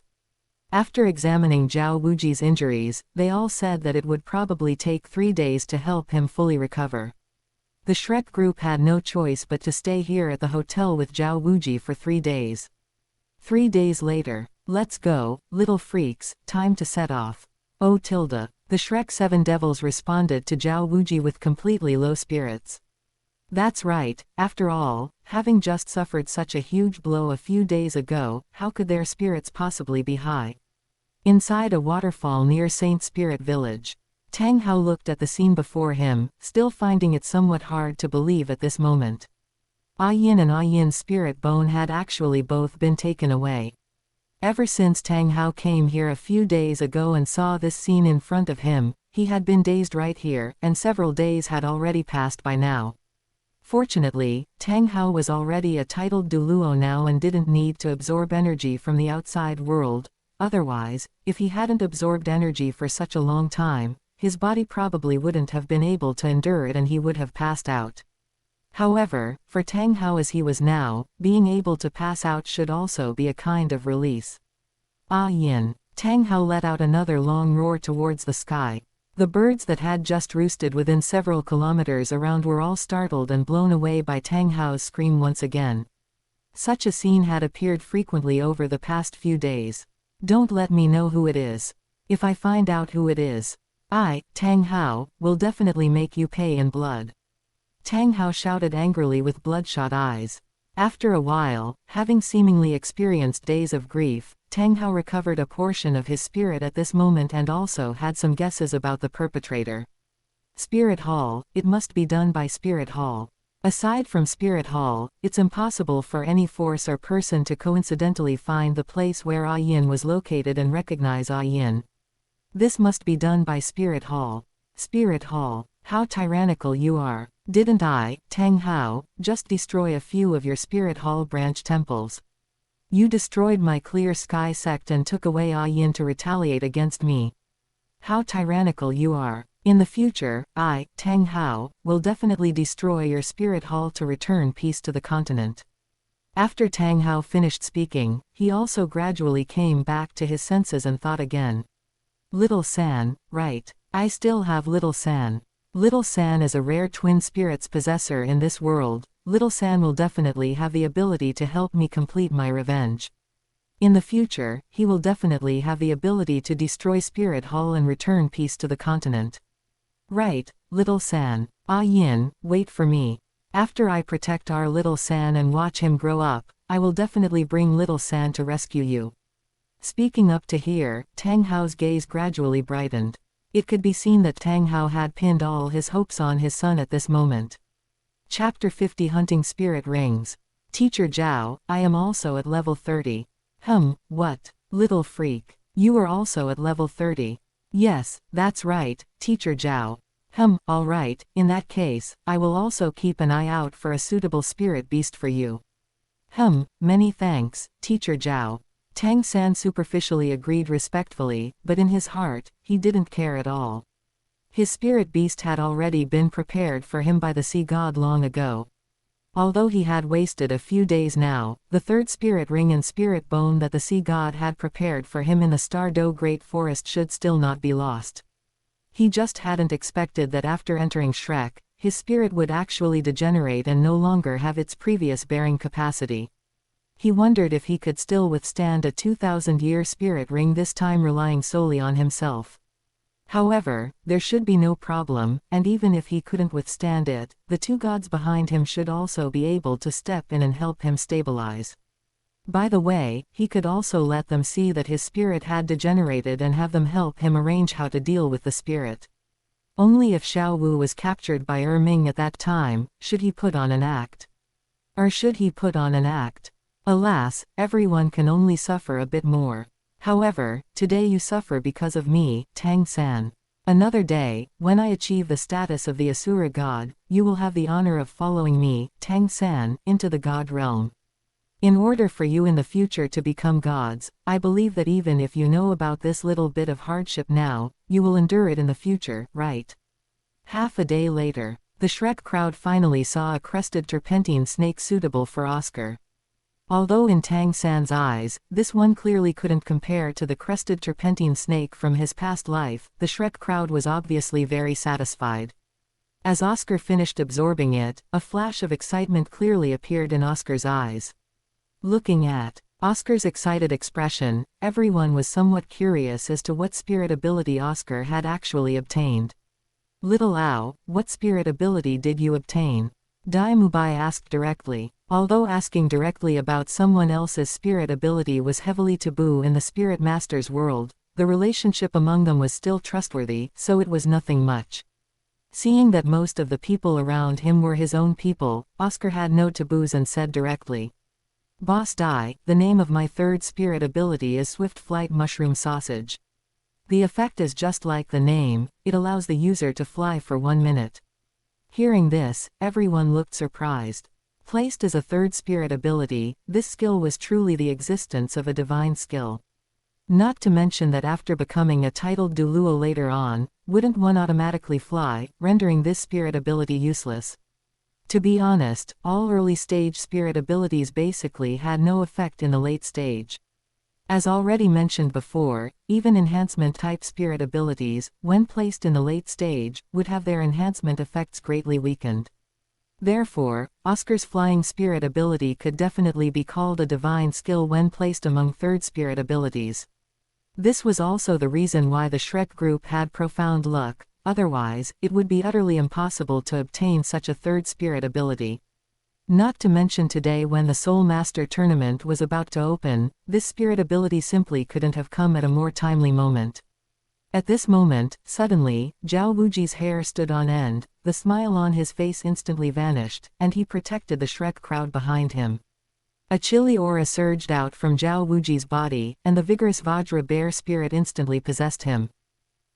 After examining Zhao Wuji's injuries, they all said that it would probably take 3 days to help him fully recover. The Shrek group had no choice but to stay here at the hotel with Zhao Wuji for 3 days. 3 days later. "Let's go, little freaks, time to set off." "Oh tilde." The Shrek 7 Devils responded to Zhao Wuji with completely low spirits. That's right, after all, having just suffered such a huge blow a few days ago, how could their spirits possibly be high? Inside a waterfall near Saint Spirit Village, Tang Hao looked at the scene before him, still finding it somewhat hard to believe at this moment. Yin and Yin's spirit bone had actually both been taken away. Ever since Tang Hao came here a few days ago and saw this scene in front of him, he had been dazed right here, and several days had already passed by now. Fortunately, Tang Hao was already a titled Duluo now and didn't need to absorb energy from the outside world. Otherwise, if he hadn't absorbed energy for such a long time, his body probably wouldn't have been able to endure it and he would have passed out. However, for Tang Hao as he was now, being able to pass out should also be a kind of release. Yin. Tang Hao let out another long roar towards the sky. The birds that had just roosted within several kilometers around were all startled and blown away by Tang Hao's scream once again. Such a scene had appeared frequently over the past few days. "Don't let me know who it is. If I find out who it is, Tang Hao, will definitely make you pay in blood." Tang Hao shouted angrily with bloodshot eyes. After a while, having seemingly experienced days of grief, Tang Hao recovered a portion of his spirit at this moment and also had some guesses about the perpetrator. Spirit Hall, it must be done by Spirit Hall. Aside from Spirit Hall, it's impossible for any force or person to coincidentally find the place where Yin was located and recognize Yin. This must be done by Spirit Hall. Spirit Hall, how tyrannical you are. Didn't I, Tang Hao, just destroy a few of your Spirit Hall branch temples? You destroyed my Clear Sky sect and took away Yin to retaliate against me. How tyrannical you are. In the future, Tang Hao, will definitely destroy your Spirit Hall to return peace to the continent. After Tang Hao finished speaking, he also gradually came back to his senses and thought again. Little San, right. I still have Little San. Little San is a rare twin spirits possessor in this world. Little San will definitely have the ability to help me complete my revenge. In the future, he will definitely have the ability to destroy Spirit Hall and return peace to the continent. Right, Little San. Yin, wait for me. After I protect our Little San and watch him grow up, I will definitely bring Little San to rescue you. Speaking up to here, Tang Hao's gaze gradually brightened. It could be seen that Tang Hao had pinned all his hopes on his son at this moment. Chapter 50 Hunting Spirit Rings. Teacher Zhao, I am also at level 30. What? Little freak. You are also at level 30. Yes, that's right, Teacher Zhao. Alright, in that case, I will also keep an eye out for a suitable spirit beast for you. Many thanks, Teacher Zhao. Tang San superficially agreed respectfully, but in his heart, he didn't care at all. His spirit beast had already been prepared for him by the sea god long ago. Although he had wasted a few days now, the third spirit ring and spirit bone that the sea god had prepared for him in the Stardow Great Forest should still not be lost. He just hadn't expected that after entering Shrek, his spirit would actually degenerate and no longer have its previous bearing capacity. He wondered if he could still withstand a 2,000-year spirit ring, this time relying solely on himself. However, there should be no problem, and even if he couldn't withstand it, the two gods behind him should also be able to step in and help him stabilize. By the way, he could also let them see that his spirit had degenerated and have them help him arrange how to deal with the spirit. Only if Xiao Wu was captured by Ming at that time, should he put on an act. Or should he put on an act? Alas, everyone can only suffer a bit more. However, today you suffer because of me, Tang San. Another day, when I achieve the status of the Asura god, you will have the honor of following me, Tang San, into the god realm. In order for you in the future to become gods, I believe that even if you know about this little bit of hardship now, you will endure it in the future, right? Half a day later, the Shrek crowd finally saw a crested turpentine snake suitable for Oscar. Although in Tang San's eyes, this one clearly couldn't compare to the crested turpentine snake from his past life, the Shrek crowd was obviously very satisfied. As Oscar finished absorbing it, a flash of excitement clearly appeared in Oscar's eyes. Looking at Oscar's excited expression, everyone was somewhat curious as to what spirit ability Oscar had actually obtained. "Little Ow, what spirit ability did you obtain?" Dai Mubai asked directly. Although asking directly about someone else's spirit ability was heavily taboo in the Spirit Master's world, the relationship among them was still trustworthy, so it was nothing much. Seeing that most of the people around him were his own people, Oscar had no taboos and said directly, "Boss Dai, the name of my third spirit ability is Swift Flight Mushroom Sausage. The effect is just like the name, it allows the user to fly for 1 minute." Hearing this, everyone looked surprised. Placed as a third spirit ability, this skill was truly the existence of a divine skill. Not to mention that after becoming a titled Duluo later on, wouldn't one automatically fly, rendering this spirit ability useless? To be honest, all early stage spirit abilities basically had no effect in the late stage. As already mentioned before, even enhancement type spirit abilities, when placed in the late stage, would have their enhancement effects greatly weakened. Therefore, Oscar's flying spirit ability could definitely be called a divine skill when placed among third spirit abilities. This was also the reason why the Shrek group had profound luck, otherwise, it would be utterly impossible to obtain such a third spirit ability. Not to mention today when the Soul Master tournament was about to open, this spirit ability simply couldn't have come at a more timely moment. At this moment, suddenly, Zhao Wuji's hair stood on end, the smile on his face instantly vanished, and he protected the Shrek crowd behind him. A chilly aura surged out from Zhao Wuji's body, and the vigorous Vajra bear spirit instantly possessed him.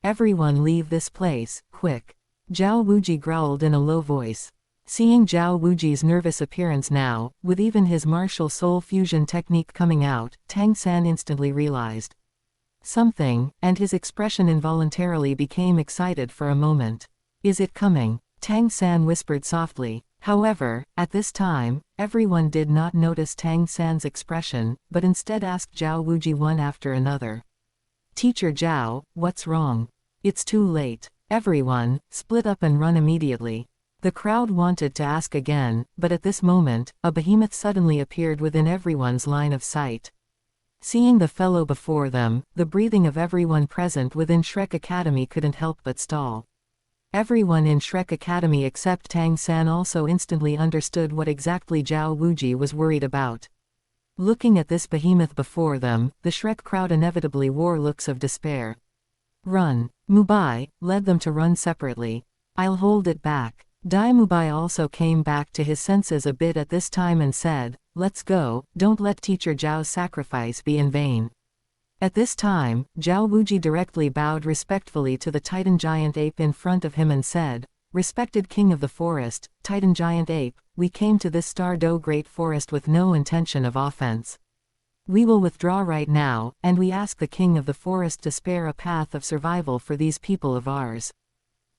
"Everyone leave this place, quick!" Zhao Wuji growled in a low voice. Seeing Zhao Wuji's nervous appearance now, with even his martial soul fusion technique coming out, Tang San instantly realized something, and his expression involuntarily became excited for a moment. "Is it coming?" Tang San whispered softly. However, at this time, everyone did not notice Tang San's expression, but instead asked Zhao Wuji one after another. "Teacher Zhao, what's wrong?" "It's too late. Everyone, split up and run immediately." The crowd wanted to ask again, but at this moment, a behemoth suddenly appeared within everyone's line of sight. Seeing the fellow before them, the breathing of everyone present within Shrek Academy couldn't help but stall. Everyone in Shrek Academy except Tang San also instantly understood what exactly Zhao Wuji was worried about. Looking at this behemoth before them, the Shrek crowd inevitably wore looks of despair. "Run." Mubai led them to run separately. "I'll hold it back." Dai Mubai also came back to his senses a bit at this time and said, "Let's go, don't let Teacher Zhao's sacrifice be in vain." At this time, Zhao Wuji directly bowed respectfully to the Titan Giant Ape in front of him and said, "Respected King of the Forest, Titan Giant Ape, we came to this Stardow Great Forest with no intention of offense. We will withdraw right now, and we ask the king of the forest to spare a path of survival for these people of ours."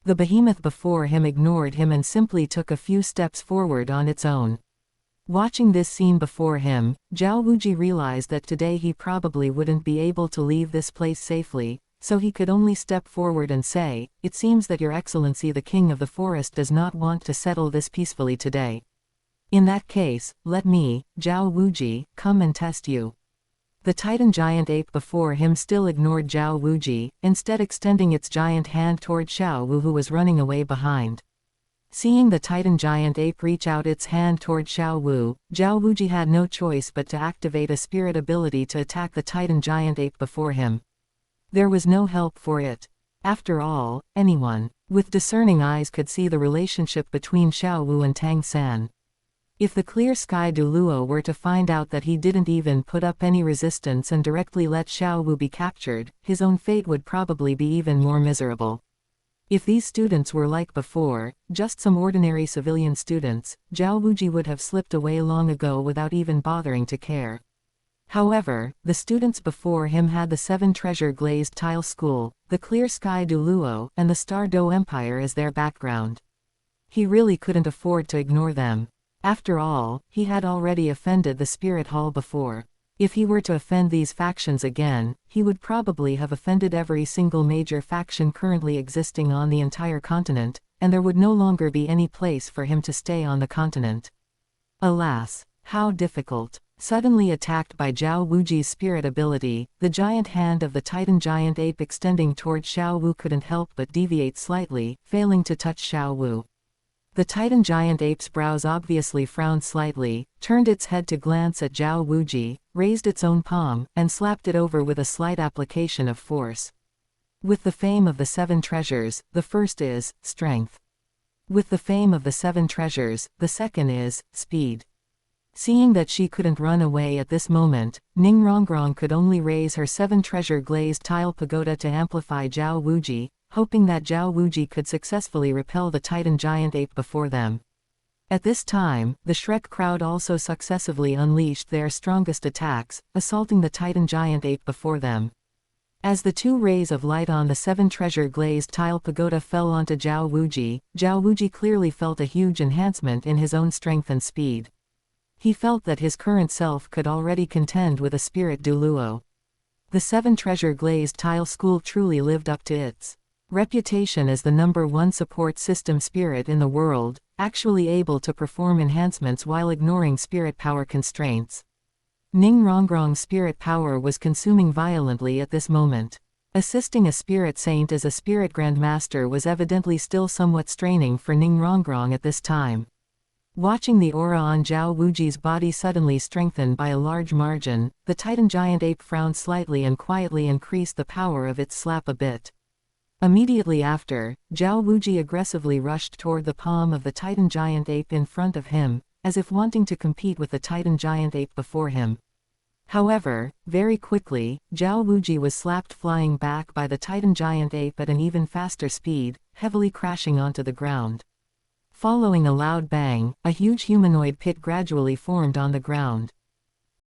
The behemoth before him ignored him and simply took a few steps forward on its own. Watching this scene before him, Zhao Wuji realized that today he probably wouldn't be able to leave this place safely, so he could only step forward and say, "It seems that Your Excellency the King of the Forest does not want to settle this peacefully today. In that case, let me, Zhao Wuji, come and test you." The Titan giant ape before him still ignored Zhao Wuji, instead extending its giant hand toward Xiao Wu, who was running away behind. Seeing the Titan giant ape reach out its hand toward Xiao Wu, Zhao Wuji had no choice but to activate a spirit ability to attack the Titan giant ape before him. There was no help for it. After all, anyone with discerning eyes could see the relationship between Xiao Wu and Tang San. If the Clear Sky Duluo were to find out that he didn't even put up any resistance and directly let Xiao Wu be captured, his own fate would probably be even more miserable. If these students were like before, just some ordinary civilian students, Zhao Wuji would have slipped away long ago without even bothering to care. However, the students before him had the 7 treasure glazed tile school, the Clear Sky Duluo, and the Star Do Empire as their background. He really couldn't afford to ignore them. After all, he had already offended the Spirit Hall before. If he were to offend these factions again, he would probably have offended every single major faction currently existing on the entire continent, and there would no longer be any place for him to stay on the continent. Alas, how difficult. Suddenly attacked by Zhao Wuji's spirit ability, the giant hand of the Titan giant ape extending toward Xiao Wu couldn't help but deviate slightly, failing to touch Xiao Wu. The Titan giant ape's brows obviously frowned slightly, turned its head to glance at Zhao Wuji, raised its own palm, and slapped it over with a slight application of force. With the fame of the 7 treasures, the first is strength. With the fame of the 7 treasures, the second is speed. Seeing that she couldn't run away at this moment, Ning Rongrong could only raise her 7 treasure glazed tile pagoda to amplify Zhao Wuji, hoping that Zhao Wuji could successfully repel the Titan giant ape before them. At this time, the Shrek crowd also successively unleashed their strongest attacks, assaulting the Titan giant ape before them. As the 2 rays of light on the 7 treasure glazed tile pagoda fell onto Zhao Wuji clearly felt a huge enhancement in his own strength and speed. He felt that his current self could already contend with a spirit Duluo. The 7 treasure glazed tile school truly lived up to its reputation as the #1 support system spirit in the world, actually able to perform enhancements while ignoring spirit power constraints. Ning Rongrong's spirit power was consuming violently at this moment. Assisting a spirit saint as a spirit grandmaster was evidently still somewhat straining for Ning Rongrong at this time. Watching the aura on Zhao Wuji's body suddenly strengthen by a large margin, the Titan giant ape frowned slightly and quietly increased the power of its slap a bit. Immediately after, Zhao Wuji aggressively rushed toward the palm of the Titan giant ape in front of him, as if wanting to compete with the Titan giant ape before him. However, very quickly, Zhao Wuji was slapped flying back by the Titan giant ape at an even faster speed, heavily crashing onto the ground. Following a loud bang, a huge humanoid pit gradually formed on the ground.